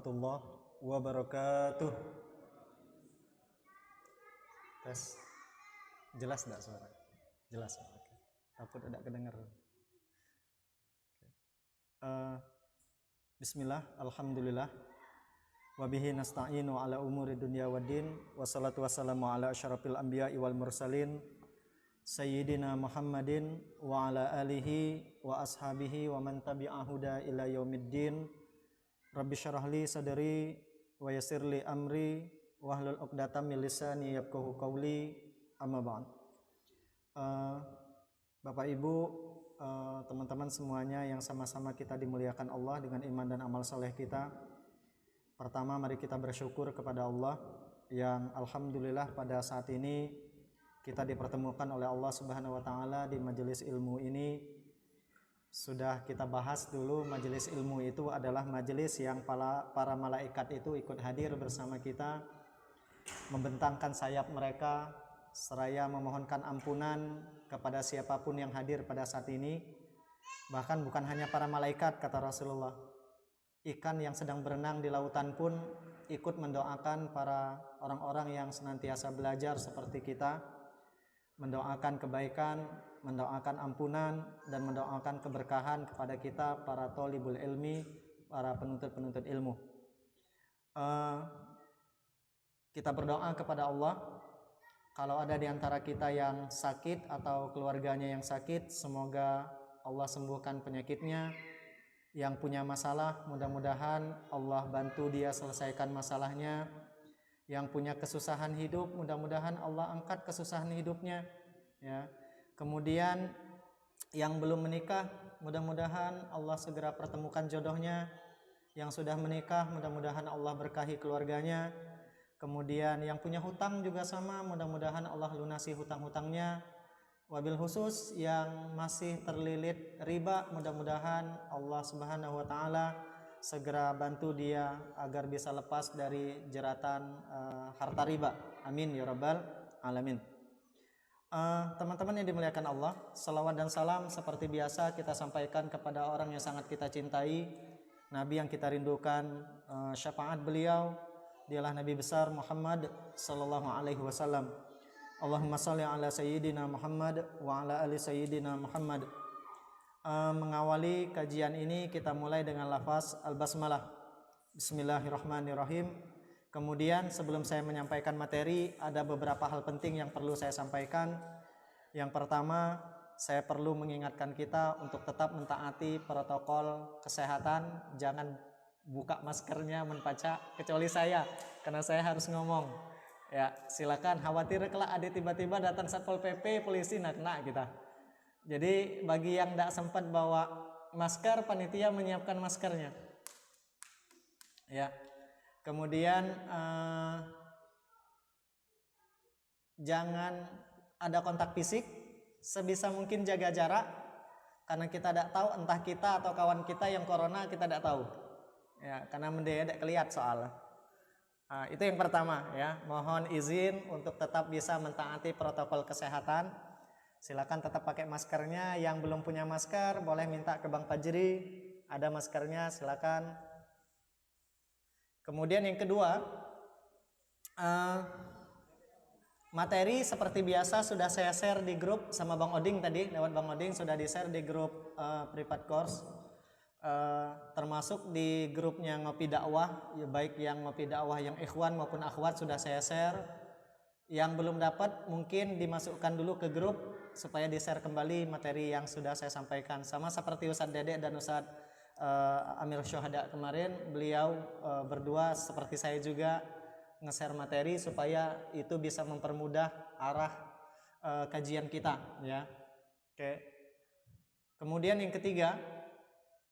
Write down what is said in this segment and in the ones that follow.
warahmatullahi wabarakatuh. Tes. Jelas enggak suara? Jelas. Oke. Takut tidak kedengar. Bismillah, alhamdulillah. Wabihi nasta'inu ala umuri dunya waddin. Wassalatu wassalamu ala asyrafil anbiya'i wal mursalin Sayyidina Muhammadin wa ala alihi wa ashabihi wa man tabi'a huda ila yaumiddin. Rabbi syarahli sadri wa yassirli amri wahlul 'uqdatam min lisani yafqahu qawli, amma ba'd. Bapak Ibu, teman-teman semuanya yang sama-sama kita dimuliakan Allah dengan iman dan amal soleh kita. Pertama, mari kita bersyukur kepada Allah yang alhamdulillah pada saat ini kita dipertemukan oleh Allah Subhanahu wa taala di majelis ilmu ini. Sudah kita bahas dulu, majelis ilmu itu adalah majelis yang para malaikat itu ikut hadir bersama kita, membentangkan sayap mereka seraya memohonkan ampunan kepada siapapun yang hadir pada saat ini. Bahkan bukan hanya para malaikat, kata Rasulullah, ikan yang sedang berenang di lautan pun ikut mendoakan para orang-orang yang senantiasa belajar seperti kita, mendoakan kebaikan, mendoakan ampunan, dan mendoakan keberkahan kepada kita para thalibul ilmi, para penuntut-penuntut ilmu. Kita berdoa kepada Allah, kalau ada di antara kita yang sakit atau keluarganya yang sakit, semoga Allah sembuhkan penyakitnya. Yang punya masalah, mudah-mudahan Allah bantu dia selesaikan masalahnya. Yang punya kesusahan hidup, mudah-mudahan Allah angkat kesusahan hidupnya, ya. Kemudian yang belum menikah, mudah-mudahan Allah segera pertemukan jodohnya. Yang sudah menikah, mudah-mudahan Allah berkahi keluarganya. Kemudian yang punya hutang juga sama, mudah-mudahan Allah lunasi hutang-hutangnya. Wabil khusus yang masih terlilit riba, mudah-mudahan Allah Subhanahu wa taala segera bantu dia agar bisa lepas dari jeratan harta riba. Amin ya rabbal alamin. Teman-teman yang dimuliakan Allah, salawat dan salam seperti biasa kita sampaikan kepada orang yang sangat kita cintai, Nabi yang kita rindukan syafaat beliau, dialah Nabi besar Muhammad sallallahu alaihi wasallam. Allahumma shalli ala sayyidina Muhammad wa ala ali sayyidina Muhammad. Mengawali kajian ini kita mulai dengan lafaz al-basmalah. Bismillahirrahmanirrahim. Kemudian sebelum saya menyampaikan materi, ada beberapa hal penting yang perlu saya sampaikan. Yang pertama, saya perlu mengingatkan kita untuk tetap mentaati protokol kesehatan. Jangan buka maskernya menpaca kecuali saya, karena saya harus ngomong. Ya, silakan, khawatir kelak ada tiba-tiba datang Satpol PP, polisi kena kita. Jadi bagi yang tidak sempat bawa masker, panitia menyiapkan maskernya. Ya. Kemudian jangan ada kontak fisik, sebisa mungkin jaga jarak, karena kita tidak tahu entah kita atau kawan kita yang corona, kita tidak tahu. Ya, karena mendadak kelihatan soal. Itu yang pertama, ya. Mohon izin untuk tetap bisa mentaati protokol kesehatan. Silakan tetap pakai maskernya. Yang belum punya masker boleh minta ke Bang Fajri, ada maskernya, silakan. Kemudian yang kedua, materi seperti biasa sudah saya share di grup sama Bang Oding tadi, lewat Bang Oding sudah di-share di grup private course, termasuk di grupnya Ngopi Dakwah, ya, baik yang Ngopi Dakwah yang ikhwan maupun akhwat sudah saya share. Yang belum dapat mungkin dimasukkan dulu ke grup supaya di-share kembali materi yang sudah saya sampaikan. Sama seperti Ustadz Dedek dan Ustadz Amir Syuhada kemarin, beliau berdua seperti saya juga nge-share materi supaya itu bisa mempermudah arah kajian kita, ya. Oke. Kemudian yang ketiga,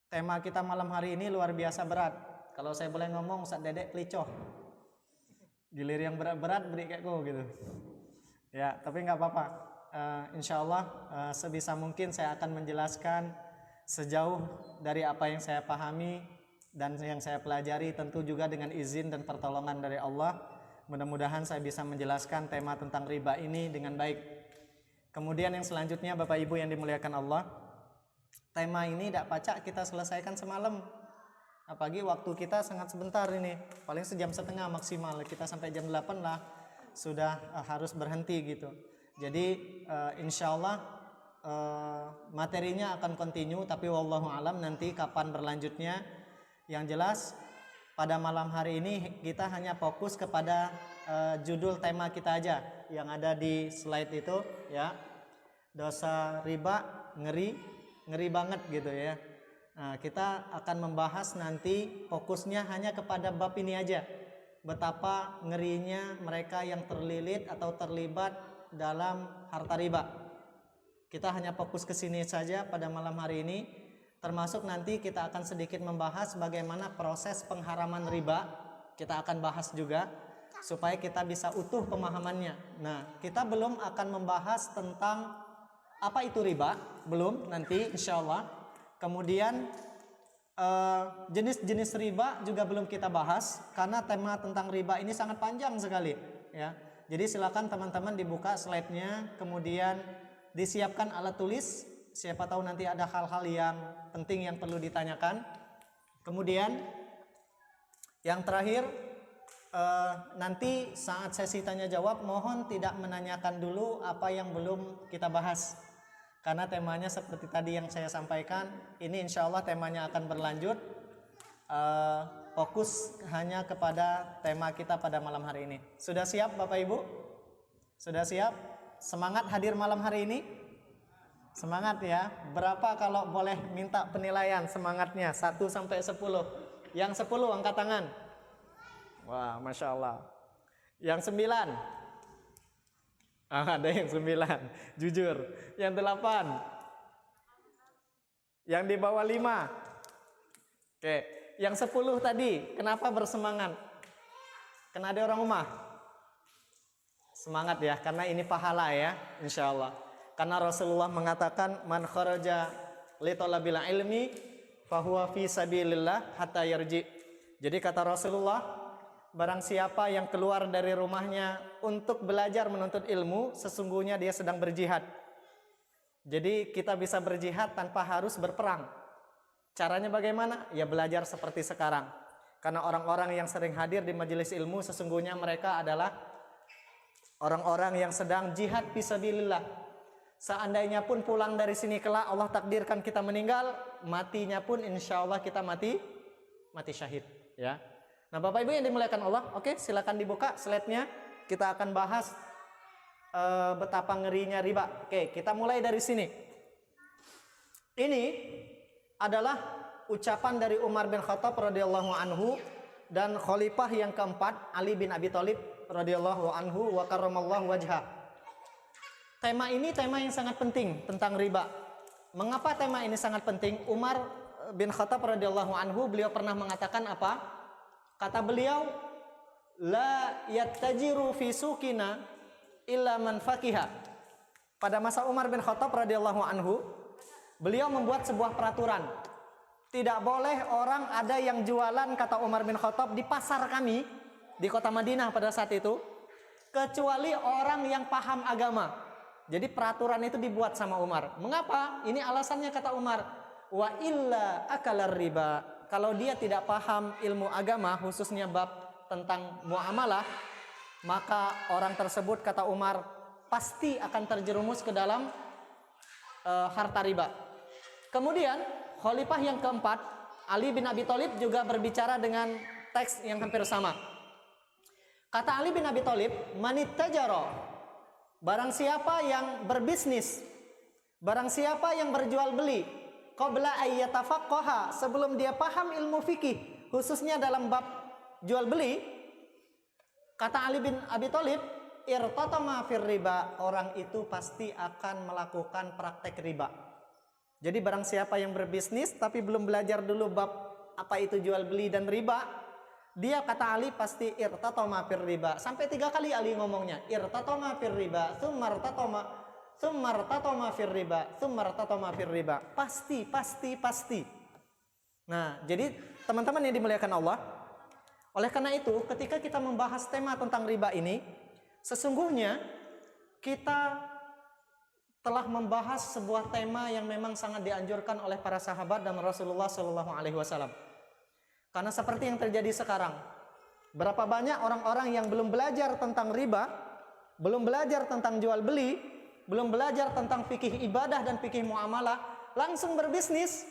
tema kita malam hari ini luar biasa berat. Kalau saya boleh ngomong, Ustadz Dedek pelicoh. Gilir yang berat-berat beri kayak gue gitu. Ya, tapi nggak apa-apa. Insya Allah sebisa mungkin saya akan menjelaskan sejauh dari apa yang saya pahami dan yang saya pelajari, tentu juga dengan izin dan pertolongan dari Allah. Mudah-mudahan saya bisa menjelaskan tema tentang riba ini dengan baik. Kemudian yang selanjutnya, Bapak Ibu yang dimuliakan Allah, tema ini tidak pacak kita selesaikan semalam. Apalagi waktu kita sangat sebentar ini, paling sejam setengah maksimal. Kita sampai jam 8 lah sudah harus berhenti gitu. Jadi insya Allah materinya akan continue, tapi wallahu alam nanti kapan berlanjutnya. Yang jelas pada malam hari ini kita hanya fokus kepada judul tema kita aja yang ada di slide itu ya. Dosa riba ngeri banget gitu ya. Nah, kita akan membahas nanti fokusnya hanya kepada bab ini aja. Betapa ngerinya mereka yang terlilit atau terlibat dalam harta riba. Kita hanya fokus ke sini saja pada malam hari ini. Termasuk nanti kita akan sedikit membahas bagaimana proses pengharaman riba. Kita akan bahas juga supaya kita bisa utuh pemahamannya. Nah, kita belum akan membahas tentang apa itu riba, belum, nanti insya Allah. Kemudian jenis-jenis riba juga belum kita bahas karena tema tentang riba ini sangat panjang sekali ya. Jadi silakan teman-teman dibuka slide-nya, kemudian disiapkan alat tulis, siapa tahu nanti ada hal-hal yang penting yang perlu ditanyakan. Kemudian yang terakhir nanti saat sesi tanya jawab mohon tidak menanyakan dulu apa yang belum kita bahas. Karena temanya seperti tadi yang saya sampaikan, ini insya Allah temanya akan berlanjut. Fokus hanya kepada tema kita pada malam hari ini. Sudah siap Bapak Ibu? Sudah siap? Semangat hadir malam hari ini? Semangat ya. Berapa kalau boleh minta penilaian semangatnya? 1 sampai 10. Yang 10 angkat tangan. Wah, Masya Allah. Yang 9. Ada yang 9, jujur. Yang 8. Yang di bawah 5. Oke, yang 10 tadi, kenapa bersemangat? Karena ada orang rumah. Semangat ya, karena ini pahala ya, insya Allah. Karena Rasulullah mengatakan, man kharaja li talabil ilmi fahuwa fi sabilillah hatta yarji. Jadi kata Rasulullah, barang siapa yang keluar dari rumahnya untuk belajar menuntut ilmu, sesungguhnya dia sedang berjihad. Jadi kita bisa berjihad tanpa harus berperang. Caranya bagaimana? Ya belajar seperti sekarang. Karena orang-orang yang sering hadir di majelis ilmu, sesungguhnya mereka adalah orang-orang yang sedang jihad fisabilillah. Seandainya pun pulang dari sini kelak Allah takdirkan kita meninggal, matinya pun insya Allah kita mati syahid ya. Nah Bapak Ibu yang dimuliakan Allah, oke silakan dibuka slide-nya. Kita akan bahas betapa ngerinya riba. Oke, kita mulai dari sini. Ini adalah ucapan dari Umar bin Khattab radhiyallahu anhu dan khalifah yang keempat Ali bin Abi Thalib radhiyallahu anhu wa karramallahu wajha. Tema ini tema yang sangat penting tentang riba. Mengapa tema ini sangat penting? Umar bin Khattab radhiyallahu anhu beliau pernah mengatakan apa? Kata beliau, la yattajiru fi suqina illa man faqiha. Pada masa Umar bin Khattab radhiyallahu anhu, beliau membuat sebuah peraturan. Tidak boleh orang ada yang jualan, kata Umar bin Khattab, di pasar kami di kota Madinah pada saat itu, kecuali orang yang paham agama. Jadi peraturan itu dibuat sama Umar. Mengapa? Ini alasannya kata Umar, wa illa akalar riba. Kalau dia tidak paham ilmu agama, khususnya bab tentang muamalah, maka orang tersebut kata Umar pasti akan terjerumus ke dalam harta riba. Kemudian khalifah yang keempat Ali bin Abi Thalib juga berbicara dengan teks yang hampir sama. Kata Ali bin Abi Thalib, manittajara, barang siapa yang berbisnis, barang siapa yang berjual beli, qabla ayyatafaqqaha, sebelum dia paham ilmu fikih, khususnya dalam bab jual beli, kata Ali bin Abi Thalib, irtatama fir riba, orang itu pasti akan melakukan praktek riba. Jadi barang siapa yang berbisnis tapi belum belajar dulu bab apa itu jual beli dan riba, dia kata Ali pasti irtatama fir riba. Sampai 3 kali Ali ngomongnya, irtatama fir riba, tsumma irtatama fir riba, tsumma irtatama fir riba. Pasti. Nah, jadi teman-teman yang dimuliakan Allah, oleh karena itu ketika kita membahas tema tentang riba ini, sesungguhnya kita telah membahas sebuah tema yang memang sangat dianjurkan oleh para sahabat dan Rasulullah SAW. Karena seperti yang terjadi sekarang, berapa banyak orang-orang yang belum belajar tentang riba, belum belajar tentang jual beli, belum belajar tentang fikih ibadah dan fikih muamalah, langsung berbisnis.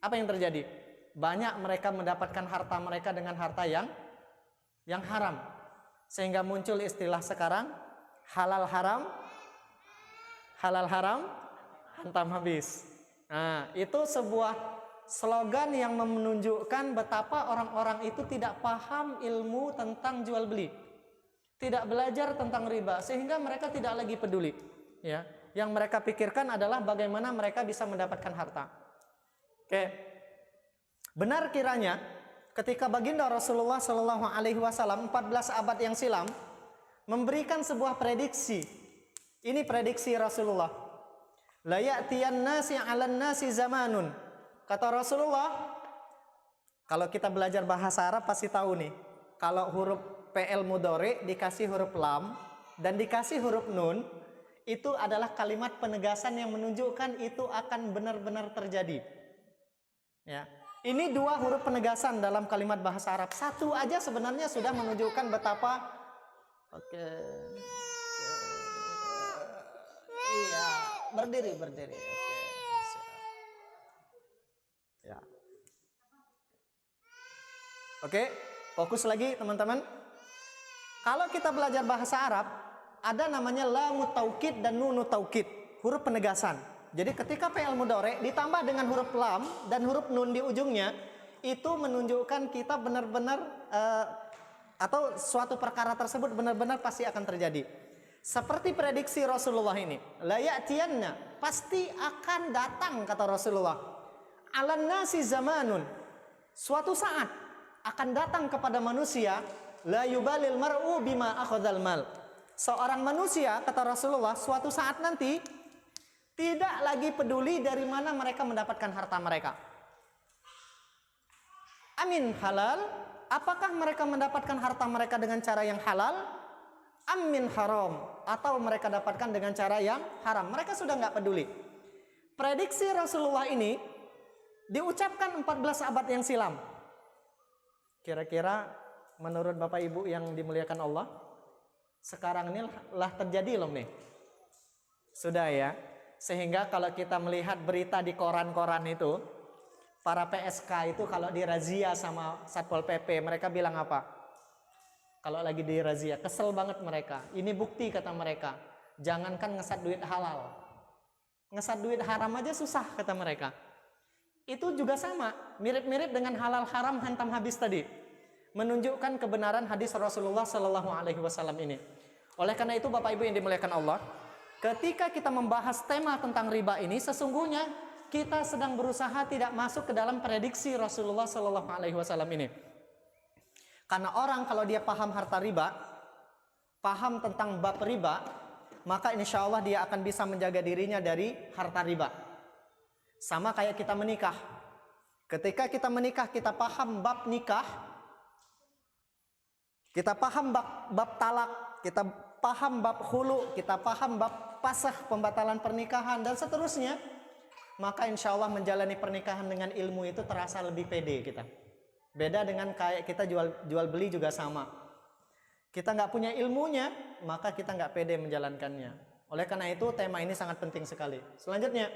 Apa yang terjadi? Banyak mereka mendapatkan harta mereka dengan harta yang haram. Sehingga muncul istilah sekarang, halal haram hantam habis. Nah, itu sebuah slogan yang menunjukkan betapa orang-orang itu tidak paham ilmu tentang jual beli, tidak belajar tentang riba, sehingga mereka tidak lagi peduli. Ya, yang mereka pikirkan adalah bagaimana mereka bisa mendapatkan harta. Oke, benar kiranya ketika baginda Rasulullah Shallallahu Alaihi Wasallam 14 abad yang silam memberikan sebuah prediksi. Ini prediksi Rasulullah. La ya'tiyan nasi 'alan nasi zamanun. Kata Rasulullah, kalau kita belajar bahasa Arab pasti tahu nih, kalau huruf PL mudhari dikasih huruf lam dan dikasih huruf nun, itu adalah kalimat penegasan yang menunjukkan itu akan benar-benar terjadi. Ya. Ini dua huruf penegasan dalam kalimat bahasa Arab. Satu aja sebenarnya sudah menunjukkan betapa iya, berdiri. Ya. Oke, fokus lagi teman-teman. Kalau kita belajar bahasa Arab, ada namanya lamu taukid dan nunu taukid, huruf penegasan. Jadi ketika fi'il mudhari ditambah dengan huruf lam dan huruf nun di ujungnya, itu menunjukkan kita benar-benar atau suatu perkara tersebut benar-benar pasti akan terjadi. Seperti prediksi Rasulullah ini, la ya'tiyanna, pasti akan datang kata Rasulullah. Alan nasi zamanun, suatu saat akan datang kepada manusia, la yubalil mar'u bima akhadhal mal. Seorang manusia kata Rasulullah suatu saat nanti tidak lagi peduli dari mana mereka mendapatkan harta mereka. Amin halal, apakah mereka mendapatkan harta mereka dengan cara yang halal? Amin haram, atau mereka dapatkan dengan cara yang haram. Mereka sudah nggak peduli. Prediksi Rasulullah ini diucapkan 14 abad yang silam. Kira-kira menurut Bapak Ibu yang dimuliakan Allah, sekarang ini lah terjadi loh nih. Sudah ya. Sehingga kalau kita melihat berita di koran-koran itu, para PSK itu kalau dirazia sama Satpol PP, mereka bilang apa? Kalau lagi dirazia, kesel banget mereka. Ini bukti kata mereka. Jangankan ngesat duit halal, ngesat duit haram aja susah kata mereka. Itu juga sama, mirip-mirip dengan halal haram hantam habis tadi, menunjukkan kebenaran hadis Rasulullah Shallallahu Alaihi Wasallam ini. Oleh karena itu Bapak Ibu yang dimuliakan Allah, ketika kita membahas tema tentang riba ini, sesungguhnya kita sedang berusaha tidak masuk ke dalam prediksi Rasulullah Shallallahu Alaihi Wasallam ini. Karena orang kalau dia paham harta riba, paham tentang bab riba, maka insya Allah dia akan bisa menjaga dirinya dari harta riba. Sama kayak kita menikah. Ketika kita menikah, kita paham bab nikah, kita paham bab talak, kita paham bab khulu, kita paham bab pasah pembatalan pernikahan dan seterusnya, maka insya Allah menjalani pernikahan dengan ilmu itu terasa lebih pede kita. Beda dengan kayak kita jual beli juga sama. Kita nggak punya ilmunya, maka kita nggak pede menjalankannya. Oleh karena itu tema ini sangat penting sekali. Selanjutnya,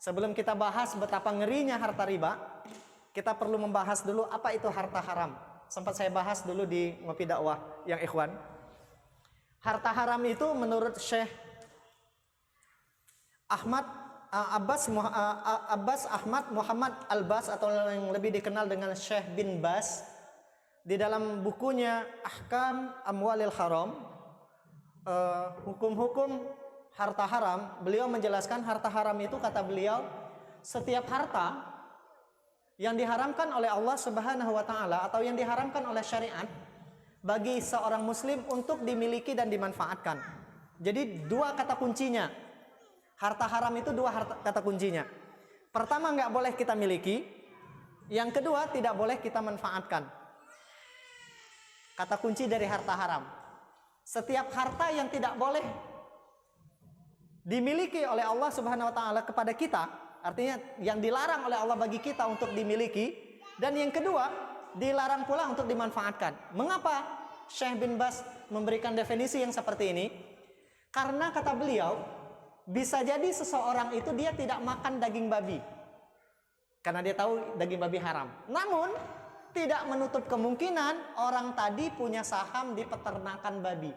sebelum kita bahas betapa ngerinya harta riba, kita perlu membahas dulu apa itu harta haram. Sempat saya bahas dulu di Ngopi Dakwah yang ikhwan. Harta haram itu menurut Syekh Abbas Ahmad Muhammad Al-Bas, atau yang lebih dikenal dengan Syekh bin Bas, di dalam bukunya Ahkam Amwalil Haram, hukum-hukum harta haram, beliau menjelaskan harta haram itu, kata beliau, setiap harta yang diharamkan oleh Allah Subhanahu wa taala atau yang diharamkan oleh syariat bagi seorang muslim untuk dimiliki dan dimanfaatkan. Jadi dua kata kuncinya. Harta haram itu dua kata kuncinya. Pertama, nggak boleh kita miliki. Yang kedua, tidak boleh kita manfaatkan. Kata kunci dari harta haram. Setiap harta yang tidak boleh dimiliki oleh Allah Subhanahu wa taala kepada kita, artinya yang dilarang oleh Allah bagi kita untuk dimiliki, Dan yang kedua, dilarang pula untuk dimanfaatkan. Mengapa Syekh bin Baz memberikan definisi yang seperti ini? Karena kata beliau, bisa jadi seseorang itu dia tidak makan daging babi karena dia tahu daging babi haram. Namun tidak menutup kemungkinan orang tadi punya saham di peternakan babi.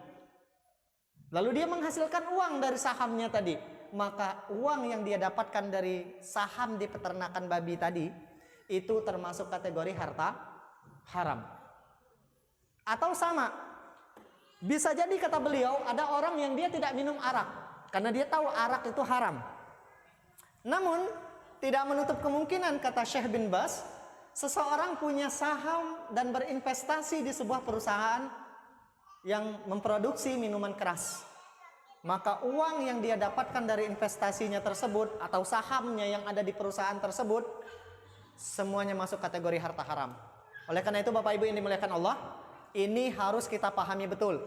Lalu dia menghasilkan uang dari sahamnya tadi. Maka uang yang dia dapatkan dari saham di peternakan babi tadi itu termasuk kategori harta haram. Atau sama, bisa jadi kata beliau ada orang yang dia tidak minum arak karena dia tahu arak itu haram. Namun tidak menutup kemungkinan kata Syekh bin Baz, seseorang punya saham dan berinvestasi di sebuah perusahaan yang memproduksi minuman keras. Maka uang yang dia dapatkan dari investasinya tersebut atau sahamnya yang ada di perusahaan tersebut semuanya masuk kategori harta haram. Oleh karena itu Bapak Ibu yang dimuliakan Allah, ini harus kita pahami betul.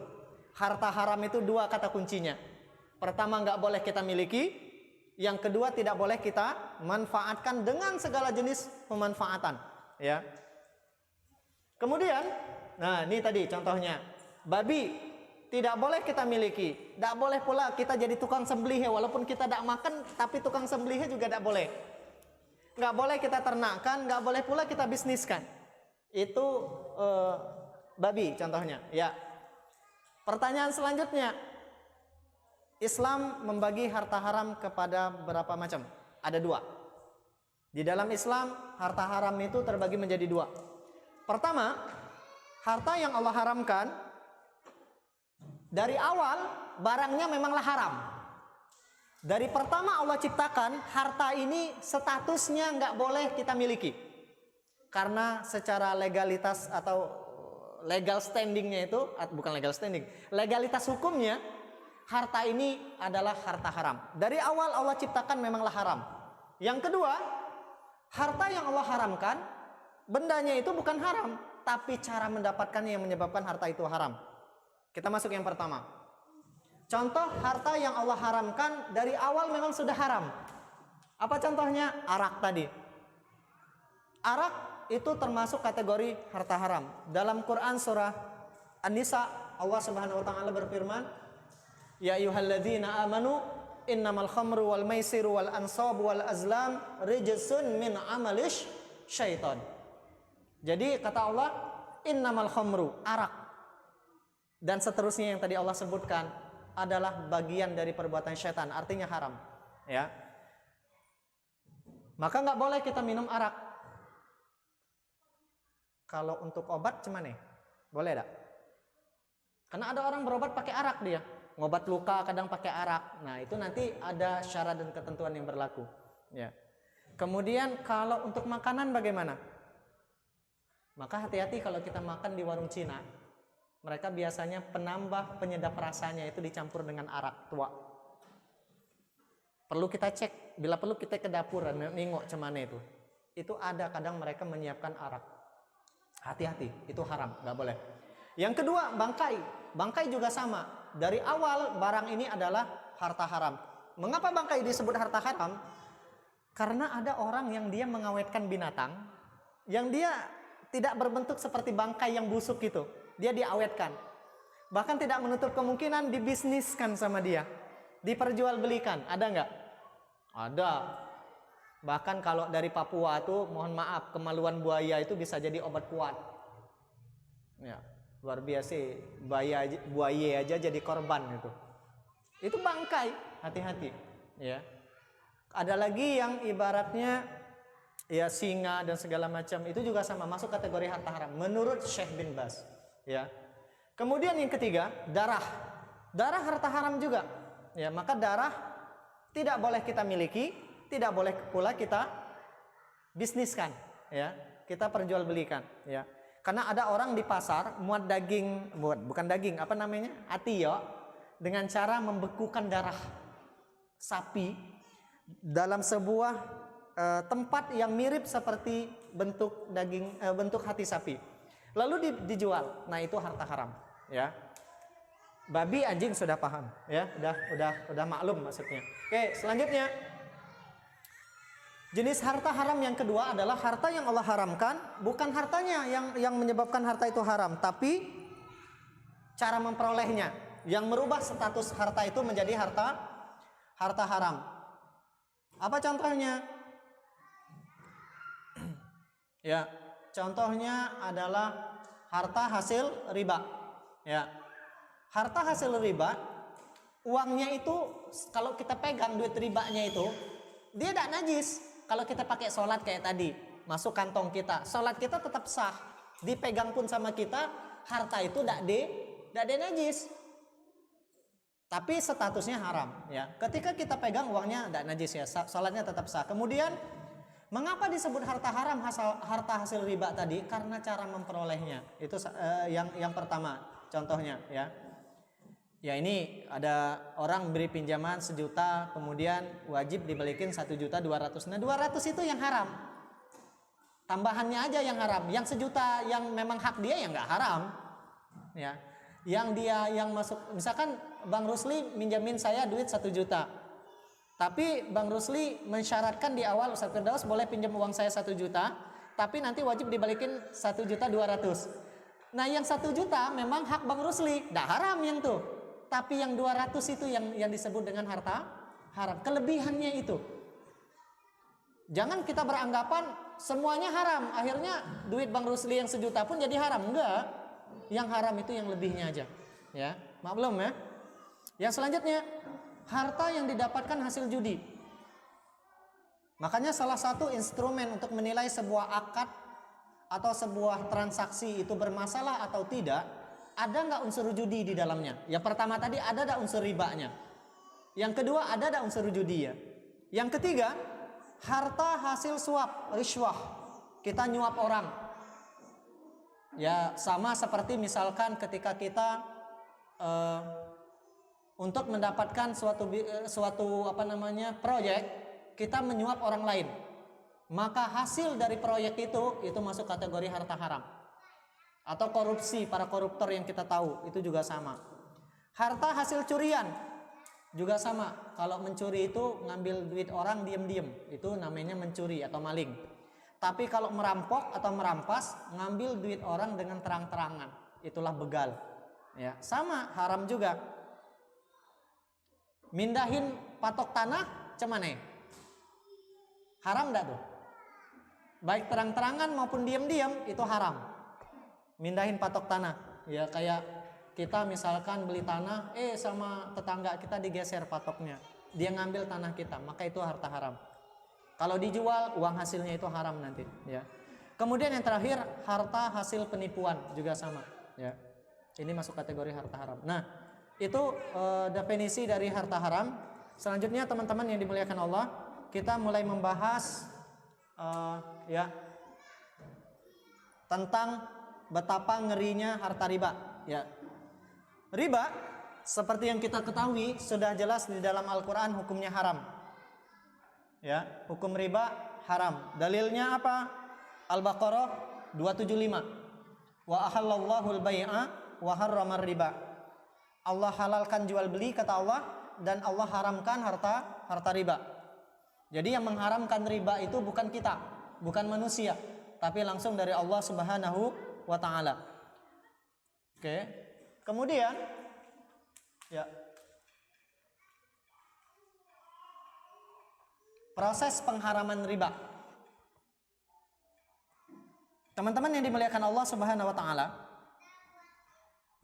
Harta haram itu dua kata kuncinya. Pertama, nggak boleh kita miliki. Yang kedua, tidak boleh kita manfaatkan dengan segala jenis pemanfaatan. Ya. Kemudian, nah ini tadi contohnya, babi tidak boleh kita miliki. Tidak boleh pula kita jadi tukang sembelih, walaupun kita tidak makan, tapi tukang sembelih juga tidak boleh. Nggak boleh kita ternakkan, nggak boleh pula kita bisniskan. Itu babi contohnya. Ya. Pertanyaan selanjutnya, Islam membagi harta haram kepada berapa macam? Ada dua. Di dalam Islam, harta haram itu terbagi menjadi dua. Pertama, harta yang Allah haramkan, dari awal barangnya memanglah haram. Dari pertama Allah ciptakan, harta ini statusnya nggak boleh kita miliki. Karena secara legalitas atau legal standingnya itu, bukan legal standing, legalitas hukumnya, harta ini adalah harta haram. Dari awal Allah ciptakan memanglah haram. Yang kedua, harta yang Allah haramkan, bendanya itu bukan haram, tapi cara mendapatkannya yang menyebabkan harta itu haram. Kita masuk yang pertama. Contoh harta yang Allah haramkan dari awal memang sudah haram. Apa contohnya? Arak tadi. Arak itu termasuk kategori harta haram. Dalam Quran surah An-Nisa, Allah Subhanahu wa taala berfirman, "Ya ayyuhalladzina amanu innamal khamru wal maisiru wal ansabu wal azlam rijsun min amalish syaitan." Jadi kata Allah, innamal khamru, arak dan seterusnya yang tadi Allah sebutkan adalah bagian dari perbuatan syaitan, artinya haram. Ya, maka nggak boleh kita minum arak. Kalau untuk obat cuman nih, boleh tak? Karena ada orang berobat pakai arak dia, ngobat luka kadang pakai arak. Nah itu nanti ada syarat dan ketentuan yang berlaku. Ya. Kemudian kalau untuk makanan bagaimana? Maka hati-hati kalau kita makan di warung Cina. Mereka biasanya penambah penyedap rasanya itu dicampur dengan arak tua. Perlu kita cek, bila perlu kita ke dapur dan nengok cemana itu. Itu ada kadang mereka menyiapkan arak. Hati-hati, itu haram, nggak boleh. Yang kedua, bangkai. Bangkai juga sama. Dari awal barang ini adalah harta haram. Mengapa bangkai disebut harta haram? Karena ada orang yang dia mengawetkan binatang, yang dia tidak berbentuk seperti bangkai yang busuk gitu. Dia diawetkan. Bahkan tidak menutup kemungkinan dibisniskan sama dia. Diperjualbelikan. Ada nggak? Ada. Bahkan kalau dari Papua tuh, mohon maaf, kemaluan buaya itu bisa jadi obat kuat. Ya, luar biasa. Buaya aja jadi korban itu. Itu bangkai. Hati-hati. Ya. Ada lagi yang ibaratnya ya singa dan segala macam, itu juga sama, masuk kategori harta haram menurut Syekh bin Baz. Ya. Kemudian yang ketiga, darah. Darah harta haram juga. Ya, maka darah tidak boleh kita miliki, tidak boleh pula kita bisniskan, ya. Kita perjualbelikan, ya. Karena ada orang di pasar muat daging, bukan daging, apa namanya? Atiyo, dengan cara membekukan darah sapi dalam sebuah tempat yang mirip seperti bentuk daging, bentuk hati sapi. Lalu dijual. Nah, itu harta haram, ya. Babi, anjing sudah paham, ya. Udah maklum maksudnya. Oke, selanjutnya. Jenis harta haram yang kedua adalah harta yang Allah haramkan, bukan hartanya yang menyebabkan harta itu haram, tapi cara memperolehnya yang merubah status harta itu menjadi harta haram. Apa contohnya? Ya, contohnya adalah harta hasil riba. Ya. Harta hasil riba, uangnya itu kalau kita pegang duit ribanya itu, dia tidak najis. Kalau kita pakai sholat kayak tadi, masuk kantong kita, sholat kita tetap sah. Dipegang pun sama kita, harta itu tidak najis. Tapi statusnya haram. Ya, ketika kita pegang uangnya tidak najis ya, sholatnya tetap sah. Kemudian, mengapa disebut harta haram, harta hasil riba tadi? Karena cara memperolehnya. Itu yang pertama, contohnya ya. Ya ini ada orang beri pinjaman 1 juta, kemudian wajib dibalikin 1.200.000. Nah 200 itu yang haram. Tambahannya aja yang haram. Yang 1 juta yang memang hak dia ya nggak haram. Ya, yang dia yang masuk, misalkan Bang Rusli minjamin saya duit 1 juta. Tapi Bang Rusli mensyaratkan di awal, Ustaz Firdaus boleh pinjam uang saya 1 juta, tapi nanti wajib dibalikin 1.200.000. Nah yang 1 juta memang hak Bang Rusli, nggak haram yang tuh. Tapi yang 200 itu yang disebut dengan harta haram. Kelebihannya itu. Jangan kita beranggapan semuanya haram. Akhirnya duit Bang Rusli yang 1 juta pun jadi haram. Enggak. Yang haram itu yang lebihnya aja. Ya, maklum ya. Yang selanjutnya, harta yang didapatkan hasil judi. Makanya salah satu instrumen untuk menilai sebuah akad atau sebuah transaksi itu bermasalah atau tidak, ada nggak unsur judi di dalamnya? Yang pertama tadi ada nggak unsur ribanya? Yang kedua ada nggak unsur judi ya? Yang ketiga, harta hasil suap, riswah. Kita nyuap orang. Ya sama seperti misalkan ketika kita untuk mendapatkan suatu proyek, kita menyuap orang lain. Maka hasil dari proyek itu masuk kategori harta haram. Atau korupsi, para koruptor yang kita tahu itu juga sama. Harta hasil curian juga sama. Kalau mencuri itu ngambil duit orang diam-diam, itu namanya mencuri atau maling. Tapi kalau merampok atau merampas, ngambil duit orang dengan terang-terangan, itulah begal. Ya, sama haram juga. Mindahin patok tanah, cemane? Haram enggak tuh? Baik terang-terangan maupun diam-diam itu haram. Mindahin patok tanah, ya kayak kita misalkan beli tanah, sama tetangga kita digeser patoknya, dia ngambil tanah kita, maka itu harta haram. Kalau dijual, uang hasilnya itu haram nanti. Ya. Kemudian yang terakhir, harta hasil penipuan juga sama. Ya. Ini masuk kategori harta haram. Nah, itu definisi dari harta haram. Selanjutnya teman-teman yang dimuliakan Allah, kita mulai membahas tentang betapa ngerinya harta riba. Ya. Riba seperti yang kita ketahui sudah jelas di dalam Al-Qur'an hukumnya haram. Ya, hukum riba haram. Dalilnya apa? Al-Baqarah 275. Wa ahallallahu al-bai'a wa harrama riba. Allah halalkan jual beli kata Allah dan Allah haramkan harta riba. Jadi yang mengharamkan riba itu bukan kita, bukan manusia, tapi langsung dari Allah Subhanahu wa ta'ala. Oke. Kemudian ya, proses pengharaman riba. Teman-teman yang dimuliakan Allah Subhanahu wa ta'ala,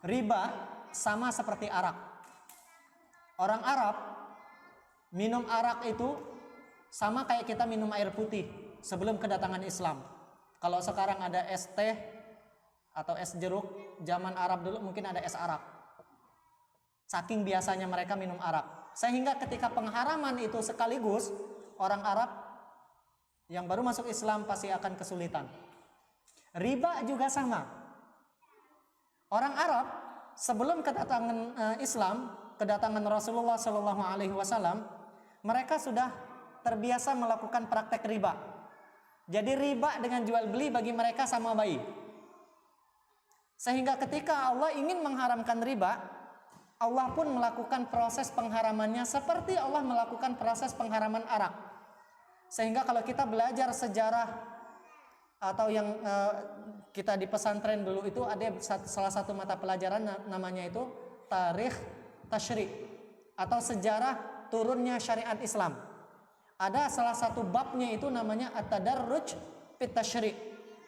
riba sama seperti arak. Orang Arab minum arak itu sama kayak kita minum air putih sebelum kedatangan Islam. Kalau sekarang ada es teh atau es jeruk, zaman Arab dulu mungkin ada es arak. Saking biasanya mereka minum arak, sehingga ketika pengharaman itu sekaligus, orang Arab yang baru masuk Islam pasti akan kesulitan. Riba juga sama. Orang Arab sebelum kedatangan Islam, kedatangan Rasulullah Shallallahu Alaihi Wasallam, mereka sudah terbiasa melakukan praktek riba. Jadi riba dengan jual beli bagi mereka sama baik. Sehingga ketika Allah ingin mengharamkan riba, Allah pun melakukan proses pengharamannya seperti Allah melakukan proses pengharaman arak. Sehingga kalau kita belajar sejarah atau yang kita di pesantren dulu itu ada salah satu mata pelajaran namanya itu Tarikh Tasyri' atau sejarah turunnya syariat Islam. Ada salah satu babnya itu namanya At-Tadarruj fit Tasyri'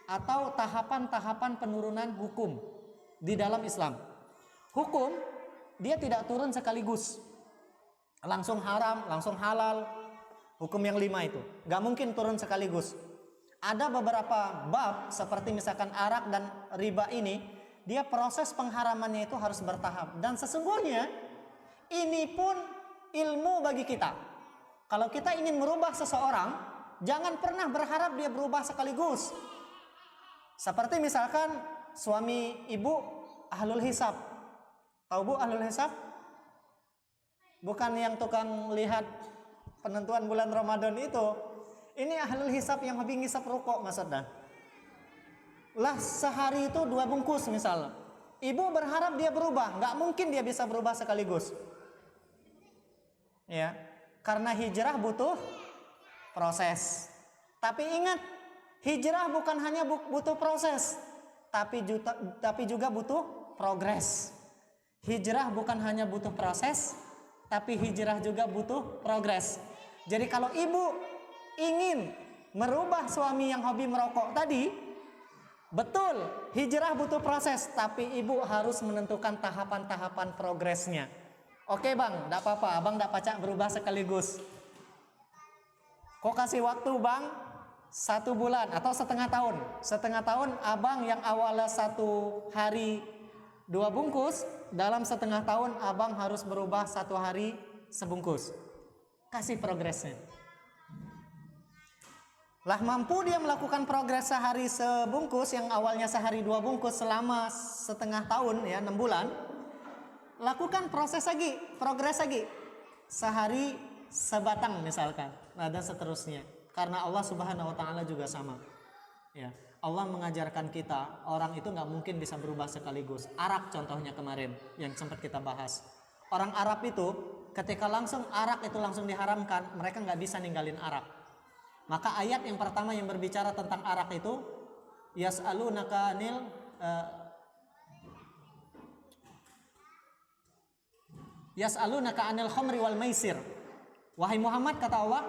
atau tahapan-tahapan penurunan hukum di dalam Islam. Hukum dia tidak turun sekaligus, langsung haram, langsung halal. Hukum yang 5 itu nggak mungkin turun sekaligus. Ada beberapa bab seperti misalkan arak dan riba ini, dia proses pengharamannya itu harus bertahap. Dan sesungguhnya ini pun ilmu bagi kita. Kalau kita ingin merubah seseorang, jangan pernah berharap dia berubah sekaligus. Seperti misalkan suami ibu ahlul hisab. Tahu Bu ahlul hisab? Bukan yang tukang lihat penentuan bulan Ramadan itu. Ini ahlul hisab yang hobi ngisap rokok maksudnya. Lah sehari itu 2 bungkus misalnya. Ibu berharap dia berubah, nggak mungkin dia bisa berubah sekaligus. Ya, karena hijrah butuh proses. Tapi ingat, hijrah bukan hanya butuh proses, tapi juga butuh progres. Hijrah bukan hanya butuh proses, tapi hijrah juga butuh progres. Jadi kalau ibu ingin merubah suami yang hobi merokok tadi, betul, hijrah butuh proses, tapi ibu harus menentukan tahapan-tahapan progresnya. Oke bang, enggak apa-apa, abang enggak pacak berubah sekaligus. Kok kasih waktu bang 1 bulan atau setengah tahun. Setengah tahun abang yang awalnya 1 hari 2 bungkus, dalam setengah tahun abang harus berubah 1 hari sebungkus. Kasih progresnya. Lah mampu dia melakukan progres sehari sebungkus, yang awalnya sehari 2 bungkus selama setengah tahun ya 6 bulan. Lakukan proses lagi, progres lagi. Sehari sebatang misalkan. Nah dan seterusnya. Karena Allah Subhanahu wa taala juga sama. Ya, Allah mengajarkan kita, orang itu nggak mungkin bisa berubah sekaligus. Arak contohnya kemarin yang sempat kita bahas. Orang Arab itu ketika langsung arak itu langsung diharamkan, mereka nggak bisa ninggalin arak. Maka ayat yang pertama yang berbicara tentang arak itu yas'alunaka anil yas'alunaka anil khamri wal maisir. Wahai Muhammad, kata Allah,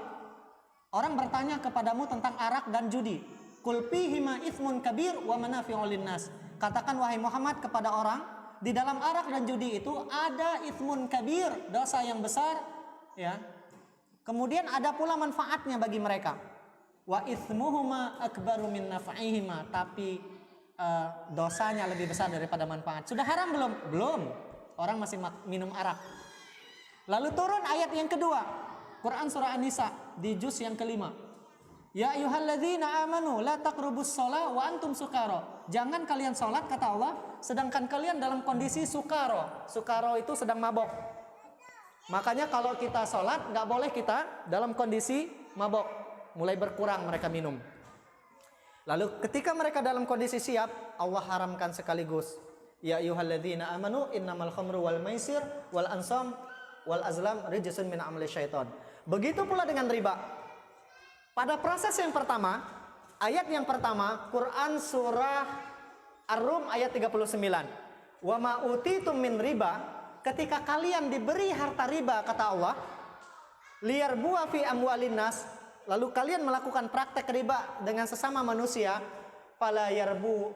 orang bertanya kepadamu tentang arak dan judi. Qul fihima itsmun kabir wa manafi'u linnas. Katakan wahai Muhammad kepada orang, di dalam arak dan judi itu ada itsmun kabir, dosa yang besar, ya. Kemudian ada pula manfaatnya bagi mereka. Wa itsmuhuma akbaru min naf'ihima, tapi dosanya lebih besar daripada manfaat. Sudah haram belum? Belum. Orang masih minum arak. Lalu turun ayat yang kedua, Quran surah An-Nisa di juz yang kelima. Ya ayyuhalladzina amanu la taqrabus shalah wa antum sukara. Jangan kalian salat kata Allah sedangkan kalian dalam kondisi sukaro. Sukaro itu sedang mabok. Makanya kalau kita salat enggak boleh kita dalam kondisi mabok. Mulai berkurang mereka minum. Lalu ketika mereka dalam kondisi siap, Allah haramkan sekaligus. Ya ayyuhalladzina amanu innamal khamru wal maisir wal ansam wal azlam rijsun min amali syaitan. Begitu pula dengan riba. Pada proses yang pertama, ayat yang pertama, Quran surah Ar-Rum ayat 39. Wa ma utitum min riba, ketika kalian diberi harta riba kata Allah, liyarbu fi amwalin nas, lalu kalian melakukan praktek riba dengan sesama manusia, fala yarbu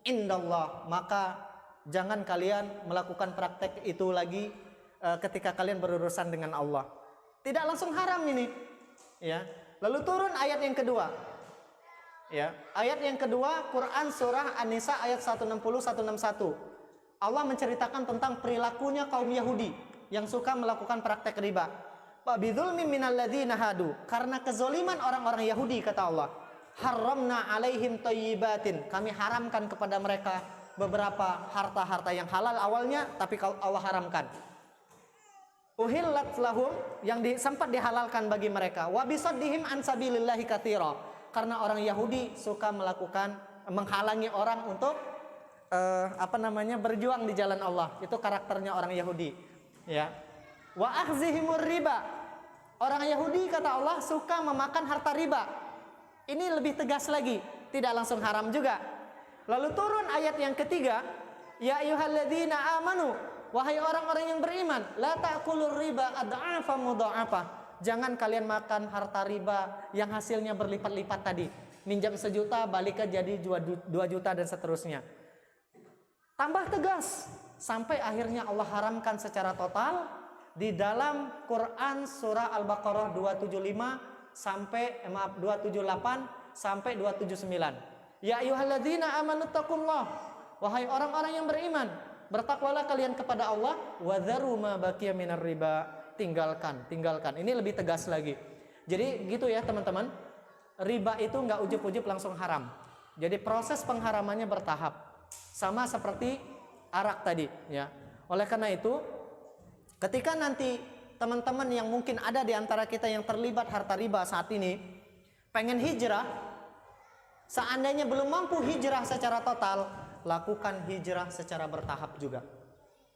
indallah, maka jangan kalian melakukan praktek itu lagi ketika kalian berurusan dengan Allah. Tidak langsung haram ini, ya. Lalu turun ayat yang kedua, ya. Ayat yang kedua Quran surah An-Nisa ayat 160 161. Allah menceritakan tentang perilakunya kaum Yahudi yang suka melakukan praktek riba. Wa bidzulmin minalladzina hadu, karena kezaliman orang-orang Yahudi kata Allah, haramna alaihim thayyibatin, kami haramkan kepada mereka beberapa harta-harta yang halal awalnya, tapi Allah haramkan. Uhillat lahum, yang sempat dihalalkan bagi mereka. Wa bisaddihim an sabilillahi katsira, karena orang Yahudi suka menghalangi orang untuk berjuang di jalan Allah. Itu karakternya orang Yahudi, ya. Wa akhzihimur riba, Orang Yahudi kata Allah suka memakan harta riba. Ini lebih tegas lagi, tidak langsung haram juga. Lalu turun ayat yang ketiga, ya ayyuhalladzina amanu, wahai orang-orang yang beriman, la ta'kulur riba ad'afa mudha'afa. Jangan kalian makan harta riba yang hasilnya berlipat-lipat tadi. Minjam 1 juta balik ke jadi 2 juta dan seterusnya. Tambah tegas sampai akhirnya Allah haramkan secara total di dalam Quran surah Al-Baqarah 275 sampai 278 sampai 279. Ya ayyuhalladzina amanu taqullah, wahai orang-orang yang beriman, bertakwalah kalian kepada Allah, wa dzaru ma baqiya minar riba. Tinggalkan. Ini lebih tegas lagi. Jadi gitu ya teman-teman. Riba itu nggak ujub-ujub langsung haram. Jadi proses pengharamannya bertahap. Sama seperti arak tadi, ya. Oleh karena itu, ketika nanti teman-teman yang mungkin ada di antara kita yang terlibat harta riba saat ini pengen hijrah, seandainya belum mampu hijrah secara total, lakukan hijrah secara bertahap juga.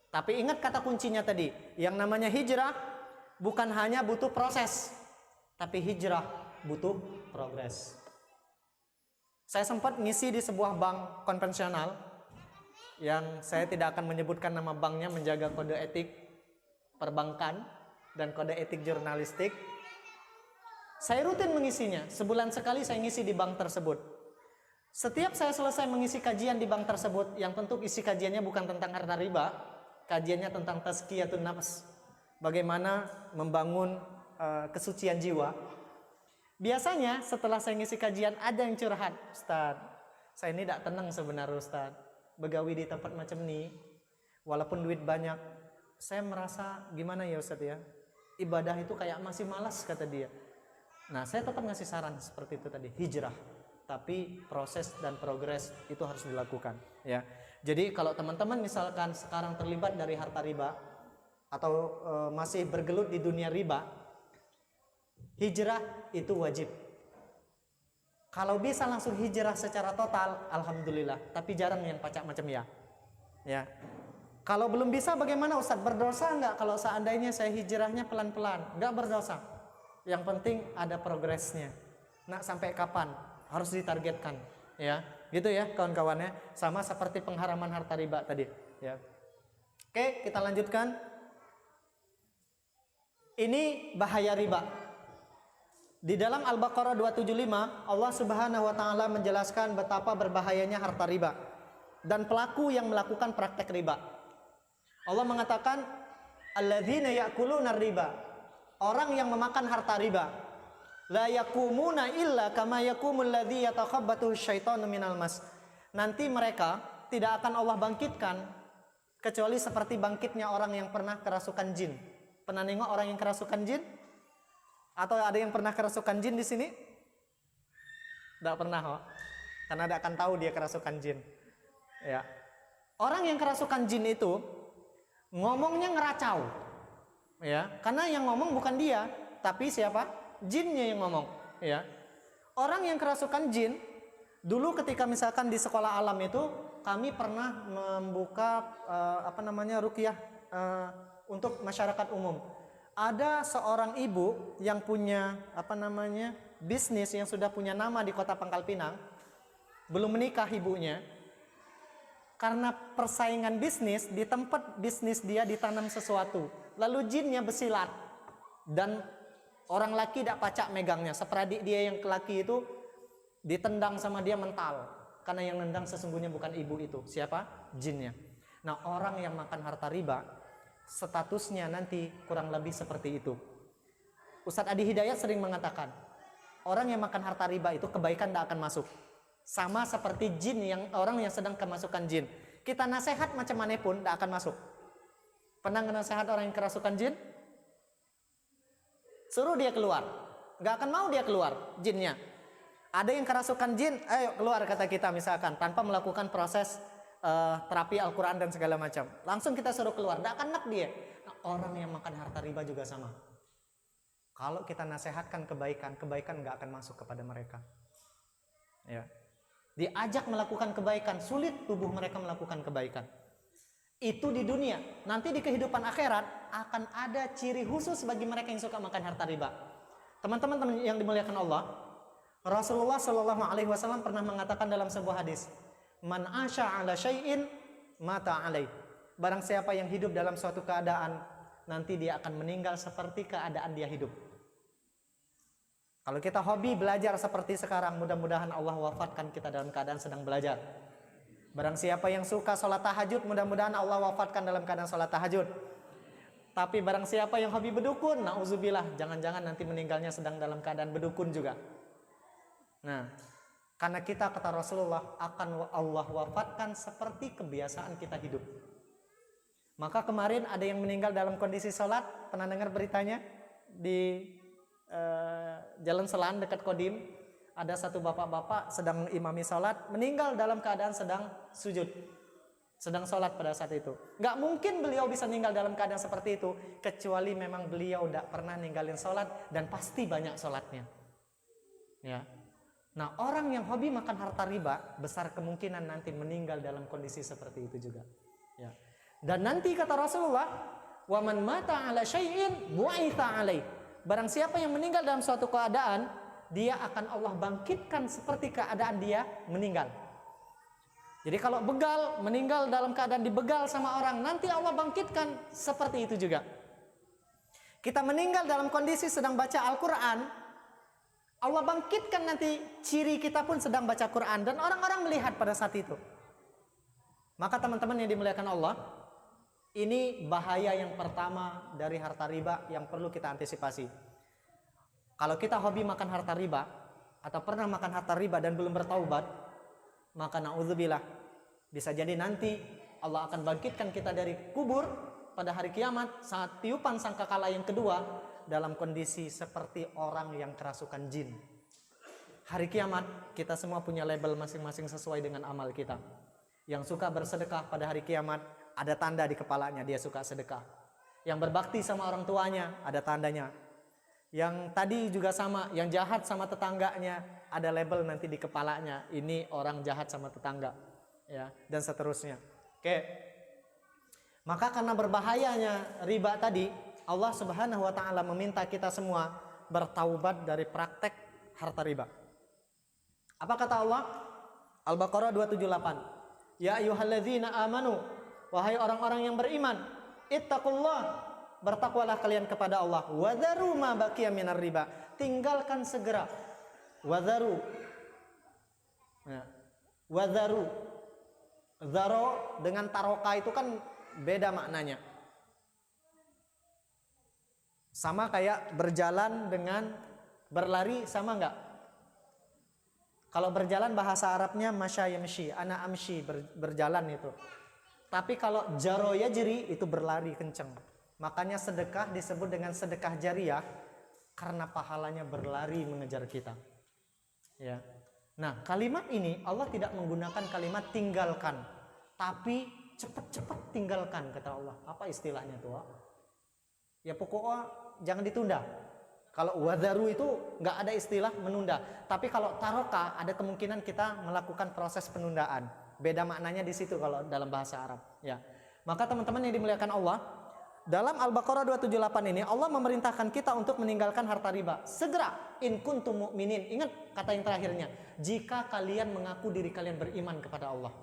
Tapi ingat kata kuncinya tadi, yang namanya hijrah bukan hanya butuh proses, tapi hijrah butuh progres. Saya sempat ngisi di sebuah bank konvensional yang saya tidak akan menyebutkan nama banknya, menjaga kode etik perbankan dan kode etik jurnalistik. Saya rutin mengisinya, sebulan sekali saya ngisi di bank tersebut. Setiap saya selesai mengisi kajian di bank tersebut, yang tentu isi kajiannya bukan tentang harta riba, kajiannya tentang tazkiyatun nafs, bagaimana membangun kesucian jiwa. Biasanya setelah saya ngisi kajian ada yang curhat, Ustaz, saya ini tidak tenang sebenarnya Ustaz, begawi di tempat macam ini, walaupun duit banyak, saya merasa gimana ya Ustaz ya, ibadah itu kayak masih malas kata dia. Nah saya tetap ngasih saran seperti itu tadi, hijrah, tapi proses dan progres itu harus dilakukan, ya. Jadi kalau teman-teman misalkan sekarang terlibat dari harta riba atau masih bergelut di dunia riba, hijrah itu wajib. Kalau bisa langsung hijrah secara total, alhamdulillah. Tapi jarang yang pacak macam ya. Ya. Kalau belum bisa, bagaimana Ustadz? Berdosa enggak kalau seandainya saya hijrahnya pelan-pelan? Enggak berdosa. Yang penting ada progresnya. Nah, sampai kapan? Harus ditargetkan. Ya, gitu ya kawan-kawannya. Sama seperti pengharaman harta riba tadi. Ya. Oke, kita lanjutkan. Ini bahaya riba. Di dalam Al-Baqarah 275, Allah Subhanahu wa taala menjelaskan betapa berbahayanya harta riba dan pelaku yang melakukan praktek riba. Allah mengatakan, alladzina ya'kuluna riba, orang yang memakan harta riba, la yakumuna illa kama yakumul ladzi yatakhabbathu syaitanu minal mas. Nanti mereka tidak akan Allah bangkitkan kecuali seperti bangkitnya orang yang pernah kerasukan jin. Pernah nengok orang yang kerasukan jin? Atau ada yang pernah kerasukan jin di sini? Tidak pernah, oh. Karena tidak akan tahu dia kerasukan jin. Ya. Orang yang kerasukan jin itu ngomongnya ngeracau. Ya, karena yang ngomong bukan dia, tapi siapa? Jinnya yang ngomong, ya. Orang yang kerasukan jin, dulu ketika misalkan di sekolah alam itu kami pernah membuka ruqyah untuk masyarakat umum. Ada seorang ibu yang punya bisnis yang sudah punya nama di Kota Pangkal Pinang, belum menikah ibunya. Karena persaingan bisnis, di tempat bisnis dia ditanam sesuatu, lalu jinnya bersilat dan orang laki tidak pacak megangnya. Seperadik dia yang laki itu ditendang sama dia mental, karena yang nendang sesungguhnya bukan ibu itu. Siapa? Jinnya. Nah, orang yang makan harta riba statusnya nanti kurang lebih seperti itu. Ustadz Adi Hidayat sering mengatakan, orang yang makan harta riba itu kebaikan tidak akan masuk. Sama seperti jin, yang orang yang sedang kemasukan jin. Kita nasihat macam mana pun tidak akan masuk. Pernah nasihat orang yang kerasukan jin? Suruh dia keluar, nggak akan mau dia keluar jinnya. Ada yang kerasukan jin, ayo keluar kata kita misalkan, tanpa melakukan proses terapi Al-Quran dan segala macam. Langsung kita suruh keluar, tidak akan nak dia. Nah, orang yang makan harta riba juga sama. Kalau kita nasihatkan kebaikan, kebaikan nggak akan masuk kepada mereka. Ya. Diajak melakukan kebaikan, sulit tubuh mereka melakukan kebaikan. Itu di dunia. Nanti di kehidupan akhirat akan ada ciri khusus bagi mereka yang suka makan harta riba. Teman-teman yang dimuliakan Allah, Rasulullah Shallallahu Alaihi Wasallam pernah mengatakan dalam sebuah hadis, "Man asha ala syai'in mata alaih." Barang siapa yang hidup dalam suatu keadaan, nanti dia akan meninggal seperti keadaan dia hidup. Kalau kita hobi belajar seperti sekarang, mudah-mudahan Allah wafatkan kita dalam keadaan sedang belajar. Barang siapa yang suka sholat tahajud, mudah-mudahan Allah wafatkan dalam keadaan sholat tahajud. Tapi barang siapa yang hobi berdukun, na'udzubillah, jangan-jangan nanti meninggalnya sedang dalam keadaan berdukun juga. Nah, karena kita, kata Rasulullah, akan Allah wafatkan seperti kebiasaan kita hidup. Maka kemarin ada yang meninggal dalam kondisi sholat, pernah dengar beritanya? Di Jalan Selan dekat Kodim, ada satu bapak-bapak sedang imami sholat, meninggal dalam keadaan sedang sujud, sedang sholat pada saat itu. Gak mungkin beliau bisa meninggal dalam keadaan seperti itu, kecuali memang beliau tidak pernah ninggalin sholat dan pasti banyak sholatnya. Ya. Nah, orang yang hobi makan harta riba besar kemungkinan nanti meninggal dalam kondisi seperti itu juga. Ya. Dan nanti kata Rasulullah, "Wa man mata ala syai'in bu'itsa alaih." Barang siapa yang meninggal dalam suatu keadaan, dia akan Allah bangkitkan seperti keadaan dia meninggal. Jadi kalau begal, meninggal dalam keadaan dibegal sama orang, nanti Allah bangkitkan seperti itu juga. Kita meninggal dalam kondisi sedang baca Al-Quran, Allah bangkitkan nanti ciri kita pun sedang baca Quran, dan orang-orang melihat pada saat itu. Maka teman-teman yang dimuliakan Allah, ini bahaya yang pertama dari harta riba yang perlu kita antisipasi. Kalau kita hobi makan harta riba atau pernah makan harta riba dan belum bertaubat, maka na'udzubillah, bisa jadi nanti Allah akan bangkitkan kita dari kubur pada hari kiamat saat tiupan sangkakala yang kedua dalam kondisi seperti orang yang kerasukan jin. Hari kiamat kita semua punya label masing-masing sesuai dengan amal kita. Yang suka bersedekah pada hari kiamat ada tanda di kepalanya, dia suka sedekah. Yang berbakti sama orang tuanya ada tandanya. Yang tadi juga sama, yang jahat sama tetangganya ada label nanti di kepalanya, ini orang jahat sama tetangga, ya, dan seterusnya. Oke. Maka karena berbahayanya riba tadi, Allah Subhanahu wa taala meminta kita semua bertaubat dari praktek harta riba. Apa kata Allah? Al-Baqarah 278. Ya ayyuhalladzina amanu, wahai orang-orang yang beriman, ittaqullah, bertakwalah kalian kepada Allah. Wadharu ma baqiya minar riba, tinggalkan segera. Wadharu. Ya. Wadharu. Dzaro dengan taroka itu kan beda maknanya. Sama kayak berjalan dengan berlari, sama enggak? Kalau berjalan bahasa Arabnya masya yamshi, ana amshi, berjalan itu. Tapi kalau jaro yajri itu berlari kencang. Makanya sedekah disebut dengan sedekah jariah karena pahalanya berlari mengejar kita. Ya. Nah, kalimat ini Allah tidak menggunakan kalimat tinggalkan, tapi cepat-cepat tinggalkan kata Allah. Apa istilahnya tuh? Ya pokoknya jangan ditunda. Kalau wadharu itu nggak ada istilah menunda. Tapi kalau taroka ada kemungkinan kita melakukan proses penundaan. Beda maknanya di situ kalau dalam bahasa Arab. Ya. Maka teman-teman yang dimuliakan Allah, dalam Al-Baqarah 278 ini Allah memerintahkan kita untuk meninggalkan harta riba. Segera, in kuntum mu'minin. Ingat kata yang terakhirnya, jika kalian mengaku diri kalian beriman kepada Allah.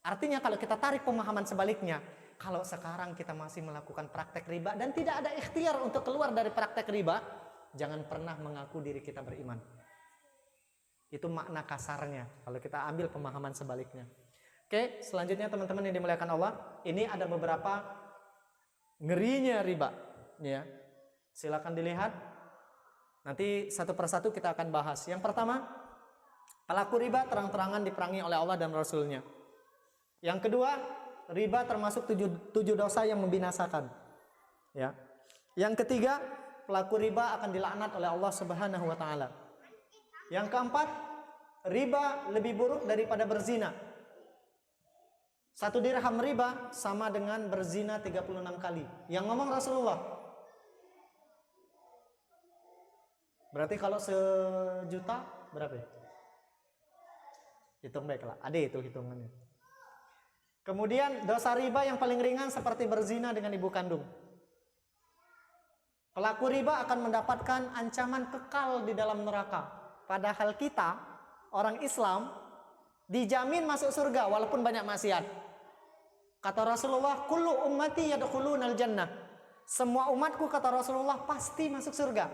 Artinya kalau kita tarik pemahaman sebaliknya, kalau sekarang kita masih melakukan praktek riba dan tidak ada ikhtiar untuk keluar dari praktek riba, jangan pernah mengaku diri kita beriman. Itu makna kasarnya kalau kita ambil pemahaman sebaliknya. Oke, selanjutnya teman-teman yang dimuliakan Allah, ini ada beberapa ngerinya riba, ya. Silakan dilihat. Nanti satu persatu kita akan bahas. Yang pertama, pelaku riba terang-terangan diperangi oleh Allah dan Rasul-Nya. Yang kedua, riba termasuk tujuh dosa yang membinasakan. Ya. Yang ketiga, pelaku riba akan dilaknat oleh Allah Subhanahu wa taala. Yang keempat, riba lebih buruk daripada berzina. 1 dirham riba sama dengan berzina 36 kali. Yang ngomong Rasulullah. Berarti kalau 1 juta berapa ya? Hitung baiklah. Ada itu hitungannya. Kemudian dosa riba yang paling ringan seperti berzina dengan ibu kandung. Pelaku riba akan mendapatkan ancaman kekal di dalam neraka. Padahal kita, orang Islam, dijamin masuk surga walaupun banyak maksiat. Kata Rasulullah, kullu ummati yadkhulunal jannah. Semua umatku, kata Rasulullah, pasti masuk surga.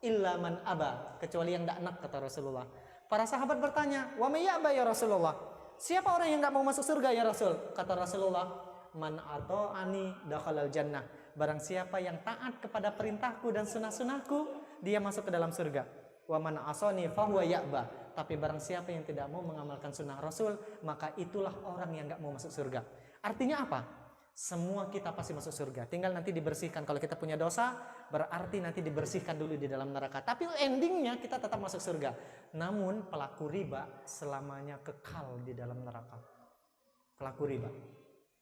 Illa man aba, kecuali yang tidak enak, kata Rasulullah. Para sahabat bertanya, wa may ya'ba ya Rasulullah? Siapa orang yang tidak mau masuk surga ya Rasul? Kata Rasulullah, man ata'ani dakhalal jannah. Barang siapa yang taat kepada perintahku dan sunnah-sunnahku, dia masuk ke dalam surga. Wa man asani fahuwa ya'ba. Tapi barang siapa yang tidak mau mengamalkan sunnah Rasul, maka itulah orang yang enggak mau masuk surga. Artinya apa? Semua kita pasti masuk surga. Tinggal nanti dibersihkan. Kalau kita punya dosa, berarti nanti dibersihkan dulu di dalam neraka. Tapi endingnya kita tetap masuk surga. Namun pelaku riba selamanya kekal di dalam neraka. Pelaku riba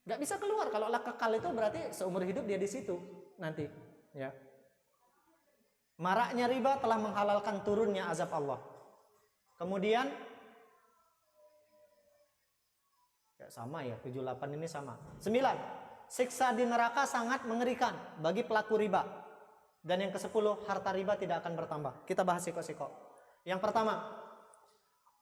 nggak bisa keluar. Kalau kekal itu berarti seumur hidup dia di situ nanti. Ya. Maraknya riba telah menghalalkan turunnya azab Allah. Kemudian ya sama ya, 78 ini sama. 9. Siksa di neraka sangat mengerikan bagi pelaku riba. Dan yang ke-10, harta riba tidak akan bertambah. Kita bahas siko-siko. Yang pertama,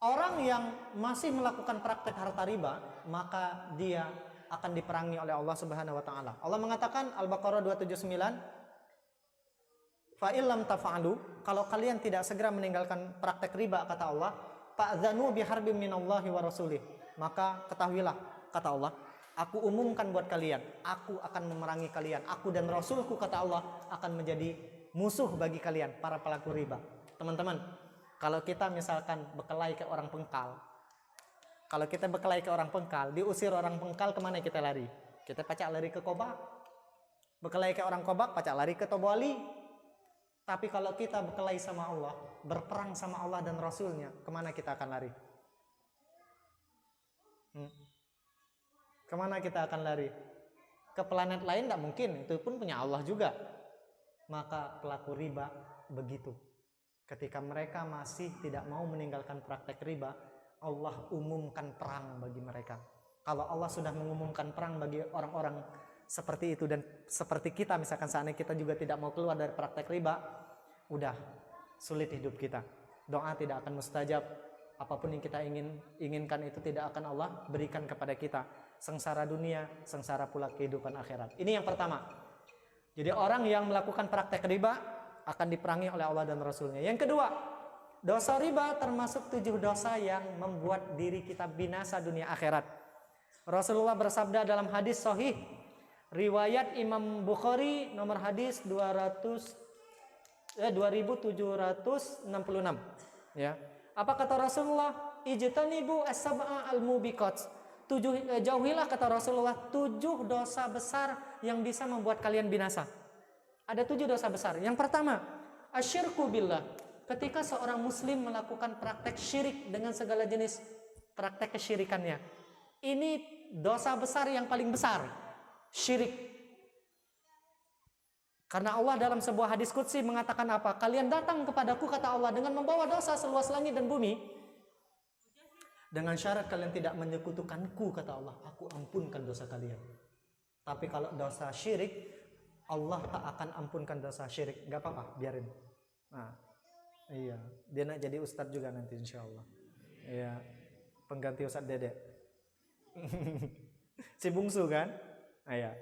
orang yang masih melakukan praktek harta riba, maka dia akan diperangi oleh Allah Subhanahu wa taala. Allah mengatakan Al-Baqarah 279, fa illam tafa'alu, kalau kalian tidak segera meninggalkan praktek riba, kata Allah, fa'dzanu biharbin minallahi wa rasulih, maka ketahuilah, kata Allah, aku umumkan buat kalian, aku akan memerangi kalian, aku dan Rasulku, kata Allah, akan menjadi musuh bagi kalian, para pelaku riba. Teman-teman, kalau kita misalkan berkelahi ke orang pengkal, kalau kita berkelahi ke orang pengkal, diusir orang pengkal, kemana kita lari? Kita pacak lari ke Kobak. Berkelahi ke orang Kobak, pacak lari ke Tobuali. Tapi kalau kita berkelahi sama Allah, berperang sama Allah dan Rasulnya, kemana kita akan lari? Kemana kita akan lari? Ke planet lain tidak mungkin, itu pun punya Allah juga. Maka pelaku riba begitu. Ketika mereka masih tidak mau meninggalkan praktek riba, Allah umumkan perang bagi mereka. Kalau Allah sudah mengumumkan perang bagi orang-orang seperti itu, dan seperti kita, misalkan saatnya kita juga tidak mau keluar dari praktek riba, udah sulit hidup kita. Doa tidak akan mustajab. Apapun yang kita inginkan itu tidak akan Allah berikan kepada kita. Sengsara dunia, sengsara pula kehidupan akhirat. Ini yang pertama. Jadi orang yang melakukan praktek riba akan diperangi oleh Allah dan Rasulnya. Yang kedua, dosa riba termasuk 7 dosa yang membuat diri kita binasa dunia akhirat. Rasulullah bersabda dalam hadis sahih riwayat Imam Bukhari nomor hadis 2766. Ya. Apa kata Rasulullah? Ijtanibu as-sab'a al-mubiqat. Jauhilah, kata Rasulullah, 7 dosa besar yang bisa membuat kalian binasa. Ada 7 dosa besar. Yang pertama, asyirku billah. Ketika seorang muslim melakukan praktek syirik dengan segala jenis praktek kesyirikannya. Ini dosa besar yang paling besar. Syirik. Karena Allah dalam sebuah hadis qudsi mengatakan apa? Kalian datang kepadaku, kata Allah, dengan membawa dosa seluas langit dan bumi. Dengan syarat kalian tidak menyekutukanku, kata Allah. Aku ampunkan dosa kalian. Tapi kalau dosa syirik, Allah tak akan ampunkan dosa syirik. Gak apa-apa, biarin. Nah, iya, dia nak jadi ustadz juga nanti insya Allah. Iya, pengganti Ustadz Dedek. Si bungsu kan? Iya.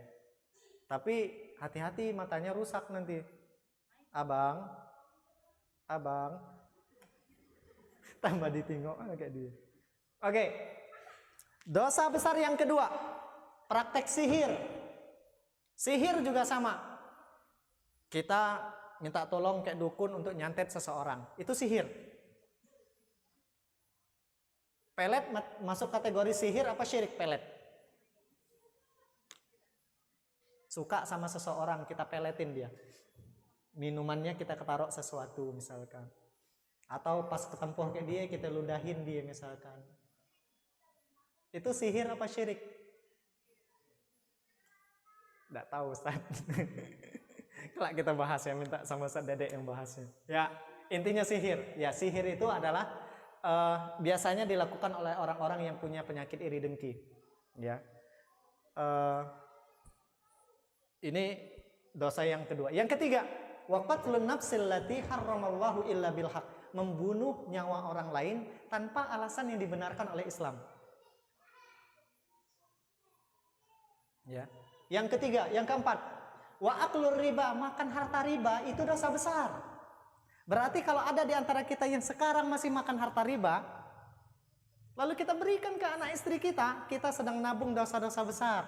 Tapi hati-hati, matanya rusak nanti. Abang. Tambah ditingok kayak dia. Oke. Dosa besar yang kedua, praktek sihir. Sihir juga sama. Kita minta tolong kayak dukun untuk nyantet seseorang, itu sihir. Pelet masuk kategori sihir apa syirik? Pelet. Suka sama seseorang, kita peletin dia. Minumannya kita ketaruh sesuatu misalkan. Atau pas ketempuh kayak dia, kita ludahin dia misalkan. Itu sihir apa syirik? Nggak tahu Ustaz. Kelak kita bahas ya, minta sama Ustaz Dedek yang bahasnya. Ya, intinya sihir. Ya, sihir itu adalah biasanya dilakukan oleh orang-orang yang punya penyakit iri dengki. Ya. Ini dosa yang kedua. Yang ketiga, wa qatlun nafsil lati harramallahu illa bil haq, membunuh nyawa orang lain tanpa alasan yang dibenarkan oleh Islam. Ya. Yang ketiga, yang keempat, wa aklur riba, makan harta riba itu dosa besar. Berarti kalau ada di antara kita yang sekarang masih makan harta riba, lalu kita berikan ke anak istri kita, kita sedang nabung dosa-dosa besar.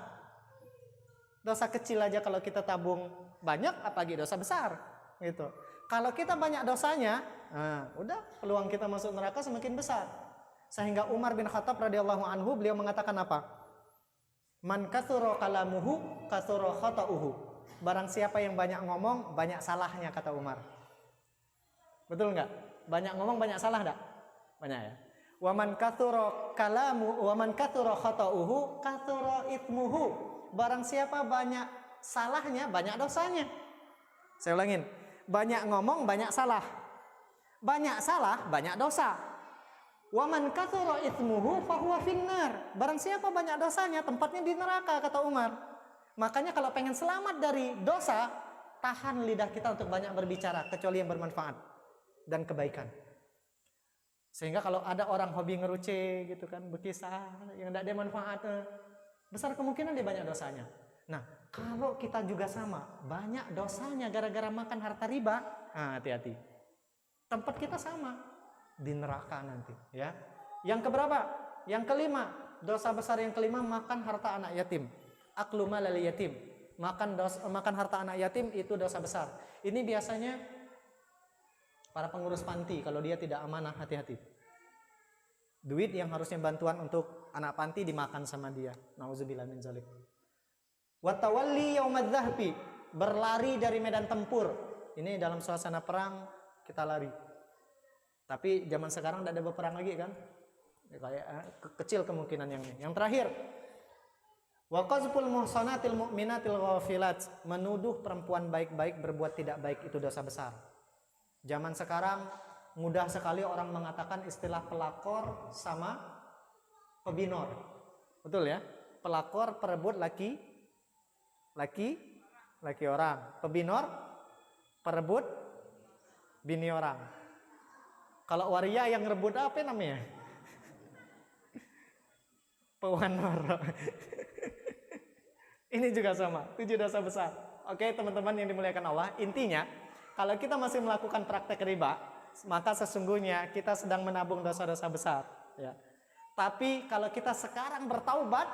Dosa kecil aja kalau kita tabung banyak, apalagi dosa besar, gitu. Kalau kita banyak dosanya, udah peluang kita masuk neraka semakin besar. Sehingga Umar bin Khattab radhiyallahu anhu, beliau mengatakan apa? Man katsura kalamuhu katsura khata'uhu. Barang siapa yang banyak ngomong, banyak salahnya, kata Umar. Betul nggak? Banyak ngomong, banyak salah nggak? Banyak ya. Wa man katsura kalamu wa man katsura khata'uhu katsura itsmuhu. Barang siapa banyak salahnya, banyak dosanya. Saya ulangin. Banyak ngomong, banyak salah. Banyak salah, banyak dosa. Wa man katsura itsmuhu fa huwa finnar. Barang siapa banyak dosanya, tempatnya di neraka, kata Umar. Makanya kalau pengen selamat dari dosa, tahan lidah kita untuk banyak berbicara, kecuali yang bermanfaat dan kebaikan. Sehingga kalau ada orang hobi ngeruce gitu kan, berkisah yang tidak ada manfaatnya, besar kemungkinan dia banyak dosanya. Nah, kalau kita juga sama, banyak dosanya gara-gara makan harta riba, hati-hati. Tempat kita sama di neraka nanti, ya. Yang keberapa? Yang kelima, dosa besar yang kelima, makan harta anak yatim. Aklu malal yatim. Makan harta anak yatim itu dosa besar. Ini biasanya para pengurus panti, kalau dia tidak amanah, hati-hati. Duit yang harusnya bantuan untuk anak panti dimakan sama dia. Nauzubillah min dzalik. Wa tawalli yaumadzahfi, berlari dari medan tempur. Ini dalam suasana perang kita lari. Tapi zaman sekarang tidak ada berperang lagi kan? Kayak kecil kemungkinan yang ini. Yang terakhir, wa qazful muhsanatil mu'minatil ghafilat, menuduh perempuan baik-baik berbuat tidak baik itu dosa besar. Zaman sekarang mudah sekali orang mengatakan istilah pelakor sama pebinor. Betul ya? Pelakor perebut laki orang. Pebinor perebut bini orang. Kalau waria yang rebut apa namanya? Pewanor. Ini juga sama, 7 dosa besar. Oke, teman-teman yang dimuliakan Allah, intinya kalau kita masih melakukan praktek riba, maka sesungguhnya kita sedang menabung dosa-dosa besar, ya. Tapi kalau kita sekarang bertaubat,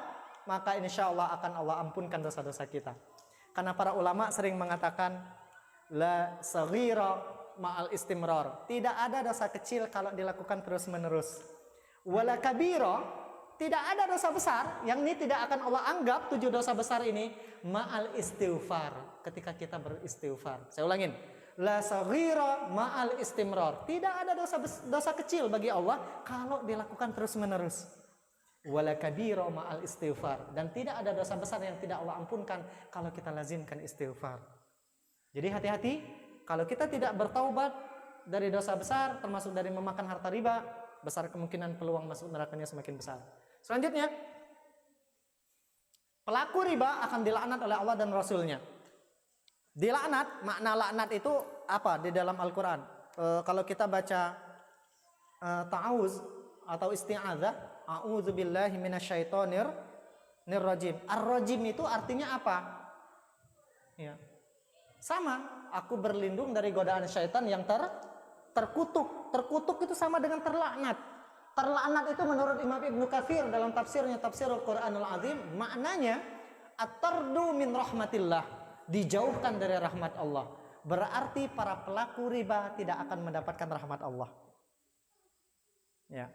maka insya Allah akan Allah ampunkan dosa-dosa kita. Karena para ulama sering mengatakan la saghira ma'al istimrar. Tidak ada dosa kecil kalau dilakukan terus-menerus. Wala kabira, tidak ada dosa besar yang ini tidak akan Allah anggap 7 dosa besar ini ma'al istighfar, ketika kita beristighfar. Saya ulangin. La saghira ma'al istimrar. Tidak ada dosa kecil bagi Allah kalau dilakukan terus-menerus. Wala kabira ma'al istighfar, dan tidak ada dosa besar yang tidak Allah ampunkan kalau kita lazimkan istighfar. Jadi hati-hati kalau kita tidak bertaubat dari dosa besar, termasuk dari memakan harta riba, besar kemungkinan peluang masuk nerakanya semakin besar. Selanjutnya, pelaku riba akan dilaknat oleh Allah dan Rasulnya. Dilaknat, makna laknat itu apa di dalam Al-Quran? Kalau kita baca ta'awuz atau isti'adzah, a'udzubillahi minasyaitonir rajim. Ar-rajim itu artinya apa? Ya. Sama, aku berlindung dari godaan syaitan yang terkutuk. Terkutuk itu sama dengan terlaknat. Terlaknat itu menurut Imam Ibnu Katsir dalam tafsirnya, Tafsirul Qur'anul Azim, maknanya at-tardu min rahmatillah, dijauhkan dari rahmat Allah. Berarti para pelaku riba tidak akan mendapatkan rahmat Allah. Ya.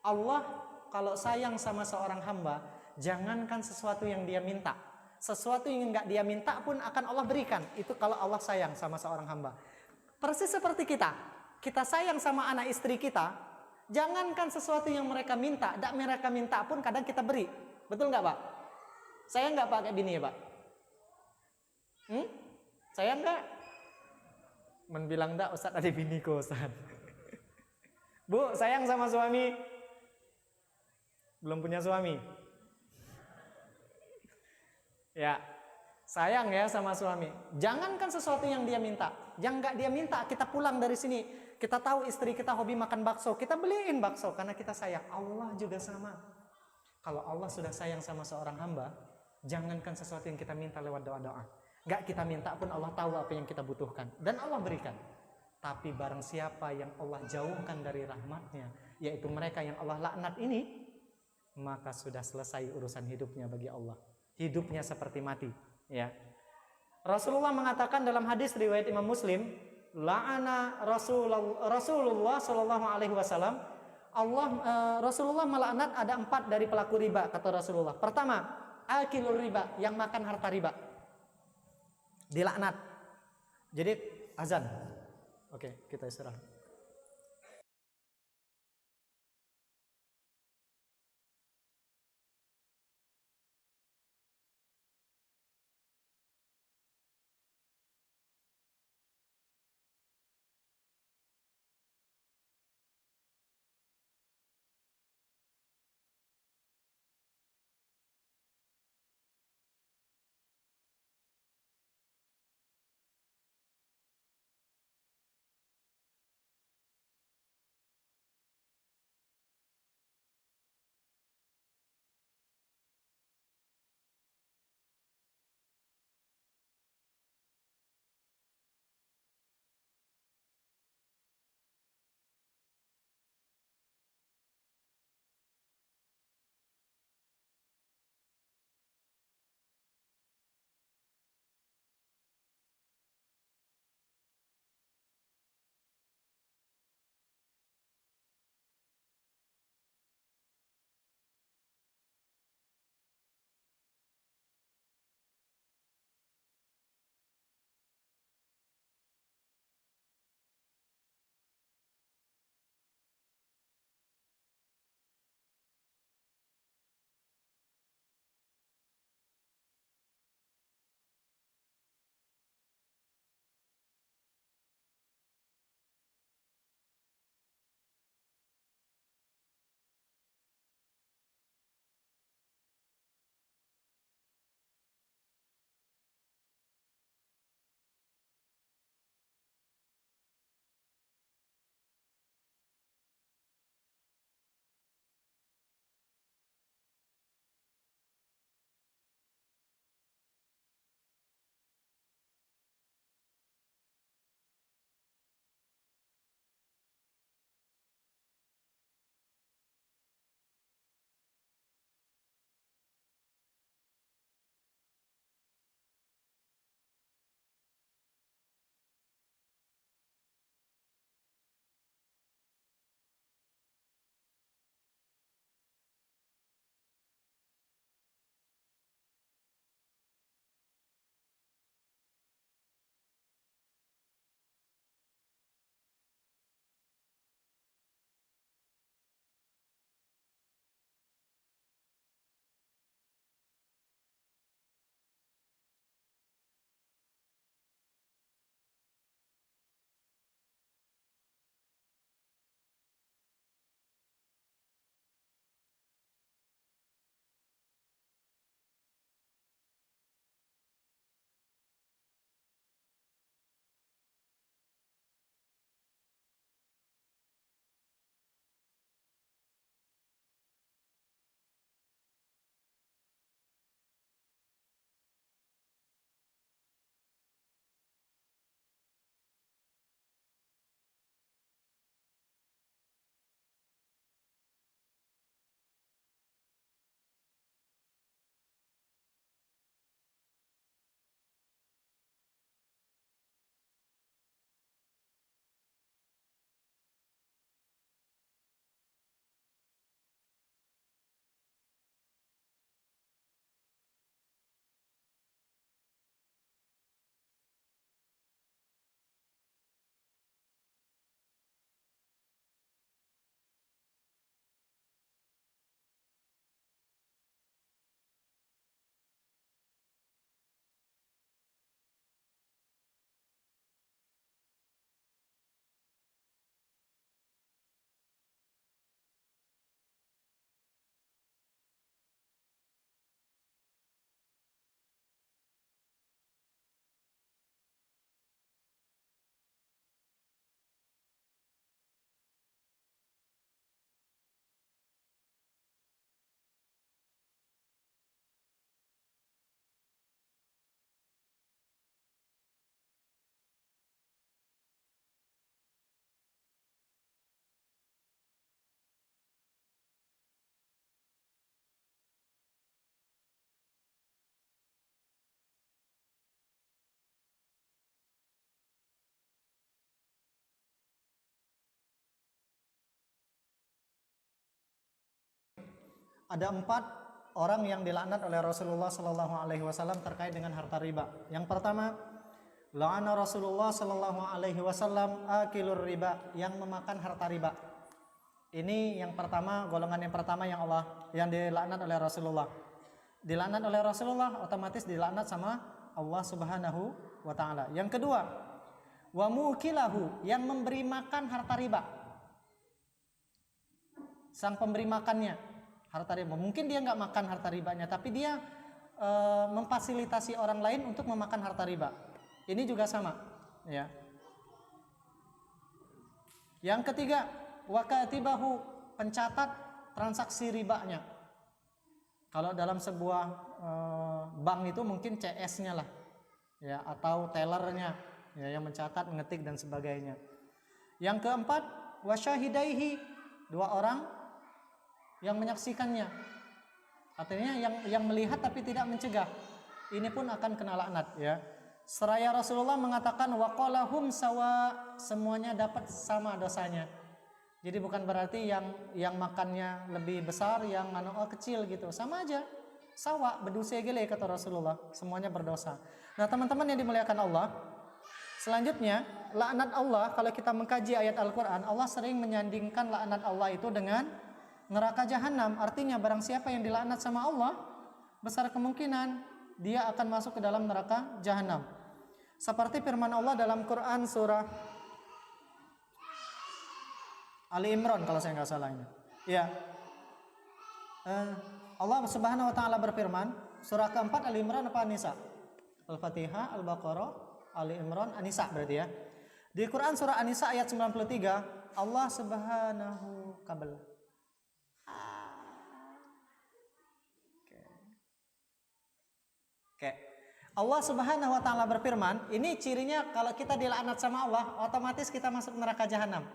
Allah kalau sayang sama seorang hamba, jangankan sesuatu yang dia minta, sesuatu yang enggak dia minta pun akan Allah berikan. Itu kalau Allah sayang sama seorang hamba. Persis seperti kita sayang sama anak istri kita, jangankan sesuatu yang mereka minta, tidak mereka minta pun kadang kita beri. Betul nggak Pak? Saya nggak pakai bini ya Pak? Saya enggak. Menbilang enggak, Ustaz ada bini kok Ustaz. Bu, sayang sama suami. Belum punya suami. Ya, sayang ya sama suami. Jangankan sesuatu yang dia minta, yang nggak dia minta, kita pulang dari sini, kita tahu istri kita hobi makan bakso, kita beliin bakso karena kita sayang. Allah juga sama. Kalau Allah sudah sayang sama seorang hamba, jangankan sesuatu yang kita minta lewat doa-doa, nggak kita minta pun Allah tahu apa yang kita butuhkan dan Allah berikan. Tapi barang siapa yang Allah jauhkan dari rahmatnya, yaitu mereka yang Allah laknat ini, maka sudah selesai urusan hidupnya bagi Allah. Hidupnya seperti mati, ya. Rasulullah mengatakan dalam hadis riwayat Imam Muslim, la'ana Rasulullah sallallahu alaihi wasallam, Rasulullah melaknat ada 4 dari pelaku riba, kata Rasulullah. Pertama, akilur riba, yang makan harta riba, dilaknat. Jadi azan. Oke, kita istirahat. ada 4 orang yang dilaknat oleh Rasulullah Sallallahu Alaihi Wasallam terkait dengan harta riba. Yang pertama, la'ana Rasulullah Sallallahu Alaihi Wasallam akilur riba, yang memakan harta riba. Ini yang pertama, golongan yang pertama yang dilaknat oleh Rasulullah. Dilaknat oleh Rasulullah, otomatis dilaknat sama Allah Subhanahu wa taala. Yang kedua, wa mukilahu, yang memberi makan harta riba. Sang pemberi makannya harta riba. Mungkin dia nggak makan harta ribanya, tapi dia memfasilitasi orang lain untuk memakan harta riba. Ini juga sama, ya. Yang ketiga, wa katibahu, pencatat transaksi ribanya. Kalau dalam sebuah bank itu mungkin CS-nya lah, ya, atau tellernya, ya, yang mencatat, mengetik dan sebagainya. Yang keempat, wa syahidaihi, 2 orang yang menyaksikannya. Artinya yang melihat tapi tidak mencegah. Ini pun akan kena laknat, ya. Seraya Rasulullah mengatakan waqalahum sawa, semuanya dapat sama dosanya. Jadi bukan berarti yang makannya lebih besar, yang kecil gitu. Sama aja. Sawa, berdosa gile kata Rasulullah. Semuanya berdosa. Nah, teman-teman yang dimuliakan Allah, selanjutnya laknat Allah, kalau kita mengkaji ayat Al-Qur'an, Allah sering menyandingkan laknat Allah itu dengan neraka jahanam. Artinya barang siapa yang dilaknat sama Allah, besar kemungkinan dia akan masuk ke dalam neraka jahanam. Seperti firman Allah dalam Quran surah Ali Imran kalau saya nggak salah ini. Ya. Allah Subhanahu wa taala berfirman, surah keempat Ali Imran apa An-Nisa? Al-Fatihah, Al-Baqarah, Ali Imran, An-Nisa berarti ya. Di Quran surah An-Nisa ayat 93, Allah Subhanahu kabel. Oke. Allah Subhanahu wa taala berfirman, ini cirinya kalau kita dilaknat sama Allah, otomatis kita masuk neraka jahanam.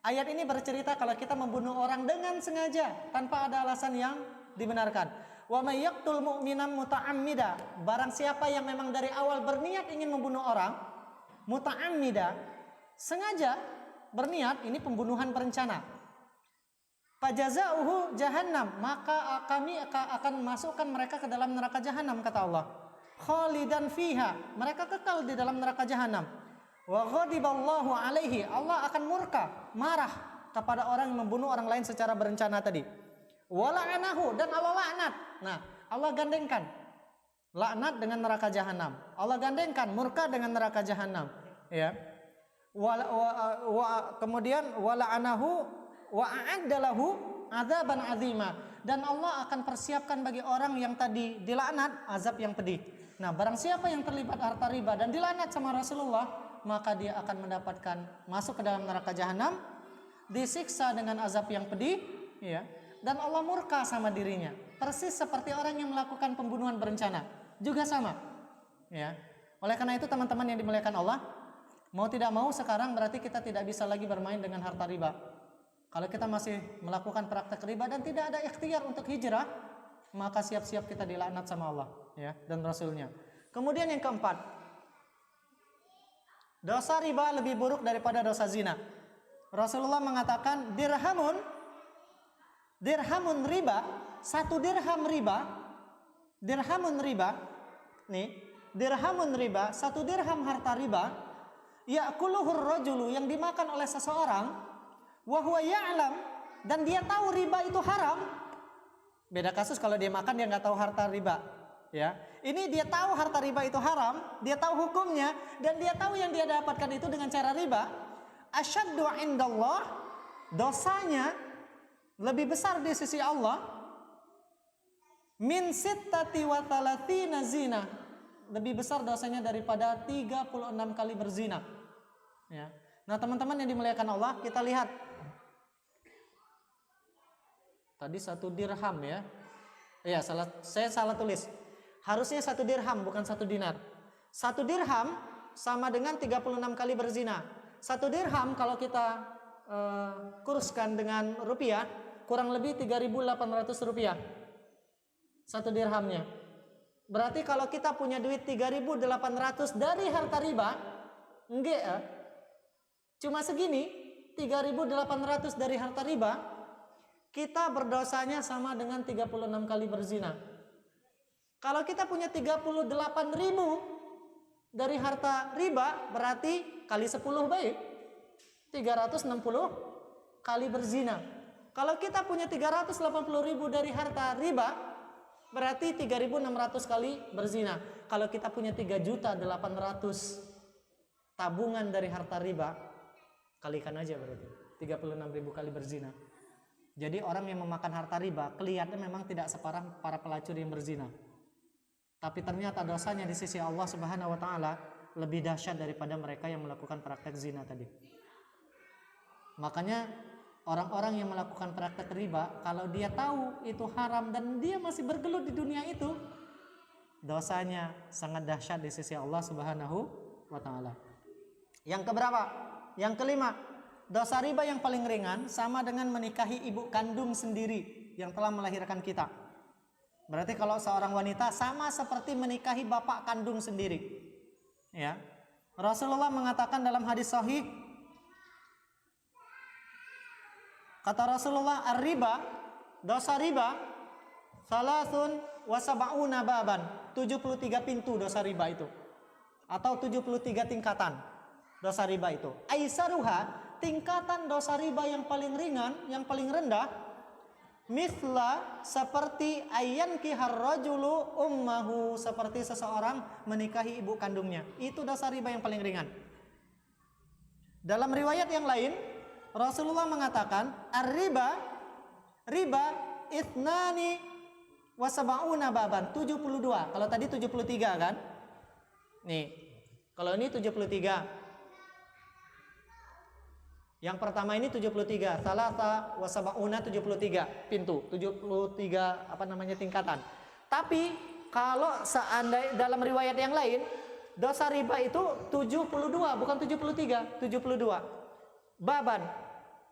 Ayat ini bercerita kalau kita membunuh orang dengan sengaja tanpa ada alasan yang dibenarkan. Wa may yaqtul mu'minan muta'ammida, barang siapa yang memang dari awal berniat ingin membunuh orang, muta'ammida, sengaja berniat, ini pembunuhan berencana. Fajazauhu jahannam, maka kami akan masukkan mereka ke dalam neraka jahanam, kata Allah. Khalidan fiha, mereka kekal di dalam neraka jahanam. Wa ghadiballahu alaihi, Allah akan murka, marah kepada orang yang membunuh orang lain secara berencana tadi. Wa la'anahu, dan Allah laknat. Nah, Allah gandengkan laknat dengan neraka jahanam. Allah gandengkan murka dengan neraka jahanam, ya. Kemudian wa la'anahu wa a'addalahu adzaban azima, dan Allah akan persiapkan bagi orang yang tadi dilaknat azab yang pedih. Nah, barang siapa yang terlibat harta riba dan dilaknat sama Rasulullah, maka dia akan mendapatkan masuk ke dalam neraka jahanam, disiksa dengan azab yang pedih, ya, dan Allah murka sama dirinya. Persis seperti orang yang melakukan pembunuhan berencana, juga sama, ya. Oleh karena itu teman-teman yang dimuliakan Allah, mau tidak mau sekarang berarti kita tidak bisa lagi bermain dengan harta riba. Kalau kita masih melakukan praktek riba dan tidak ada ikhtiar untuk hijrah, maka siap-siap kita dilaknat sama Allah, ya, dan Rasulnya. Kemudian yang keempat, dosa riba lebih buruk daripada dosa zina. Rasulullah mengatakan dirhamun riba, 1 dirham riba, nih, dirhamun riba, 1 dirham harta riba, ya'kuluhur rajulu, yang dimakan oleh seseorang, wa huwa ya'lam, dan dia tahu riba itu haram. Beda kasus kalau dia makan dia nggak tahu harta riba, ya. Ini dia tahu harta riba itu haram, dia tahu hukumnya, dan dia tahu yang dia dapatkan itu dengan cara riba. Asyaddu indallah, dosanya lebih besar di sisi Allah, min sittati wa thalathina zina, lebih besar dosanya daripada 36 kali berzina, ya. Nah, teman-teman yang dimuliakan Allah, kita lihat tadi 1 dirham, ya. Iya, saya salah tulis. Harusnya 1 dirham bukan 1 dinar. 1 dirham sama dengan 36 kali berzina. 1 dirham kalau kita kurskan dengan rupiah, kurang lebih 3.800 rupiah 1 dirhamnya. Berarti kalau kita punya duit 3.800 dari harta riba, enggak ya? Cuma segini, 3.800 dari harta riba, kita berdosanya sama dengan 36 kali berzina. Kalau kita punya 38.000 dari harta riba, berarti kali 10 baik. 360 kali berzina. Kalau kita punya 380.000 dari harta riba, berarti 3.600 kali berzina. Kalau kita punya 3.800.000 tabungan dari harta riba, kalikan aja berarti 36.000 kali berzina. Jadi orang yang memakan harta riba kelihatannya memang tidak separah para pelacur yang berzina. Tapi ternyata dosanya di sisi Allah Subhanahu wa taala lebih dahsyat daripada mereka yang melakukan praktek zina tadi. Makanya orang-orang yang melakukan praktek riba, kalau dia tahu itu haram dan dia masih bergelut di dunia itu, dosanya sangat dahsyat di sisi Allah Subhanahu wa taala. Yang keberapa? Yang kelima, dosa riba yang paling ringan sama dengan menikahi ibu kandung sendiri yang telah melahirkan kita. Berarti kalau seorang wanita sama seperti menikahi bapak kandung sendiri. Ya. Rasulullah mengatakan dalam hadis sahih, kata Rasulullah, ar-riba, dosa riba, salasun wa sab'una baban, 73 pintu dosa riba itu. Atau 73 tingkatan dosa riba itu. Aisaruha, tingkatan dosa riba yang paling ringan, yang paling rendah, misla, seperti ayyan kihar rajulu ummahu, seperti seseorang menikahi ibu kandungnya. Itu dosa riba yang paling ringan. Dalam riwayat yang lain, Rasulullah mengatakan, ar-riba, riba ithnani wa sab'una baban, 72. Kalau tadi 73 kan? Nih, kalau ini 73. Yang pertama ini 73, salasa wa sab'una, 73 pintu, 73 tingkatan. Tapi kalau seandainya dalam riwayat yang lain, dosa riba itu 72, bukan 73, 72. Baban,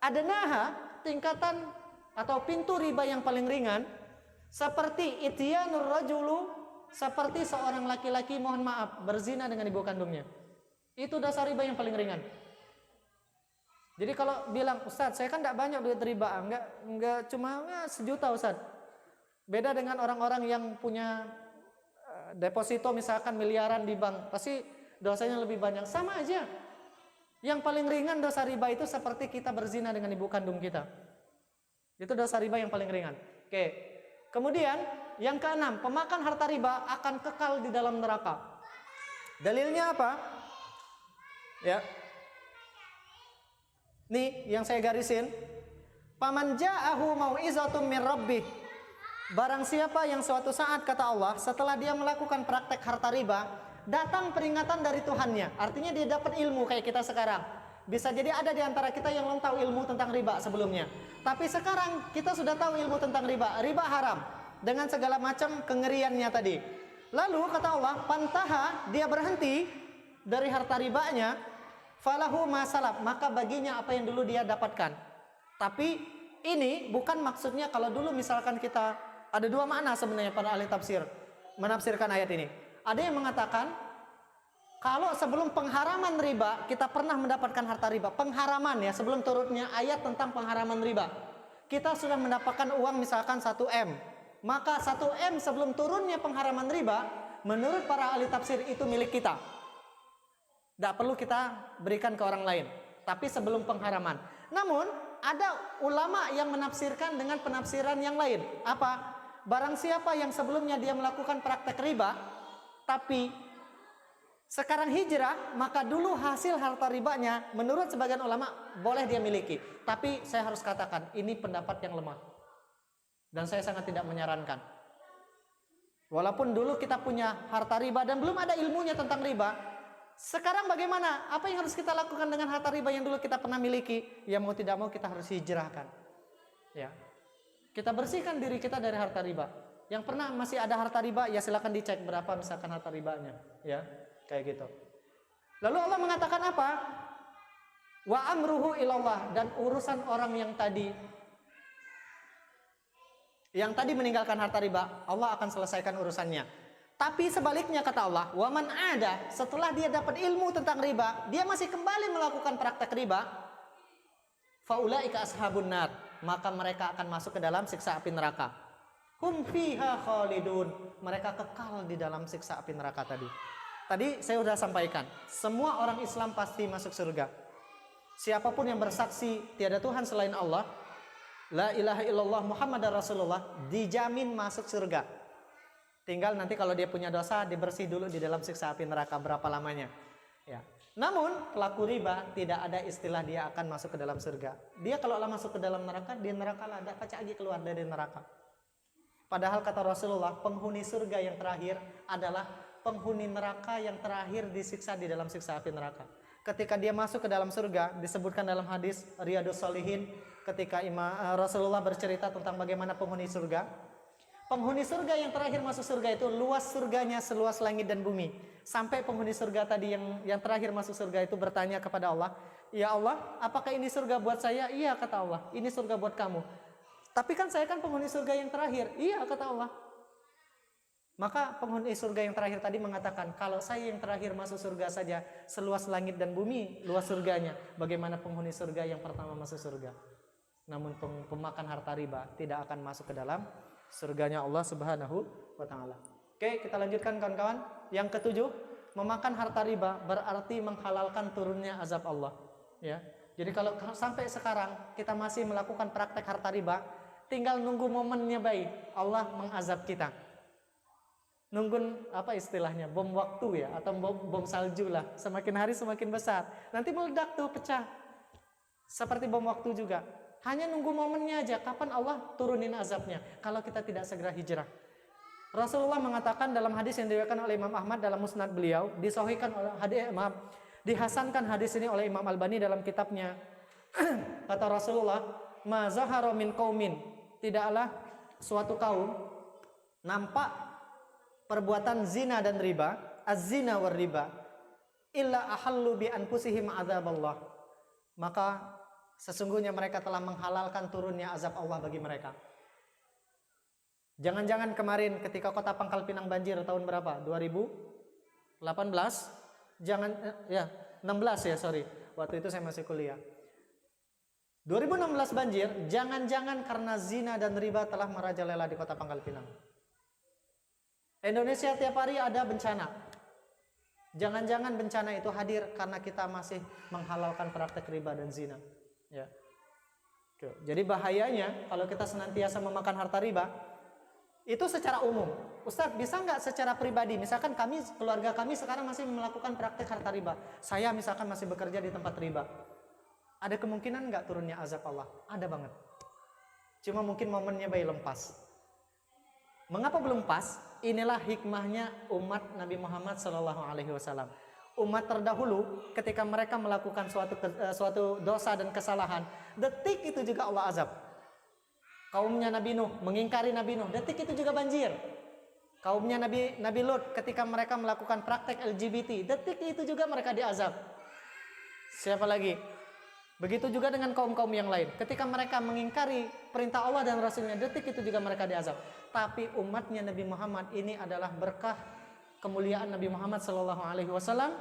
adnaha, tingkatan atau pintu riba yang paling ringan, seperti ityanur rajulu, seperti seorang laki-laki, mohon maaf, berzina dengan ibu kandungnya. Itu dosa riba yang paling ringan. Jadi kalau bilang, Ustadz, saya kan tidak banyak duit riba, enggak cuma sejuta Ustadz. Beda dengan orang-orang yang punya deposito misalkan miliaran di bank, pasti dosanya lebih banyak. Sama aja. Yang paling ringan dosa riba itu seperti kita berzina dengan ibu kandung kita. Itu dosa riba yang paling ringan. Oke. Kemudian yang keenam, pemakan harta riba akan kekal di dalam neraka. Dalilnya apa? Ya. Nih yang saya garisin, paman ja'ahu mau'izatum min rabbih, barang siapa yang suatu saat, kata Allah, setelah dia melakukan praktek harta riba, datang peringatan dari Tuhannya. Artinya dia dapat ilmu kayak kita sekarang. Bisa jadi ada di antara kita yang belum tahu ilmu tentang riba sebelumnya, tapi sekarang kita sudah tahu ilmu tentang riba. Riba haram dengan segala macam kengeriannya tadi. Lalu kata Allah, pantaha, dia berhenti dari harta ribanya, falahu masalab, maka baginya apa yang dulu dia dapatkan. Tapi ini bukan maksudnya kalau dulu misalkan kita, ada dua makna sebenarnya para ahli tafsir menafsirkan ayat ini. Ada yang mengatakan kalau sebelum pengharaman riba kita pernah mendapatkan harta riba, pengharaman ya, sebelum turunnya ayat tentang pengharaman riba, kita sudah mendapatkan uang misalkan 1M, maka 1M sebelum turunnya pengharaman riba, menurut para ahli tafsir itu milik kita. Tidak perlu kita berikan ke orang lain, tapi sebelum pengharaman. Namun ada ulama yang menafsirkan dengan penafsiran yang lain. Apa? Barang siapa yang sebelumnya dia melakukan praktek riba, tapi sekarang hijrah, maka dulu hasil harta ribanya menurut sebagian ulama boleh dia miliki. Tapi saya harus katakan ini pendapat yang lemah, dan saya sangat tidak menyarankan. Walaupun dulu kita punya harta riba dan belum ada ilmunya tentang riba, sekarang bagaimana? Apa yang harus kita lakukan dengan harta riba yang dulu kita pernah miliki? Ya mau tidak mau kita harus hijrahkan. Ya, kita bersihkan diri kita dari harta riba. Yang pernah masih ada harta riba, ya silakan dicek berapa misalkan harta ribanya. Ya, kayak gitu. Lalu Allah mengatakan apa? Wa amruhu ilallah, dan urusan orang yang tadi meninggalkan harta riba, Allah akan selesaikan urusannya. Tapi sebaliknya kata Allah, waman ada, setelah dia dapat ilmu tentang riba, dia masih kembali melakukan praktek riba, faulaika ashabun nar, maka mereka akan masuk ke dalam siksa api neraka. Hum fiha khalidun, mereka kekal di dalam siksa api neraka tadi. Tadi saya sudah sampaikan, semua orang Islam pasti masuk surga. Siapapun yang bersaksi tiada Tuhan selain Allah, la ilaha illallah Muhammadar Rasulullah, dijamin masuk surga. Tinggal nanti kalau dia punya dosa, dibersih dulu di dalam siksa api neraka berapa lamanya. Ya. Namun pelaku riba tidak ada istilah dia akan masuk ke dalam surga. Dia kalau masuk ke dalam neraka, di neraka lah ada pacak lagi keluar dari neraka. Padahal kata Rasulullah, penghuni surga yang terakhir adalah penghuni neraka yang terakhir disiksa di dalam siksa api neraka. Ketika dia masuk ke dalam surga, disebutkan dalam hadis Riyadhus Shalihin, ketika Rasulullah bercerita tentang bagaimana penghuni surga. Penghuni surga yang terakhir masuk surga itu luas surganya seluas langit dan bumi. Sampai penghuni surga tadi yang terakhir masuk surga itu bertanya kepada Allah, "Ya Allah, apakah ini surga buat saya?" "Iya," kata Allah, "ini surga buat kamu." "Tapi kan saya kan penghuni surga yang terakhir." "Iya," kata Allah. Maka penghuni surga yang terakhir tadi mengatakan, "Kalau saya yang terakhir masuk surga saja seluas langit dan bumi luas surganya, bagaimana penghuni surga yang pertama masuk surga?" Namun pemakan harta riba tidak akan masuk ke dalam surganya Allah Subhanahu wa taala. Oke, kita lanjutkan kawan-kawan. Yang ketujuh, memakan harta riba berarti menghalalkan turunnya azab Allah, ya. Jadi kalau sampai sekarang kita masih melakukan praktek harta riba, tinggal nunggu momennya baik Allah mengazab kita. Nunggu apa istilahnya, bom waktu ya, atau bom salju lah. Semakin hari semakin besar, nanti meledak tuh, pecah. Seperti bom waktu juga. Hanya nunggu momennya aja, kapan Allah turunin azabnya kalau kita tidak segera hijrah. Rasulullah mengatakan dalam hadis yang diriwayatkan oleh Imam Ahmad dalam musnad beliau, dihasankan hadis ini oleh Imam Albani dalam kitabnya. Kata Rasulullah, "Ma zahara min qaumin", tidaklah suatu kaum nampak perbuatan zina dan riba, az-zina war riba, illa ahallu bi anfusihim azaballah. Maka sesungguhnya mereka telah menghalalkan turunnya azab Allah bagi mereka. Jangan-jangan kemarin ketika kota Pangkal Pinang banjir tahun berapa? 2018? 16 ya, sorry. Waktu itu saya masih kuliah. 2016 banjir, jangan-jangan karena zina dan riba telah merajalela di kota Pangkal Pinang. Indonesia tiap hari ada bencana. Jangan-jangan bencana itu hadir karena kita masih menghalalkan praktek riba dan zina. Ya. Jadi bahayanya kalau kita senantiasa memakan harta riba, itu secara umum. Ustadz, bisa nggak secara pribadi? Misalkan keluarga kami sekarang masih melakukan praktek harta riba. Saya misalkan masih bekerja di tempat riba. Ada kemungkinan nggak turunnya azab Allah? Ada banget. Cuma mungkin momennya belum pas. Mengapa belum pas? Inilah hikmahnya umat Nabi Muhammad SAW. Umat terdahulu ketika mereka melakukan suatu dosa dan kesalahan, detik itu juga Allah azab. Kaumnya Nabi Nuh mengingkari Nabi Nuh, detik itu juga banjir. Kaumnya Nabi Lut ketika mereka melakukan praktek LGBT, detik itu juga mereka diazab. Siapa lagi? Begitu juga dengan kaum-kaum yang lain. Ketika mereka mengingkari perintah Allah dan Rasulnya, detik itu juga mereka diazab. Tapi umatnya Nabi Muhammad ini adalah berkah kemuliaan Nabi Muhammad SAW.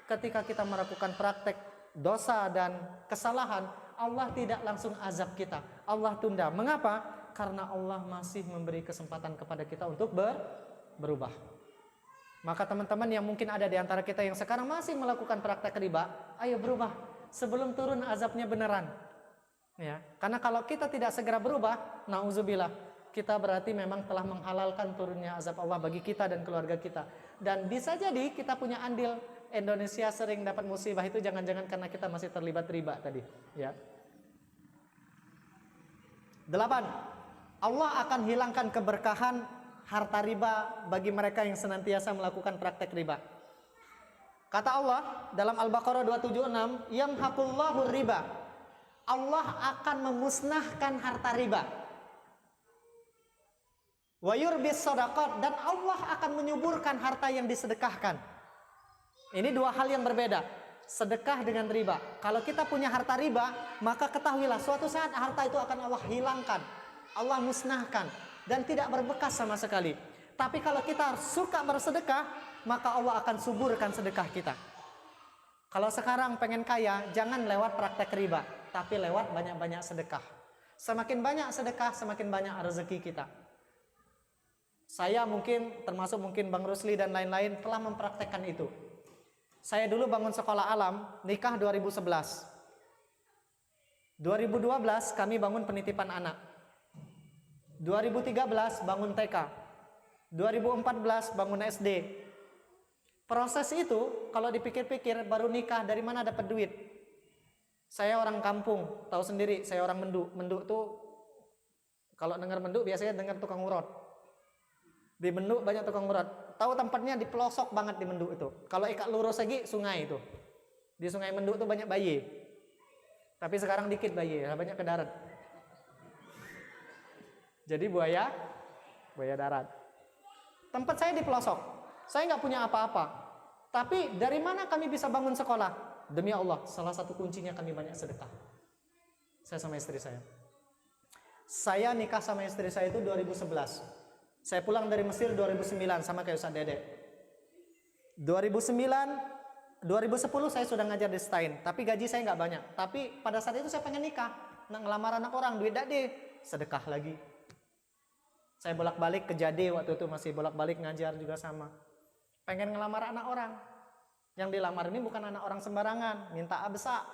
Ketika kita melakukan praktek dosa dan kesalahan, Allah tidak langsung azab kita. Allah tunda. Mengapa? Karena Allah masih memberi kesempatan kepada kita untuk berubah. Maka teman-teman yang mungkin ada di antara kita yang sekarang masih melakukan praktek riba, ayo berubah sebelum turun azabnya beneran. Ya, karena kalau kita tidak segera berubah, nauzubillah, kita berarti memang telah menghalalkan turunnya azab Allah bagi kita dan keluarga kita. Dan bisa jadi kita punya andil. Indonesia sering dapat musibah itu jangan-jangan karena kita masih terlibat riba tadi, ya. 8. Allah akan hilangkan keberkahan harta riba bagi mereka yang senantiasa melakukan praktek riba. Kata Allah dalam Al-Baqarah 276, "Yamhaqullahu riba." Allah akan memusnahkan harta riba. Wa yurbis shadaqat, dan Allah akan menyuburkan harta yang disedekahkan. Ini dua hal yang berbeda, sedekah dengan riba. Kalau kita punya harta riba, maka ketahuilah suatu saat harta itu akan Allah hilangkan, Allah musnahkan, dan tidak berbekas sama sekali. Tapi kalau kita suka bersedekah, maka Allah akan suburkan sedekah kita. Kalau sekarang pengen kaya, jangan lewat praktek riba, tapi lewat banyak-banyak sedekah. Semakin banyak sedekah, semakin banyak rezeki kita. Saya mungkin, termasuk mungkin Bang Rusli dan lain-lain telah mempraktekkan itu. Saya dulu bangun sekolah alam, nikah 2011. 2012 kami bangun penitipan anak. 2013 bangun TK. 2014 bangun SD. Proses itu kalau dipikir-pikir baru nikah, dari mana dapat duit? Saya orang kampung, tahu sendiri, saya orang Menduk. Menduk tuh kalau dengar Menduk biasanya dengar tukang urut. Di Menduk banyak tukang urut. Tahu tempatnya di pelosok banget di Menduk itu. Kalau ikat lurus lagi sungai itu. Di Sungai Menduk tuh banyak bayi. Tapi sekarang dikit bayi, banyak ke darat. Jadi buaya darat. Tempat saya di pelosok. Saya nggak punya apa-apa. Tapi dari mana kami bisa bangun sekolah? Demi Allah, salah satu kuncinya kami banyak sedekah. Saya sama istri saya. Saya nikah sama istri saya itu 2011. Saya pulang dari Mesir 2009 sama kayak Ustaz Dede. 2010 saya sudah ngajar di Stein, tapi gaji saya nggak banyak. Tapi pada saat itu saya pengen nikah, ngelamar anak orang, duit dade, sedekah lagi. Saya bolak-balik ke Jade waktu itu, masih bolak-balik ngajar juga sama. Pengen ngelamar anak orang. Yang dilamar ini bukan anak orang sembarangan, minta abesa.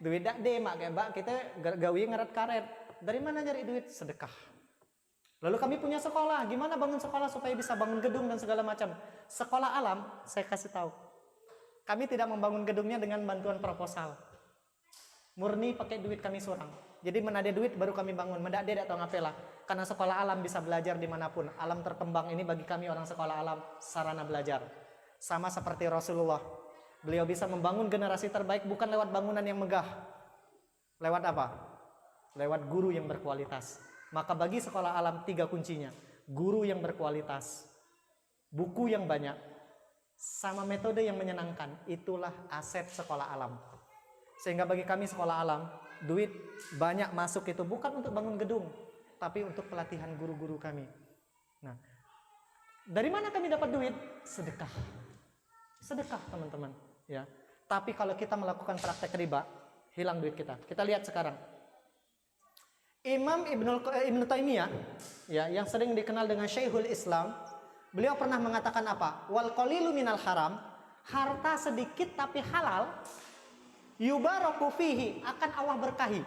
Duit dade mak kayak bak kita gawe ngeret karet. Dari mana nyari duit? Sedekah. Lalu kami punya sekolah, gimana bangun sekolah supaya bisa bangun gedung dan segala macam. Sekolah alam, saya kasih tahu. Kami tidak membangun gedungnya dengan bantuan proposal. Murni pakai duit kami seorang. Jadi menade duit baru kami bangun, mendade atau ngapela. Karena sekolah alam bisa belajar dimanapun. Alam terkembang ini bagi kami orang sekolah alam sarana belajar. Sama seperti Rasulullah. Beliau bisa membangun generasi terbaik bukan lewat bangunan yang megah. Lewat apa? Lewat guru yang berkualitas. Maka bagi sekolah alam 3 kuncinya. Guru yang berkualitas, buku yang banyak, sama metode yang menyenangkan. Itulah aset sekolah alam. Sehingga bagi kami sekolah alam, duit banyak masuk itu bukan untuk bangun gedung, tapi untuk pelatihan guru-guru kami. Nah, dari mana kami dapat duit? Sedekah. Sedekah teman-teman, ya. Tapi kalau kita melakukan praktek riba, hilang duit kita. Kita lihat sekarang. Imam Ibnu Taimiyah, ya, yang sering dikenal dengan Syekhul Islam, beliau pernah mengatakan apa? Wal qalilu minal haram, harta sedikit tapi halal, yubaraku fihi, akan Allah berkahi.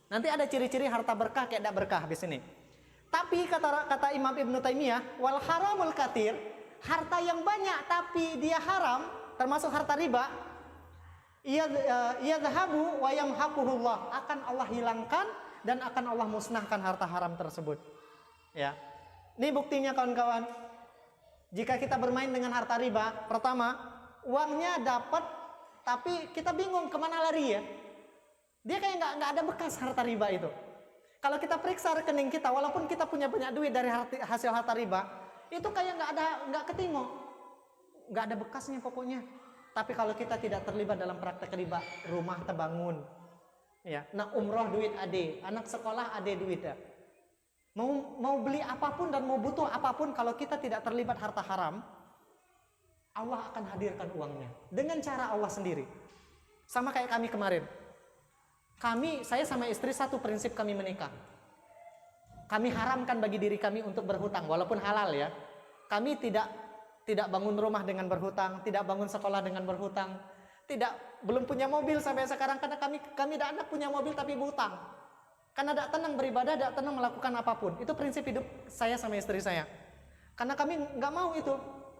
Nanti ada ciri-ciri harta berkah kayak tidak berkah di sini. Tapi kata Imam Ibnu Taimiyah, wal haramul katir, harta yang banyak tapi dia haram, termasuk harta riba, ia zahabu wa yamhaquhullah, akan Allah hilangkan dan akan Allah musnahkan harta haram tersebut. Ya. Ini buktinya kawan-kawan. Jika kita bermain dengan harta riba, pertama, uangnya dapat tapi kita bingung kemana lari ya. Dia kayak nggak ada bekas harta riba itu. Kalau kita periksa rekening kita, walaupun kita punya banyak duit dari hasil harta riba, itu kayak nggak ketengok, nggak ada bekasnya pokoknya. Tapi kalau kita tidak terlibat dalam praktek riba, rumah terbangun, ya, nah umroh duit ade, anak sekolah ade duit ya. Mau beli apapun dan mau butuh apapun, kalau kita tidak terlibat harta haram, Allah akan hadirkan uangnya dengan cara Allah sendiri. Sama kayak kami kemarin. Saya sama istri satu prinsip kami menikah. Kami haramkan bagi diri kami untuk berhutang, walaupun halal ya. Kami tidak bangun rumah dengan berhutang, tidak bangun sekolah dengan berhutang, belum punya mobil sampai sekarang karena kami tidak punya mobil tapi berhutang. Karena tidak tenang beribadah, tidak tenang melakukan apapun. Itu prinsip hidup saya sama istri saya. Karena kami nggak mau itu.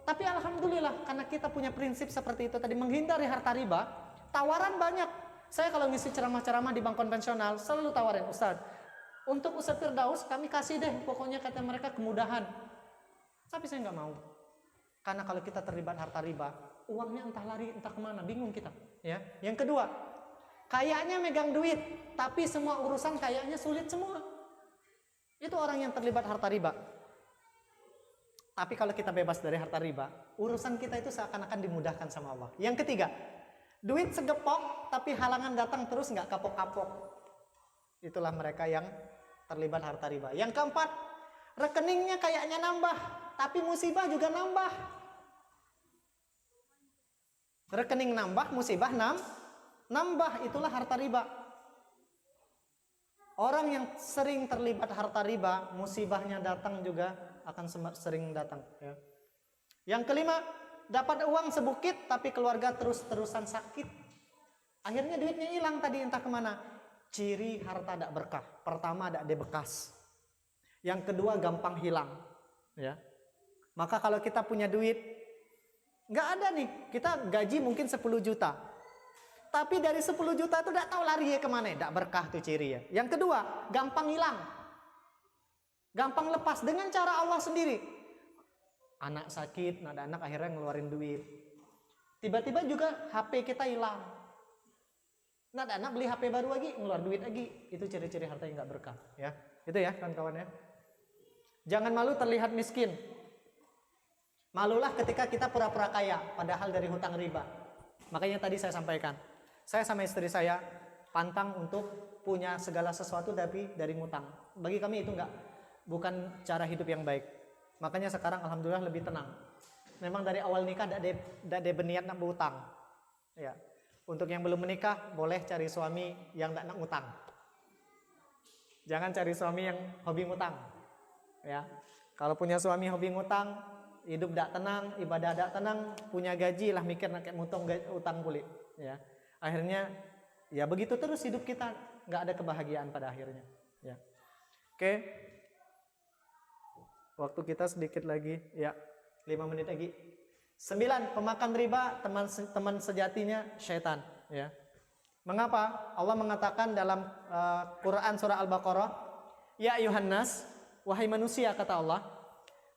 Tapi alhamdulillah karena kita punya prinsip seperti itu tadi, menghindari harta riba, tawaran banyak. Saya kalau ngisi ceramah-ceramah di bank konvensional selalu tawarin, Ustaz, untuk Ustaz Firdaus kami kasih deh, pokoknya kata mereka kemudahan. Tapi saya nggak mau. Karena kalau kita terlibat harta riba, uangnya entah lari entah kemana, bingung kita. Ya. Yang kedua, kayaknya megang duit, tapi semua urusan kayaknya sulit semua. Itu orang yang terlibat harta riba. Tapi kalau kita bebas dari harta riba, urusan kita itu seakan-akan dimudahkan sama Allah. Yang ketiga, duit segepok, tapi halangan datang terus nggak kapok-kapok. Itulah mereka yang terlibat harta riba. Yang keempat, rekeningnya kayaknya nambah, tapi musibah juga nambah. Rekening nambah, musibah nambah, itulah harta riba. Orang yang sering terlibat harta riba, musibahnya datang juga akan sering datang. Ya. Yang kelima, dapat uang sebukit tapi keluarga terus-terusan sakit. Akhirnya duitnya hilang tadi entah kemana. Ciri harta tidak berkah. Pertama, tidak ada bekas. Yang kedua, gampang hilang. Ya. Maka kalau kita punya duit, nggak ada nih, kita gaji mungkin 10 juta. Tapi dari 10 juta itu tidak tahu lari kemana, tidak berkah tuh ciri ya. Yang kedua, gampang hilang. Gampang lepas dengan cara Allah sendiri. Anak sakit, ada anak akhirnya ngeluarin duit. Tiba-tiba juga HP kita hilang. Ada anak beli HP baru lagi, ngeluar duit lagi. Itu ciri-ciri harta yang nggak berkah ya. Itu ya kawan-kawan ya. Jangan malu terlihat miskin. Malulah ketika kita pura-pura kaya, padahal dari hutang riba. Makanya tadi saya sampaikan, saya sama istri saya pantang untuk punya segala sesuatu tapi dari ngutang. Bagi kami itu bukan cara hidup yang baik. Makanya sekarang alhamdulillah lebih tenang. Memang dari awal nikah tidak ada berniat nak berutang. Ya. Untuk yang belum menikah boleh cari suami yang tidak nak ngutang. Jangan cari suami yang hobi ngutang. Ya. Kalau punya suami hobi ngutang, hidup tidak tenang, ibadah tidak tenang, punya gaji lah mikir nak kayak mutong utang kulit. Ya. Akhirnya ya begitu terus hidup kita, nggak ada kebahagiaan pada akhirnya. Ya. Oke. Waktu kita sedikit lagi, ya 5 menit lagi. 9, pemakan riba teman sejatinya syaitan. Ya. Mengapa? Allah mengatakan dalam Quran surah Al-Baqarah, ya ayuhan nas, wahai manusia kata Allah,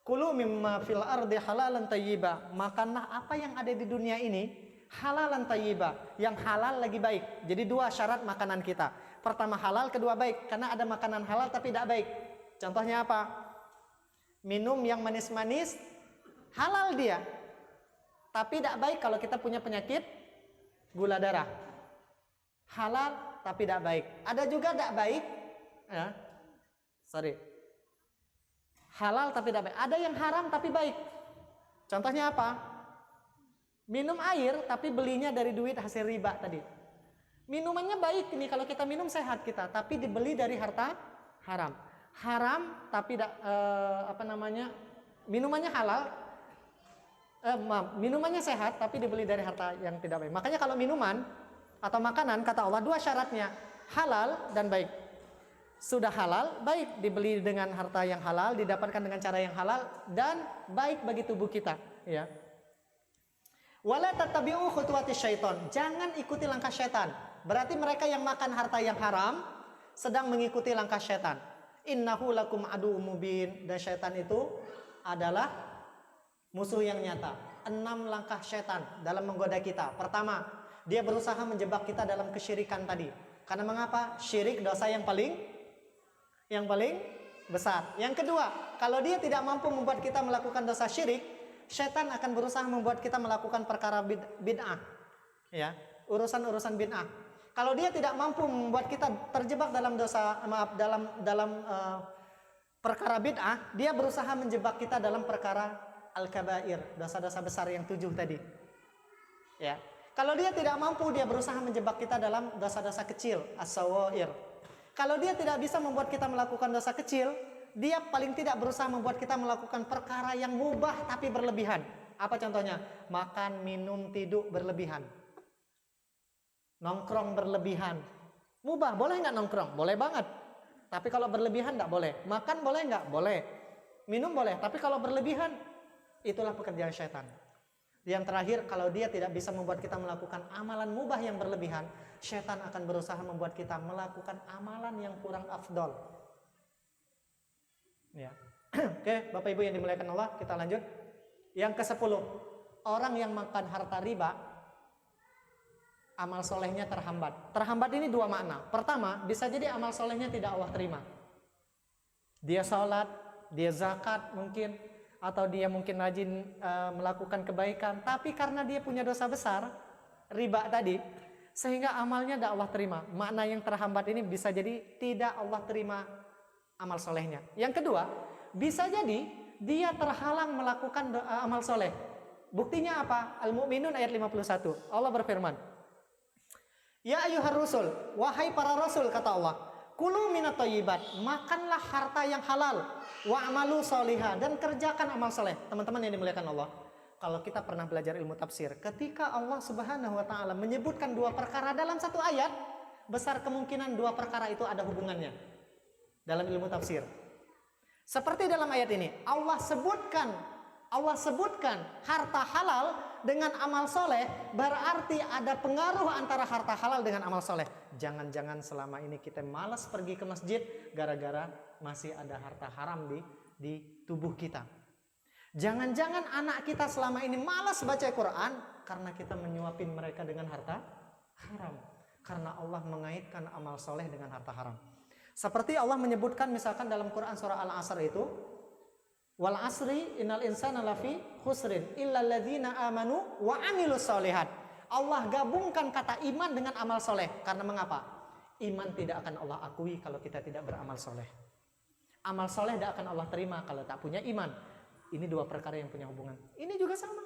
kulu mimma fil ardi halalan tayyiba, makanlah apa yang ada di dunia ini halalan tayyiba, yang halal lagi baik. Jadi 2 syarat makanan kita. Pertama halal, kedua baik. Karena ada makanan halal tapi tidak baik. Contohnya apa? Minum yang manis-manis halal dia, tapi tidak baik kalau kita punya penyakit gula darah. Halal tapi tidak baik. Ada juga tidak baik, ya. Halal tapi tidak baik. Ada yang haram tapi baik. Contohnya apa? Minum air tapi belinya dari duit hasil riba tadi. Minumannya baik ini kalau kita minum sehat kita, tapi dibeli dari harta haram. Haram tapi minumannya halal, minumannya sehat tapi dibeli dari harta yang tidak baik. Makanya kalau minuman atau makanan kata Allah 2 syaratnya, halal dan baik. Sudah halal, baik, dibeli dengan harta yang halal, didapatkan dengan cara yang halal dan baik bagi tubuh kita, ya. Wala tattabi'u khutuwatis syaiton, jangan ikuti langkah syaitan. Berarti mereka yang makan harta yang haram sedang mengikuti langkah syaitan. Innahu lakum aduwwum mubin, dan syaitan itu adalah musuh yang nyata. 6 langkah syaitan dalam menggoda kita. Pertama, dia berusaha menjebak kita dalam kesyirikan tadi. Karena mengapa? Syirik dosa yang paling besar. Yang kedua, kalau dia tidak mampu membuat kita melakukan dosa syirik, syaitan akan berusaha membuat kita melakukan perkara bid'ah. Ya, urusan-urusan bid'ah. Kalau dia tidak mampu membuat kita terjebak dalam perkara bid'ah, dia berusaha menjebak kita dalam perkara al-kabair, dosa-dosa besar yang 7 tadi. Ya. Kalau dia tidak mampu, dia berusaha menjebak kita dalam dosa-dosa kecil, as-sawair. Kalau dia tidak bisa membuat kita melakukan dosa kecil, dia paling tidak berusaha membuat kita melakukan perkara yang mubah tapi berlebihan. Apa contohnya? Makan, minum, tidur berlebihan. Nongkrong berlebihan. Mubah, boleh nggak nongkrong? Boleh banget. Tapi kalau berlebihan nggak boleh. Makan boleh nggak? Boleh. Minum boleh. Tapi kalau berlebihan, itulah pekerjaan syaitan. Yang terakhir, kalau dia tidak bisa membuat kita melakukan amalan mubah yang berlebihan, syaitan akan berusaha membuat kita melakukan amalan yang kurang afdol. Ya. Oke, Bapak Ibu yang dimuliakan Allah, kita lanjut. Yang ke-10, orang yang makan harta riba, amal solehnya terhambat. Terhambat ini 2 makna. Pertama, bisa jadi amal solehnya tidak Allah terima. Dia sholat, dia zakat mungkin, atau dia mungkin rajin melakukan kebaikan, tapi karena dia punya dosa besar, riba tadi, sehingga amalnya tidak Allah terima. Makna yang terhambat ini bisa jadi tidak Allah terima amal solehnya. Yang kedua, bisa jadi dia terhalang melakukan amal soleh. Buktinya apa? Al-Mu'minun ayat 51. Allah berfirman, ya ayyuhar rusul, wahai para rasul kata Allah, Kulu minat thayyibat, makanlah harta yang halal, wa amalu sholihah, dan kerjakan amal soleh. Teman-teman yang dimuliakan Allah, kalau kita pernah belajar ilmu tafsir, ketika Allah Subhanahu wa taala menyebutkan dua perkara dalam satu ayat, besar kemungkinan dua perkara itu ada hubungannya dalam ilmu tafsir. Seperti dalam ayat ini, Allah sebutkan harta halal dengan amal soleh, berarti ada pengaruh antara harta halal dengan amal soleh. Jangan-jangan selama ini kita malas pergi ke masjid gara-gara masih ada harta haram di tubuh kita. Jangan-jangan anak kita selama ini malas baca Quran karena kita menyuapin mereka dengan harta haram. Karena Allah mengaitkan amal soleh dengan harta haram. Seperti Allah menyebutkan misalkan dalam Quran surah Al-Asr itu, wal asri innal insana lafi khusrin illa alladzina amanu wa amilus solihat. Allah gabungkan kata iman dengan amal soleh. Karena mengapa? Iman tidak akan Allah akui kalau kita tidak beramal soleh. Amal soleh tidak akan Allah terima kalau tak punya iman. Ini dua perkara yang punya hubungan. Ini juga sama.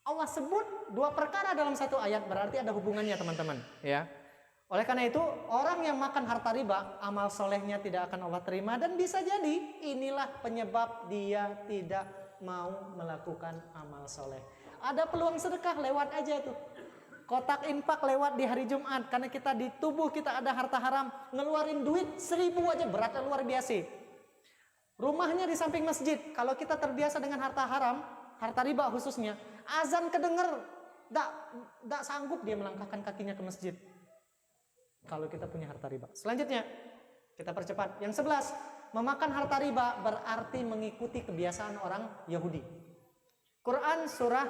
Allah sebut dua perkara dalam satu ayat, berarti ada hubungannya teman-teman. Ya. Oleh karena itu, orang yang makan harta riba, amal solehnya tidak akan Allah terima. Dan bisa jadi inilah penyebab dia tidak mau melakukan amal soleh. Ada peluang sedekah, lewat aja tuh. Kotak infak lewat di hari Jumat. Karena kita di tubuh kita ada harta haram. Ngeluarin duit 1.000 aja, beratnya luar biasa. Rumahnya di samping masjid. Kalau kita terbiasa dengan harta haram, harta riba khususnya, azan kedenger, tak sanggup dia melangkahkan kakinya ke masjid. Kalau kita punya harta riba. Selanjutnya, kita percepat. Yang 11, memakan harta riba berarti mengikuti kebiasaan orang Yahudi. Quran surah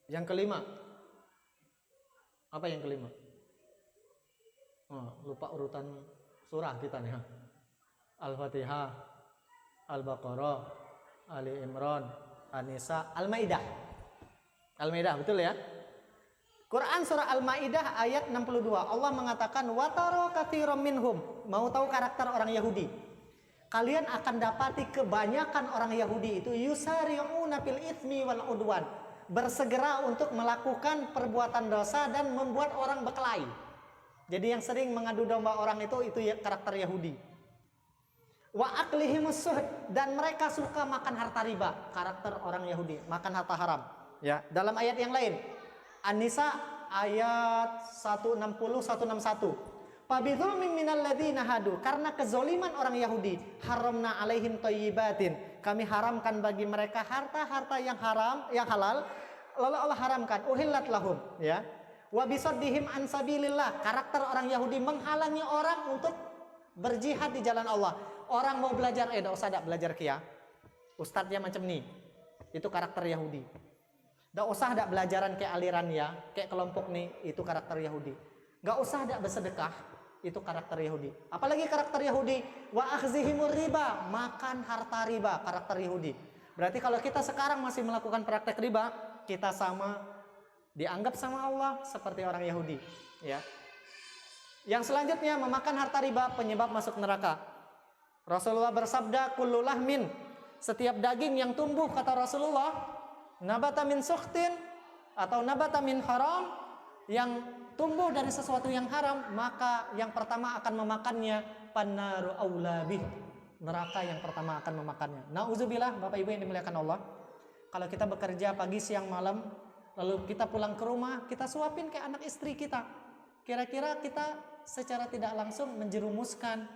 yang kelima. Apa yang kelima? Oh, lupa urutan surah kita nih. Al-Fatihah, Al-Baqarah, Ali Imran, An-Nisa, Al-Maidah. Al-Maidah, betul ya? Quran surah Al-Maidah ayat 62. Allah mengatakan wataro katsiran minhum. Mau tahu karakter orang Yahudi? Kalian akan dapati kebanyakan orang Yahudi itu yusari'una fil itsmi wal udwan. Bersegera untuk melakukan perbuatan dosa dan membuat orang berkelahi. Jadi yang sering mengadu domba orang itu karakter Yahudi. Wa aklihimus suhd, dan mereka suka makan harta riba. Karakter orang Yahudi, makan harta haram. Ya, dalam ayat yang lain, An-Nisa ayat 160-161. Fabidhulmin minal ladzina hadu, karena kezoliman orang Yahudi, haramna alaihim thayyibatin, kami haramkan bagi mereka harta-harta yang haram, yang halal, lalu Allah haramkan uhillat lahum, ya. Wa bisaddihim an sabilillah, karakter orang Yahudi menghalangi orang untuk berjihad di jalan Allah. Orang mau belajar, enggak usah dak belajar kia. Ustadznya macam nih. Itu karakter Yahudi. Enggak usah dak belajaran kayak aliran ya, kayak kelompok nih, itu karakter Yahudi. Enggak usah dak bersedekah, itu karakter Yahudi. Apalagi karakter Yahudi, wa akhzihimur riba, makan harta riba, karakter Yahudi. Berarti kalau kita sekarang masih melakukan praktek riba, kita sama dianggap sama Allah seperti orang Yahudi, ya. Yang selanjutnya, memakan harta riba penyebab masuk neraka. Rasulullah bersabda, kullu lahmin, setiap daging yang tumbuh, kata Rasulullah, nabata min sukhtin atau nabata min haram, yang tumbuh dari sesuatu yang haram, maka yang pertama akan memakannya pannaru aulabih, neraka yang pertama akan memakannya. Nauzubillah, Bapak Ibu yang dimuliakan Allah. Kalau kita bekerja pagi siang malam, lalu kita pulang ke rumah, kita suapin kayak anak istri kita. Kira-kira kita secara tidak langsung menjerumuskan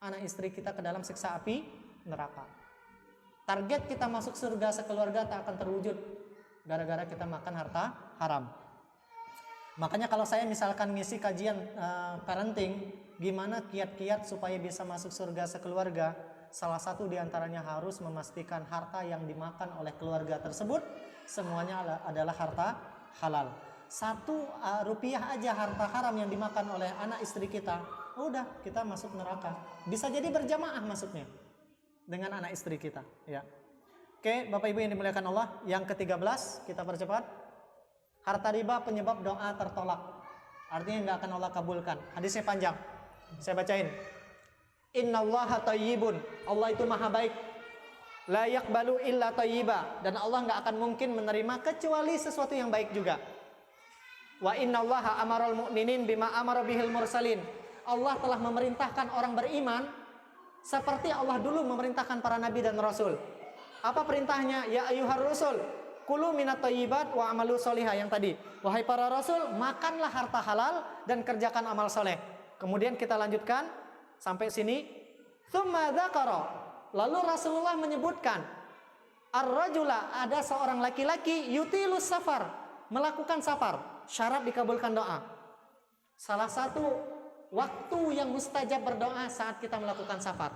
anak istri kita ke dalam siksa api neraka. Target kita masuk surga sekeluarga tak akan terwujud gara-gara kita makan harta haram. Makanya kalau saya misalkan ngisi kajian parenting, gimana kiat-kiat supaya bisa masuk surga sekeluarga, salah satu diantaranya harus memastikan harta yang dimakan oleh keluarga tersebut semuanya adalah harta halal. 1 rupiah aja harta haram yang dimakan oleh anak istri kita, udah kita masuk neraka. Bisa jadi berjamaah masuknya dengan anak istri kita, ya. Oke, Bapak Ibu yang dimuliakan Allah, yang ke-13 kita percepat. Harta riba penyebab doa tertolak. Artinya enggak akan Allah kabulkan. Hadisnya panjang. Saya bacain. Innallaha thayyibun. Allah itu maha baik. La yaqbalu illa thayyiba, dan Allah enggak akan mungkin menerima kecuali sesuatu yang baik juga. Wa innallaha amaral mu'minin bima amara bihil mursalin. Allah telah memerintahkan orang beriman seperti Allah dulu memerintahkan para nabi dan rasul. Apa perintahnya? Ya ayyuhar rusul, kulu minat thayyibat wa amalu solihah, yang tadi. Wahai para rasul, makanlah harta halal dan kerjakan amal soleh. Kemudian kita lanjutkan sampai sini. Tsumma dzakara, lalu Rasulullah menyebutkan ar-rajula, ada seorang laki-laki yutilus safar, melakukan safar, syarat dikabulkan doa. Salah satu waktu yang mustajab berdoa saat kita melakukan safar.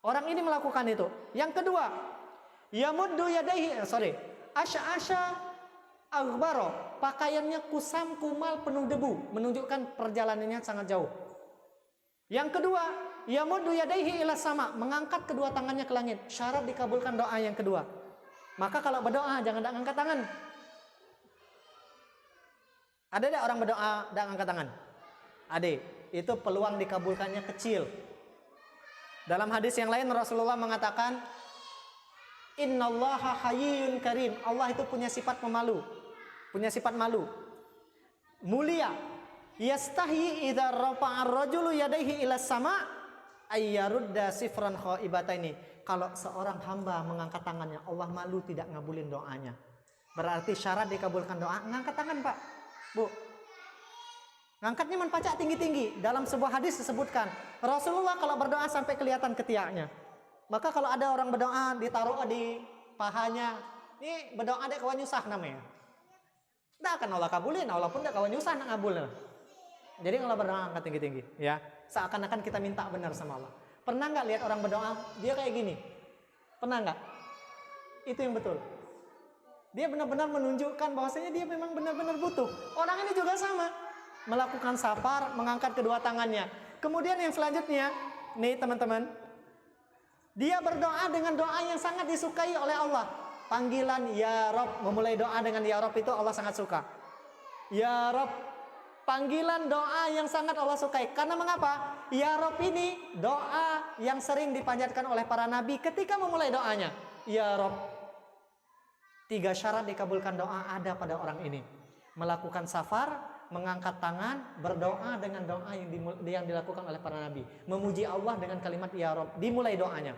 Orang ini melakukan itu. Yang kedua, yamuddu yadaihi, asya aghbaro, pakaiannya kusam kumal penuh debu, menunjukkan perjalanannya sangat jauh. Yang kedua, yamuddu yadaihi ila sama, mengangkat kedua tangannya ke langit, syarat dikabulkan doa yang kedua. Maka kalau berdoa jangan angkat tangan. Ada tidak orang berdoa dan angkat tangan? Ada. Itu peluang dikabulkannya kecil. Dalam hadis yang lain Rasulullah mengatakan, innallaha hayyun karim. Allah itu punya sifat pemalu, punya sifat malu, mulia. Yastahi idza rafa'a ar-rajulu yadayhi ila sama ayyarudda sifran khaibataini. Kalau seorang hamba mengangkat tangannya, Allah malu tidak ngabulin doanya. Berarti syarat dikabulkan doa ngangkat tangan, Pak, Bu. Ngangkatnya menpacak tinggi-tinggi. Dalam sebuah hadis disebutkan Rasulullah kalau berdoa sampai kelihatan ketiaknya. Maka kalau ada orang berdoa ditaruh di pahanya, ini berdoa dek kawan nyusah namanya. Tidak akan Allah kabulin, Allah pun tidak kawan nyusah nak ngabul. Jadi kalau berdoa angkat tinggi-tinggi, ya, seakan-akan kita minta benar sama Allah. Pernah nggak lihat orang berdoa dia kayak gini? Pernah nggak? Itu yang betul. Dia benar-benar menunjukkan bahwasanya dia memang benar-benar butuh. Orang ini juga sama, melakukan safar, mengangkat kedua tangannya. Kemudian yang selanjutnya, nih teman-teman, dia berdoa dengan doa yang sangat disukai oleh Allah. Panggilan Ya Rob, memulai doa dengan Ya Rob itu Allah sangat suka. Ya Rob, panggilan doa yang sangat Allah sukai. Karena mengapa? Ya Rob ini doa yang sering dipanjatkan oleh para nabi ketika memulai doanya. Ya Rob. 3 syarat dikabulkan doa ada pada orang ini. Melakukan safar, mengangkat tangan, berdoa dengan doa yang dilakukan oleh para nabi. Memuji Allah dengan kalimat Ya Rob. Dimulai doanya.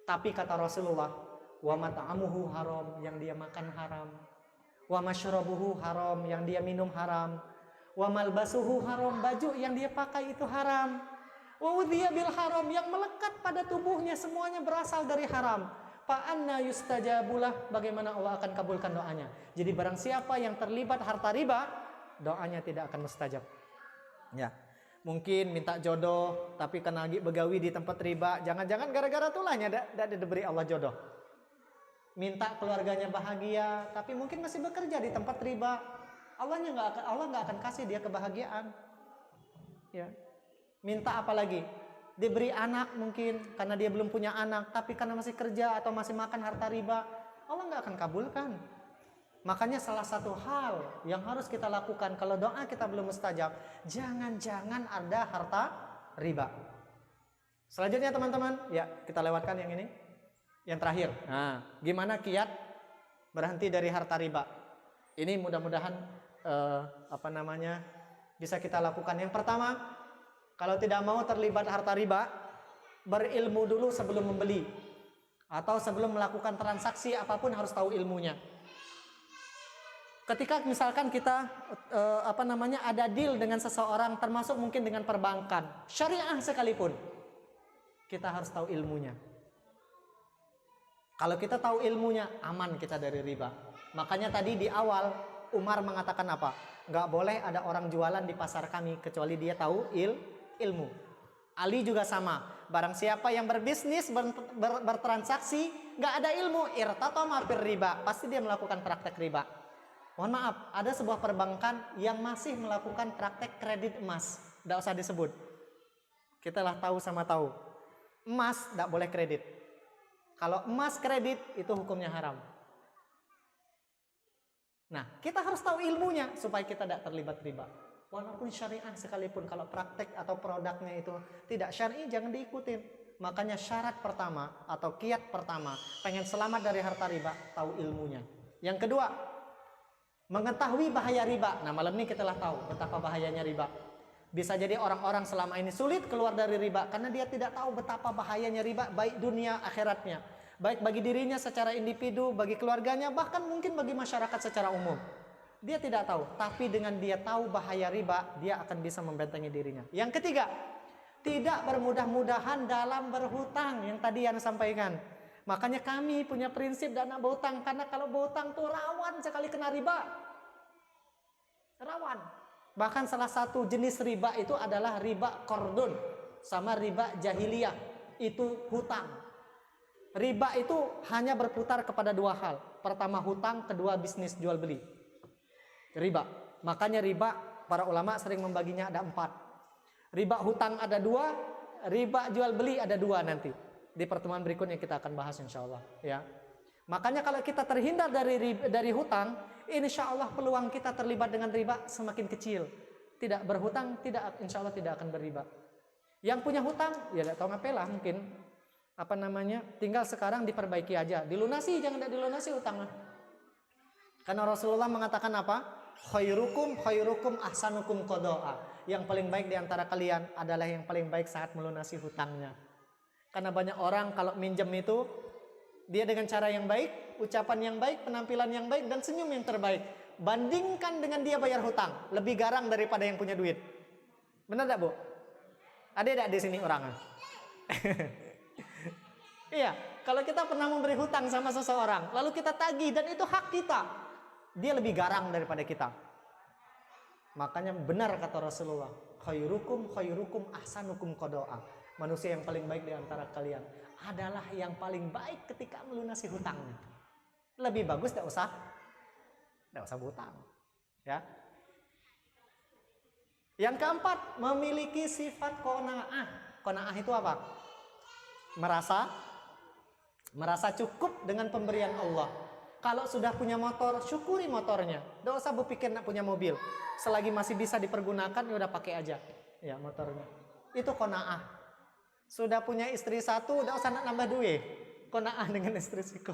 Tapi kata Rasulullah, wa mat'amuhu haram, yang dia makan haram. Wa masyrabuhu haram, yang dia minum haram. Wa malbasuhu haram, baju yang dia pakai itu haram. Wa udhiya bil haram, yang melekat pada tubuhnya semuanya berasal dari haram. Fa anna yustajabulah, bagaimana Allah akan kabulkan doanya. Jadi barang siapa yang terlibat harta riba, doanya tidak akan mustajab. Ya. Mungkin minta jodoh tapi kena begawi di tempat riba, jangan-jangan gara-gara tulahnya tidak diberi Allah jodoh. Minta keluarganya bahagia tapi mungkin masih bekerja di tempat riba. Allah nggak akan kasih dia kebahagiaan. Ya. Minta apa lagi? Diberi anak mungkin karena dia belum punya anak, tapi karena masih kerja atau masih makan harta riba, Allah nggak akan kabulkan. Makanya salah satu hal yang harus kita lakukan kalau doa kita belum mustajab, jangan-jangan ada harta riba. Selanjutnya teman-teman, ya kita lewatkan yang ini, yang terakhir. Nah, gimana kiat berhenti dari harta riba? Ini mudah-mudahan bisa kita lakukan. Yang pertama, kalau tidak mau terlibat harta riba, berilmu dulu sebelum membeli atau sebelum melakukan transaksi apapun harus tahu ilmunya. Ketika misalkan kita ada deal dengan seseorang, termasuk mungkin dengan perbankan, syariah sekalipun, kita harus tahu ilmunya. Kalau kita tahu ilmunya, aman kita dari riba. Makanya tadi di awal Umar mengatakan apa? Nggak boleh ada orang jualan di pasar kami kecuali dia tahu ilmu. Ali juga sama. Barang siapa yang berbisnis, bertransaksi, nggak ada ilmu, irtatama fir riba, pasti dia melakukan praktek riba. Mohon maaf, ada sebuah perbankan yang masih melakukan praktek kredit emas. Tidak usah disebut. Kita lah tahu sama tahu. Emas tidak boleh kredit. Kalau emas kredit, itu hukumnya haram. Nah, kita harus tahu ilmunya supaya kita tidak terlibat riba. Walaupun syariah sekalipun, kalau praktek atau produknya itu tidak syar'i, jangan diikutin. Makanya syarat pertama atau kiat pertama, pengen selamat dari harta riba, tahu ilmunya. Yang kedua, Mengetahui bahaya riba. Nah, malam ini kita telah tahu betapa bahayanya riba. Bisa jadi orang-orang selama ini sulit keluar dari riba karena dia tidak tahu betapa bahayanya riba, baik dunia akhiratnya, baik bagi dirinya secara individu, bagi keluarganya, bahkan mungkin bagi masyarakat secara umum. Dia tidak tahu, tapi dengan dia tahu bahaya riba, dia akan bisa membentengi dirinya. Yang ketiga, tidak bermudah-mudahan dalam berhutang, yang tadi yang sampaikan. Makanya kami punya prinsip dana berhutang, karena kalau berhutang tuh rawan sekali kena riba. Rawan. Bahkan salah satu jenis riba itu adalah riba qardun sama riba jahiliyah, itu hutang. Riba itu hanya berputar kepada dua hal. Pertama hutang, kedua bisnis jual beli. Riba. Makanya riba para ulama sering membaginya ada 4. Riba hutang ada 2, riba jual beli ada 2 nanti. Di pertemuan berikutnya kita akan bahas insya Allah. Ya. Makanya kalau kita terhindar dari hutang, insya Allah peluang kita terlibat dengan riba semakin kecil. Tidak berhutang, insya Allah tidak akan berriba. Yang punya hutang, ya tidak tahu ngapain mungkin. Tinggal sekarang diperbaiki aja. Dilunasi, jangan tidak dilunasi hutangnya. Karena Rasulullah mengatakan apa? Khairukum ahsanukum qada'a. Yang paling baik di antara kalian adalah yang paling baik saat melunasi hutangnya. Karena banyak orang kalau minjem itu dia dengan cara yang baik, ucapan yang baik, penampilan yang baik, dan senyum yang terbaik. Bandingkan dengan dia bayar hutang, lebih garang daripada yang punya duit. Benar tak, Bu? Ada tidak di sini orangnya? Iya, kalau kita pernah memberi hutang sama seseorang, lalu kita tagih dan itu hak kita, dia lebih garang daripada kita. Makanya benar kata Rasulullah, khairukum ahsanukum qada'a. Manusia yang paling baik di antara kalian adalah yang paling baik ketika melunasi hutangnya. Lebih bagus tidak usah berhutang. Ya. Yang keempat, memiliki sifat qanaah. Qanaah itu apa? Merasa cukup dengan pemberian Allah. Kalau sudah punya motor, syukuri motornya. Tidak usah berpikir nak punya mobil. Selagi masih bisa dipergunakan, ya udah pakai aja ya motornya. Itu qanaah. Sudah punya istri 1, tidak usah nak nambah duit. Qanaah dengan istri siko.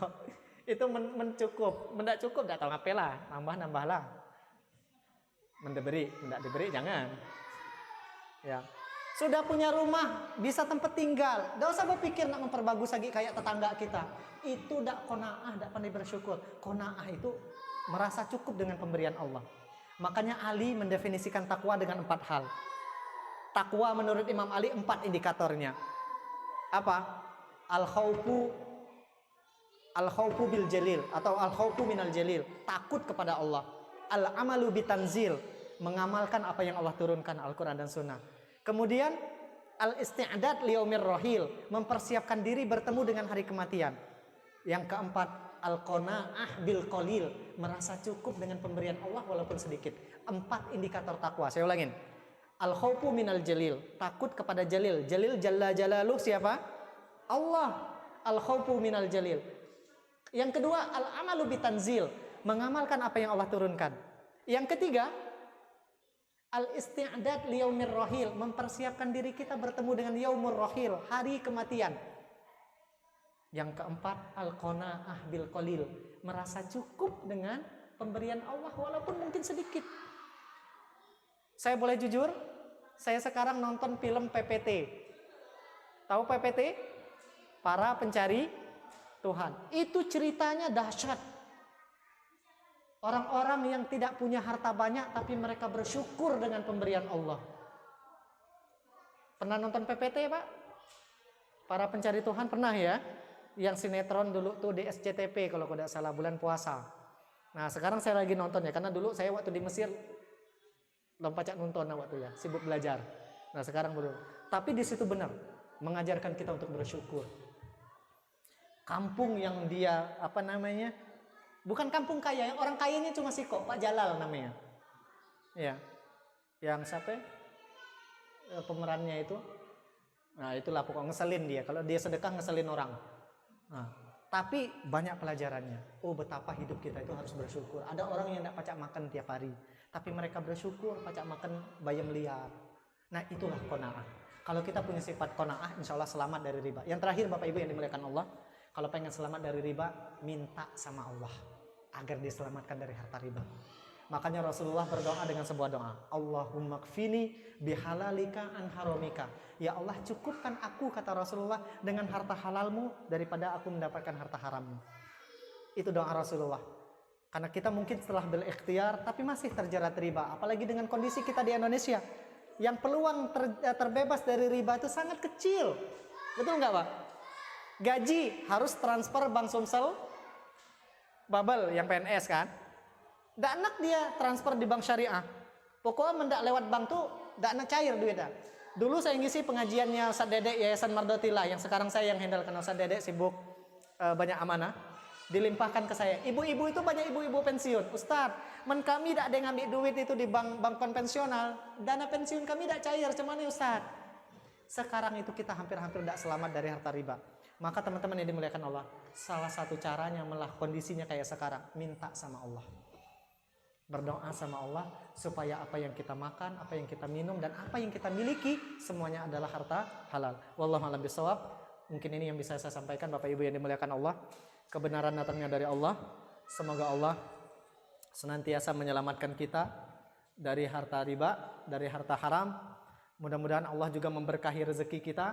Itu mencukup. Mendak cukup, tidak tahu ngapain lah. Nambah-nambahlah. Mendak diberi jangan. Ya. Sudah punya rumah, bisa tempat tinggal. Tidak usah berpikir nak memperbagus lagi kayak tetangga kita. Itu tidak qanaah, tidak pandai bersyukur. Qanaah itu merasa cukup dengan pemberian Allah. Makanya Ali mendefinisikan takwa dengan 4 hal. Takwa menurut Imam Ali 4 indikatornya. Apa? Al-khawfu bil jalil atau al-khawfu minal jalil, takut kepada Allah. Al-amalu bitanzil, mengamalkan apa yang Allah turunkan Al-Qur'an dan Sunnah. Kemudian al-isti'dad liyaumir rahil, mempersiapkan diri bertemu dengan hari kematian. Yang keempat, al-qanaah bil qalil, merasa cukup dengan pemberian Allah walaupun sedikit. 4 indikator takwa. Saya ulangin. Al-khawfu minal jalil, takut kepada jalil. Jalil jalla jalaluh siapa? Allah. Al-khawfu minal jalil. Yang kedua, al-amalu bitanzil, mengamalkan apa yang Allah turunkan. Yang ketiga, al-isti'dad liyaumir rahil, mempersiapkan diri kita bertemu dengan yaumur rahil, hari kematian. Yang keempat, al-qanaah bil qalil, merasa cukup dengan pemberian Allah walaupun mungkin sedikit. Saya boleh jujur, saya sekarang nonton film PPT. Tahu PPT? Para Pencari Tuhan. Itu ceritanya dahsyat. Orang-orang yang tidak punya harta banyak tapi mereka bersyukur dengan pemberian Allah. Pernah nonton PPT, Pak? Para Pencari Tuhan pernah ya? Yang sinetron dulu tuh di SCTV kalau tidak salah, bulan puasa. Nah sekarang saya lagi nonton ya, karena dulu saya waktu di Mesir lompacak nonton waktu ya, sibuk belajar. Nah sekarang belum. Tapi di situ benar mengajarkan kita untuk bersyukur. Kampung yang dia bukan kampung kaya, yang orang kayanya cuma Siko, Pak Jalal namanya. Ya. Yang siapa? Pemerannya itu. Nah, itulah pokoknya ngeselin dia. Kalau dia sedekah ngeselin orang. Nah, tapi banyak pelajarannya. Oh, betapa hidup kita itu harus bersyukur. Ada orang yang tidak pacak makan tiap hari, tapi mereka bersyukur pacak makan bayam liar. Nah, itulah qanaah. Kalau kita punya sifat qanaah, insya Allah selamat dari riba. Yang terakhir, Bapak Ibu yang dimuliakan Allah, kalau pengen selamat dari riba, minta sama Allah. agar diselamatkan dari harta riba. Makanya Rasulullah berdoa dengan sebuah doa, Allahumma kfini bihalalika an haramika. Ya Allah, cukupkan aku, kata Rasulullah, dengan harta halalmu daripada aku mendapatkan harta harammu. Itu doa Rasulullah. Karena kita mungkin setelah berikhtiar tapi masih terjerat riba, apalagi dengan kondisi kita di Indonesia yang peluang terbebas dari riba itu sangat kecil. Betul nggak, Pak? Gaji harus transfer Bank Sumsel Bubble yang PNS kan. Nggak enak dia transfer di bank syariah. Pokoknya mendak lewat bank tuh nggak enak, cair duitnya. Dulu saya ngisi pengajiannya Ustadz Dedek Yayasan Mardotila, yang sekarang saya yang handle karena Ustadz Dedek sibuk banyak amanah. Dilimpahkan ke saya. Ibu-ibu itu banyak ibu-ibu pensiun. Ustadz, kami tidak ada yang ngambil duit itu di bank konvensional. Dana pensiun kami tidak cair. Cuman nih Ustadz, sekarang itu kita hampir-hampir tidak selamat dari harta riba. Maka teman-teman yang dimuliakan Allah, salah satu caranya malah kondisinya kayak sekarang, minta sama Allah. Berdoa sama Allah supaya apa yang kita makan, apa yang kita minum, dan apa yang kita miliki semuanya adalah harta halal. Wallahu a'lam bishawab. Mungkin ini yang bisa saya sampaikan, Bapak Ibu yang dimuliakan Allah. Kebenaran datangnya dari Allah. Semoga Allah senantiasa menyelamatkan kita dari harta riba, dari harta haram. Mudah-mudahan Allah juga memberkahi rezeki kita,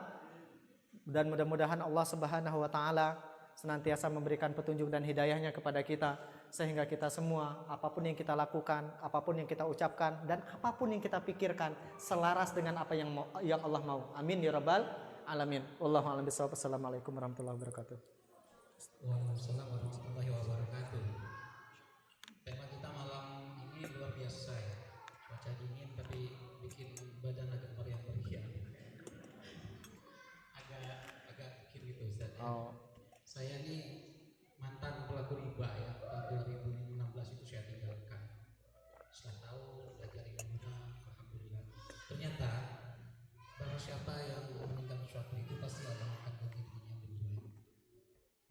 dan mudah-mudahan Allah Subhanahu wa taala senantiasa memberikan petunjuk dan hidayahnya kepada kita, sehingga kita semua, apapun yang kita lakukan, apapun yang kita ucapkan, dan apapun yang kita pikirkan selaras dengan apa yang Allah mau. Amin ya rabbal alamin. Wallahu a'lam bishawab. Assalamualaikum warahmatullahi wabarakatuh. Waalaikumsalam warahmatullahi wabarakatuh. Tema kita malam ini luar biasa ya. Cuaca dingin tapi bikin badan agak meriang-meriang. Agak bikin gitu Ustaz. Oh. Saya ini mantan pelaku riba ya. Tahun 2016 itu saya tinggalkan. Setelah tahu belajar ilmunya, alhamdulillah. Ternyata barang siapa yang meninggal sesuatu itu pasti Allah akan bagi dirinya berdua.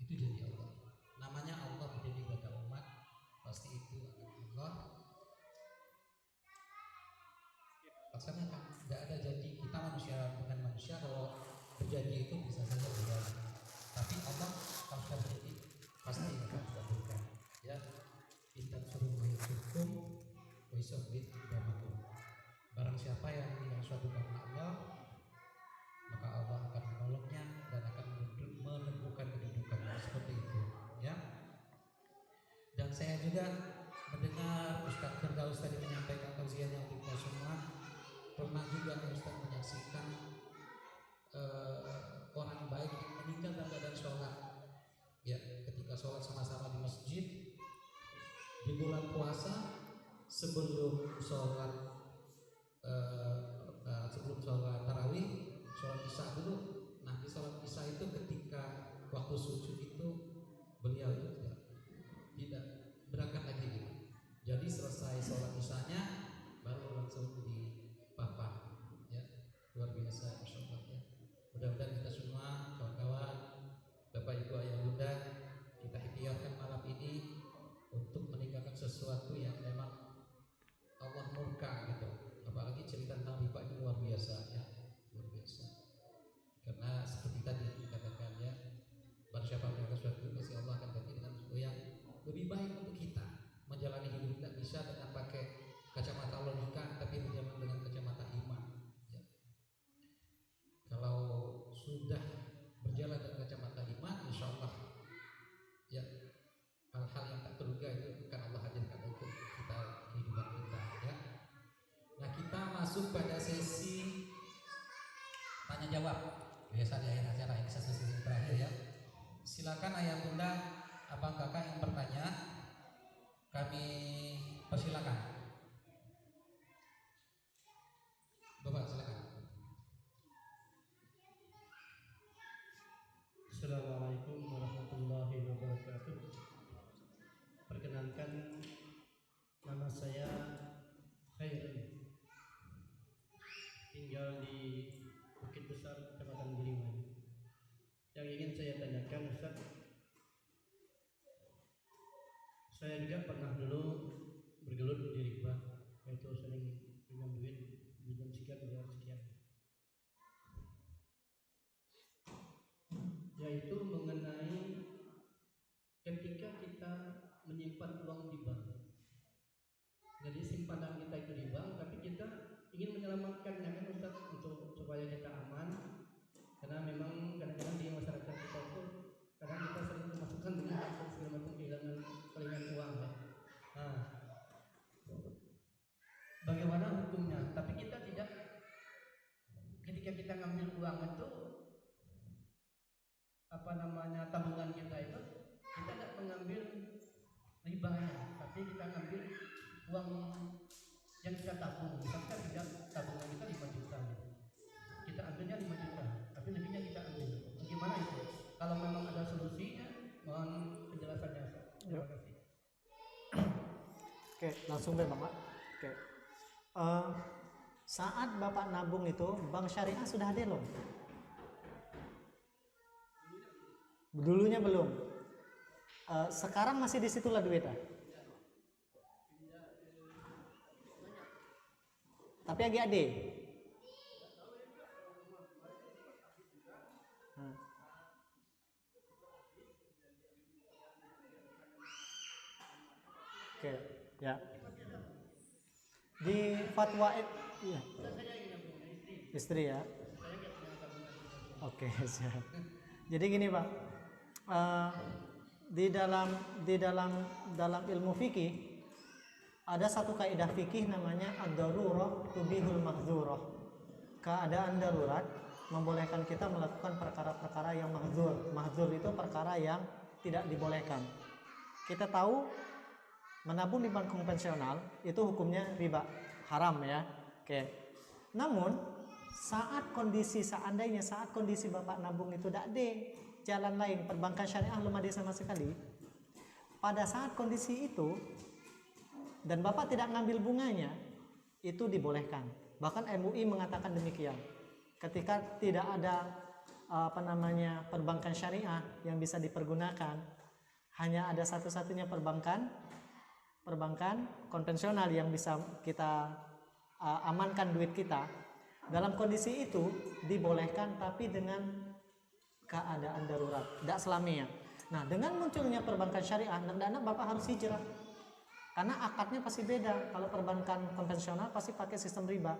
Itu janji Allah. Namanya Allah berjanji pada umat, pasti itu akan Allah laksanakan. Tidak ada janji kita manusia bukan manusia, kalau berjanji itu bisa saja berubah. Tapi Allah kalau sudah berjanji pasti akan dikabulkan. Ya, intan suruh menghukum, waisabit ibamakum. Barang siapa yang meninggal suatu karena Allah, maka Allah akan menolongnya dan akan meneguhkan kedudukannya, seperti itu ya. Dan saya juga mendengar Ustaz Firdaus tadi menyampaikan tausiahnya untuk kita semua. Pernah juga Ustaz menyaksikan orang baik yang meninggal dalam keadaan sholat ya, ketika sholat sama-sama di masjid di bulan puasa, sebelum sholat tarawih, sholat isya dulu. Nah di sholat isya itu ketika waktu sujud itu beliau itu tidak berangkat lagi gitu. Jadi selesai sholat isyanya baru langsung dipapah ya. Luar biasa insyaallah ya. Mudah-mudahan kita semua kawan-kawan, Bapak Ibu Ayah Bunda, kita ikhtiarkan malam ini untuk meninggalkan sesuatu yang memang Allah murka gitu. Apalagi cerita tentang riba itu luar biasa ya, luar biasa. Karena seperti tadi dikatakan ya, barang siapa meninggalkan sesuatu pasti Allah akan ganti dengan sesuatu yang lebih baik untuk kita. Menjalani hidup tidak bisa dengan pakai kacamata logika, tapi menjalani dengan kacamata iman ya. Kalau sudah berjalan dengan kacamata iman, insya Allah ya, hal-hal yang tak terduga itu akan Allah hadirkan untuk kita, kehidupan kita ya. Nah kita masuk pada sesi tanya jawab. Biasa di akhir acara ini sesi terakhir ya. Silakan ayah bunda, abang kakak yang bertanya, kami persilakan. Bapak silakan. Assalamualaikum warahmatullahi wabarakatuh. Perkenalkan, nama saya Khairul, tinggal di Bukit Besar, Kecamatan Budiman. Yang ingin saya tanyakan, Ustaz, saya juga pernah dulu bergelut di riba, yaitu sering pinjam duit, pinjam sekian, bayar sekian, yaitu mengenai ketika kita menyimpan menyimpan uang di bank. Jadi simpanan kita itu di bank, tapi kita ingin menyelamatkannya kan Ustaz, untuk supaya kita aman. Karena memang kadang-kadang di masyarakat kita itu kadang kita sering memasukkan dengan hal segala macam kehilangan uang ya. Nah, bagaimana hukumnya? Tapi kita tidak, ketika kita ngambil uang itu tabungan kita itu, kita tidak mengambil ribanya, tapi kita ngambil uang yang kita tabung. Misalkan tidak, tabungan kita 5 juta gitu. Kita ambilnya 5 juta, tapi lebihnya kita ambil. Bagaimana itu? Kalau memang ada solusinya, mohon penjelasannya. Terima kasih. Oke, langsung deh Bapak. Oke. Saat Bapak nabung itu, bank syariah sudah ada loh. Dulunya belum. Sekarang masih di situlah duitnya. Tapi AGAD. Oke, ya. Di fatwa iya. Istri ya. Oke, siap. Jadi gini Pak, di dalam ilmu fikih ada satu kaidah fikih namanya ad-darurah tubihul mahdzurah. Keadaan darurat membolehkan kita melakukan perkara-perkara yang mahdzur. Mahdzur itu perkara yang tidak dibolehkan. Kita tahu menabung di bank konvensional itu hukumnya riba, haram ya. Oke. Namun seandainya saat kondisi Bapak nabung itu tidak ada jalan lain, perbankan syariah belum ada sama sekali. Pada saat kondisi itu dan Bapak tidak ngambil bunganya, itu dibolehkan. Bahkan MUI mengatakan demikian. Ketika tidak ada perbankan syariah yang bisa dipergunakan, hanya ada satu-satunya perbankan konvensional yang bisa kita amankan duit kita. Dalam kondisi itu dibolehkan, tapi dengan keadaan darurat, tidak selamanya. Nah, dengan munculnya perbankan syariah, anak-anak Bapak harus hijrah. Karena akadnya pasti beda. Kalau perbankan konvensional pasti pakai sistem riba.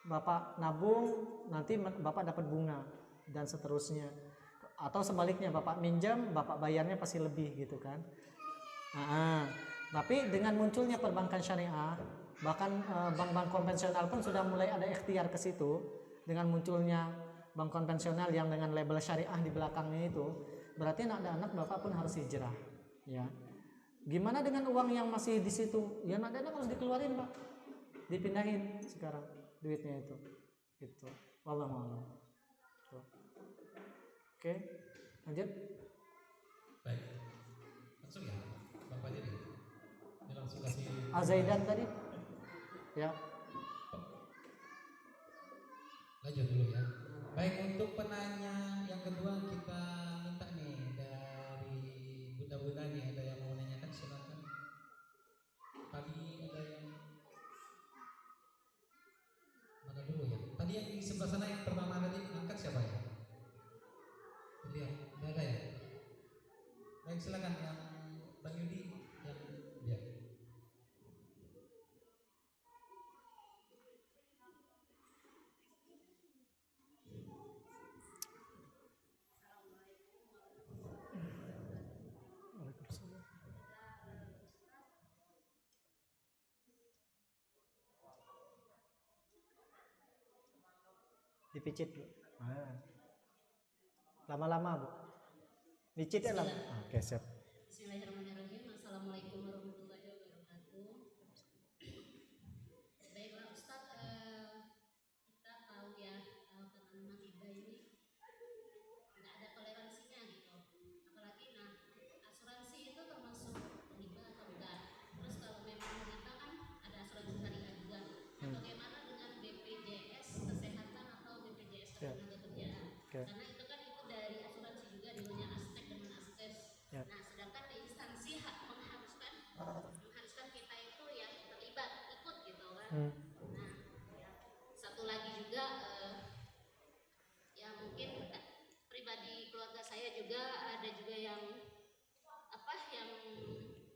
Bapak nabung, nanti Bapak dapat bunga dan seterusnya. Atau sebaliknya, Bapak minjam, Bapak bayarnya pasti lebih gitu kan. Tapi dengan munculnya perbankan syariah, bahkan bank-bank konvensional pun sudah mulai ada ikhtiar ke situ. Dengan munculnya bank konvensional yang dengan label syariah di belakangnya itu, berarti anak-anak Bapak pun harus hijrah. Ya. Gimana dengan uang yang masih di situ? Ya anak-anak harus dikeluarin Pak, dipindahin sekarang duitnya itu. Gitu. Wallahu a'lam. Oke, lanjut. Baik, langsung ya, Bapak jadi. Ini langsung kasih. Azaidan tadi. Ya. Lanjut dulu ya. Baik, untuk penanya yang kedua kita minta nih dari bunda-bunda nih, ada yang mau nanyakan silakan. Tadi ada yang mana dulu ya? Tadi yang di sebelah sana yang pertama tadi angkat siapa ya? Lihat, nggak ada ya? Baik, silakan yang Bang Yudi yang dia. Dipicit Bu. Lama-lama Bu. Picitnya lama. Oke, siap. Bismillahirrahmanirrahim. Assalamualaikum warahmatullahi wabarakatuh. Baiklah Ustaz, kita tahu ya penanaman riba ini nggak ada toleransinya gitu. Apalagi asuransi itu termasuk riba atau enggak. Terus kalau memang mengatakan ada asuransi syariah juga. Nah, bagaimana dengan BPJS kesehatan atau BPJS ketenagakerjaan? Karena itu kan itu dari asuransi juga, namanya Astek dengan Askes. Nah, sedangkan di instansi mengharuskan kita itu yang terlibat ikut gitu kan. Nah, ya. Satu lagi juga yang mungkin pribadi keluarga saya juga ada juga yang yang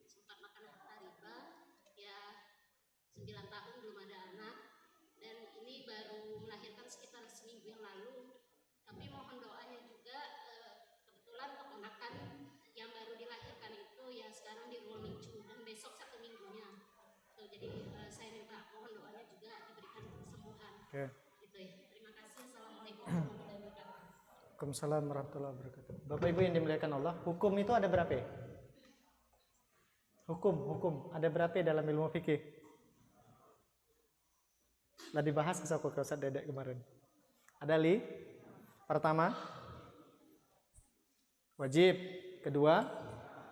sempat Oke. Itu ya. Terima kasih. Assalamualaikum warahmatullahi wabarakatuh. Waalaikumsalam warahmatullahi wabarakatuh. Bapak Ibu yang dimuliakan Allah, hukum itu ada berapa ya? Hukum ada berapa ya dalam ilmu fikih? Lah dibahas ke Ustaz Dedek kemarin. Ada pertama wajib, kedua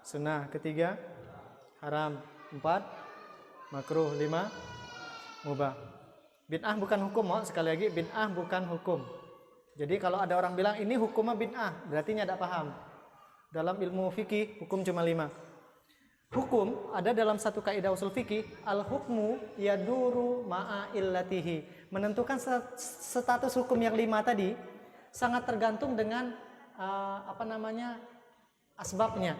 sunnah, ketiga haram, 4 makruh, 5 mubah. Bid'ah bukan hukum, sekali lagi bid'ah bukan hukum. Jadi kalau ada orang bilang ini hukumnya bid'ah, berarti tidak paham. Dalam ilmu fikih hukum cuma 5. Hukum ada dalam satu kaidah usul fikih, al-hukmu yaduru ma'a illatihi. Menentukan status hukum yang 5 tadi sangat tergantung dengan asbabnya,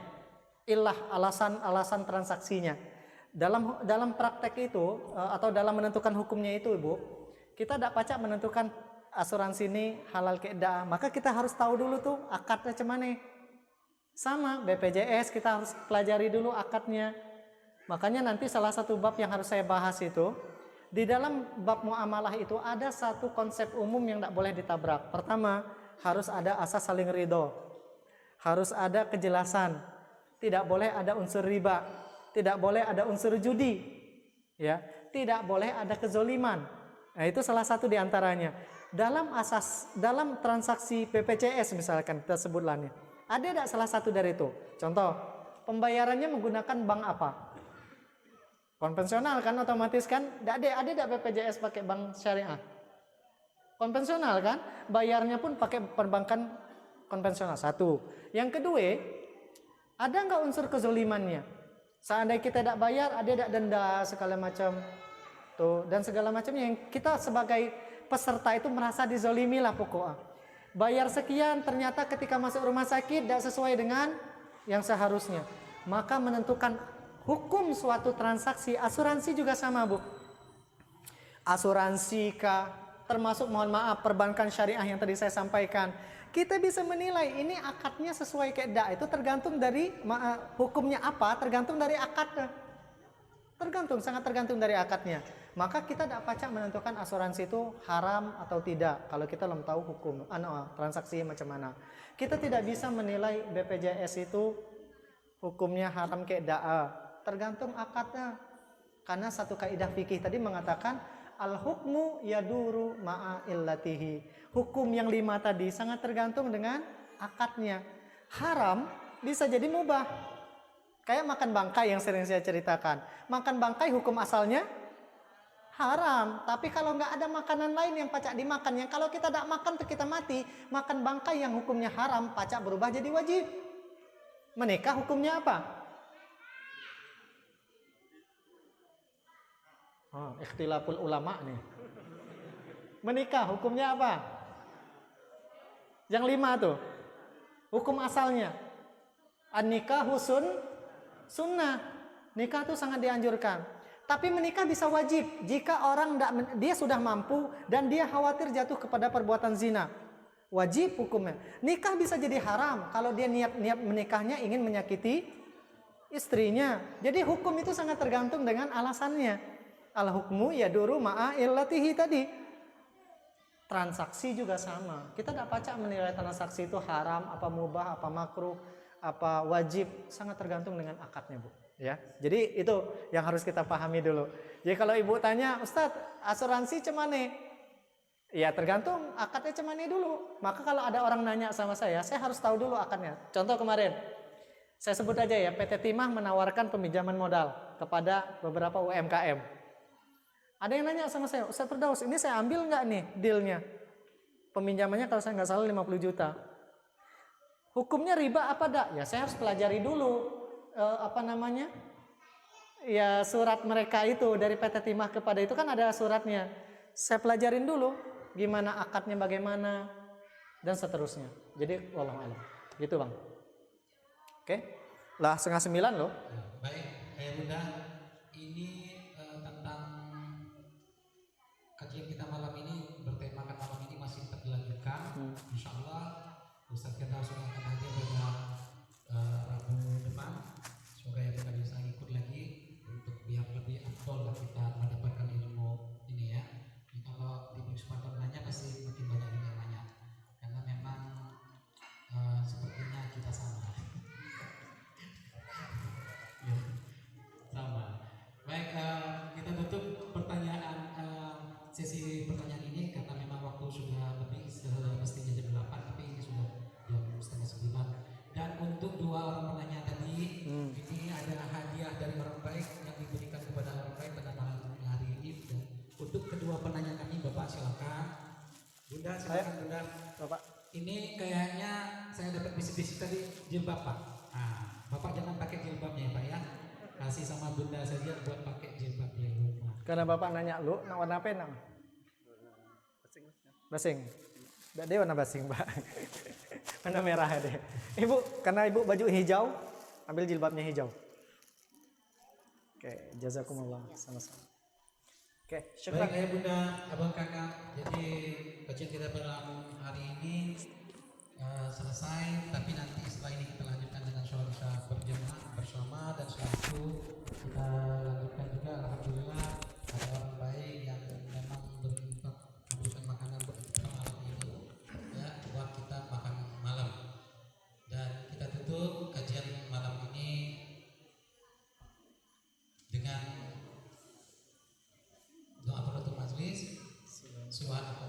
illah, alasan transaksinya. Dalam praktek itu atau dalam menentukan hukumnya itu, Ibu, kita tidak pacak menentukan asuransi ini halal keedah, maka kita harus tahu dulu tuh akadnya cemane. Sama BPJS kita harus pelajari dulu akadnya. Makanya nanti salah satu bab yang harus saya bahas itu, di dalam bab muamalah itu ada satu konsep umum yang tidak boleh ditabrak. Pertama, harus ada asas saling ridho, harus ada kejelasan, tidak boleh ada unsur riba, tidak boleh ada unsur judi, ya, tidak boleh ada kezoliman. Nah, itu salah satu diantaranya. Dalam transaksi BPJS misalkan kita sebutlah nih, ada tidak salah satu dari itu? Contoh, pembayarannya menggunakan bank apa? Konvensional kan, otomatis kan? Ada tidak BPJS pakai bank syariah? Konvensional kan? Bayarnya pun pakai perbankan konvensional. Satu. Yang kedua, ada nggak unsur kezolimannya? Seandainya kita tidak bayar, ada tidak denda segala macam? Tuh, dan segala macamnya yang kita sebagai peserta itu merasa dizolimi lah pokoknya. Bayar sekian, ternyata ketika masuk rumah sakit tidak sesuai dengan yang seharusnya. Maka menentukan hukum suatu transaksi, asuransi juga sama, Bu. Asuransi kah, termasuk mohon maaf perbankan syariah yang tadi saya sampaikan. Kita bisa menilai ini akadnya sesuai keedah, itu tergantung dari hukumnya apa, tergantung dari akadnya. Sangat tergantung dari akadnya. Maka kita tidak pacak menentukan asuransi itu haram atau tidak kalau kita belum tahu hukum transaksi macam mana. Kita tidak bisa menilai BPJS itu hukumnya haram keedah, tergantung akadnya. Karena satu kaidah fikih tadi mengatakan al-hukmu yaduru ma'a illatihi. Hukum yang 5 tadi sangat tergantung dengan akadnya. Haram bisa jadi mubah. Kayak makan bangkai yang sering saya ceritakan. Makan bangkai hukum asalnya haram, tapi kalau nggak ada makanan lain yang pacak dimakan, yang kalau kita tidak makan tuh kita mati, makan bangkai yang hukumnya haram pacak berubah jadi wajib. Menikah hukumnya apa? Ikhtilaful ulama nih. Menikah hukumnya apa? Yang 5 tuh hukum asalnya an-nikahu sunnah. Nikah tuh sangat dianjurkan. Tapi menikah bisa wajib jika orang dia sudah mampu dan dia khawatir jatuh kepada perbuatan zina. Wajib hukumnya. Nikah bisa jadi haram kalau dia niat menikahnya ingin menyakiti istrinya. Jadi hukum itu sangat tergantung dengan alasannya. Al-hukmu yaduru ma'a illatihi tadi. Transaksi juga sama. Kita tidak pacak menilai transaksi itu haram, apa mubah, apa makruh, apa wajib, sangat tergantung dengan akadnya, Bu. Ya, jadi itu yang harus kita pahami dulu. Jadi kalau ibu tanya, Ustadz, asuransi cemane? Ya tergantung akadnya cemane dulu. Maka kalau ada orang nanya sama saya harus tahu dulu akadnya. Contoh kemarin, saya sebut aja ya, PT Timah menawarkan peminjaman modal kepada beberapa UMKM. Ada yang nanya sama saya, Ustadz Firdaus, ini saya ambil nggak nih dealnya? Peminjamannya kalau saya nggak salah 50 juta. Hukumnya riba apa enggak? Ya saya harus pelajari dulu. Ya surat mereka itu dari PT Timah kepada itu kan ada suratnya. Saya pelajarin dulu gimana akadnya, bagaimana dan seterusnya. Jadi wallahu a'lam. Gitu, Bang. Oke. Lah 8:30 loh. Baik, Bunda, ini tentang kajian kita malam ini bertemakan malam ini masih dilanjutkan. Insyaallah Ustaz Firdaus akan hadir pada Rabu depan. Semoga ya kita bisa ikut lagi untuk biar lebih afdol kita mendapatkan ilmu ini ya. Kalau di Bunda, silakan Bunda. Bapak. Ini kayaknya saya dapat bisik-bisik tadi jilbab Pak. Nah, Bapak jangan pakai jilbabnya ya Pak ya. Kasih sama Bunda saja buat pakai jilbab di rumah. Karena Bapak nanya lu warna apa nang? Basing. Enggak dia warna basing, Pak. Warna merah deh. Ibu, karena Ibu baju hijau, ambil jilbabnya hijau. Oke, jazakumullah. Sama-sama. Oke, syukran. Baik ayah bunda, abang kakak. Jadi kajian kita pada hari ini selesai. Tapi nanti setelah ini kita lanjutkan dengan sholat isya berjamaah bersama, dan setelah itu kita lanjutkan juga. Alhamdulillah ada orang baik yang memang berinfak memberikan makanan buat kita malam ini, ya, buat kita makan malam. Dan kita tutup kajian malam ini dengan doa penutup majlis. Subhanallah.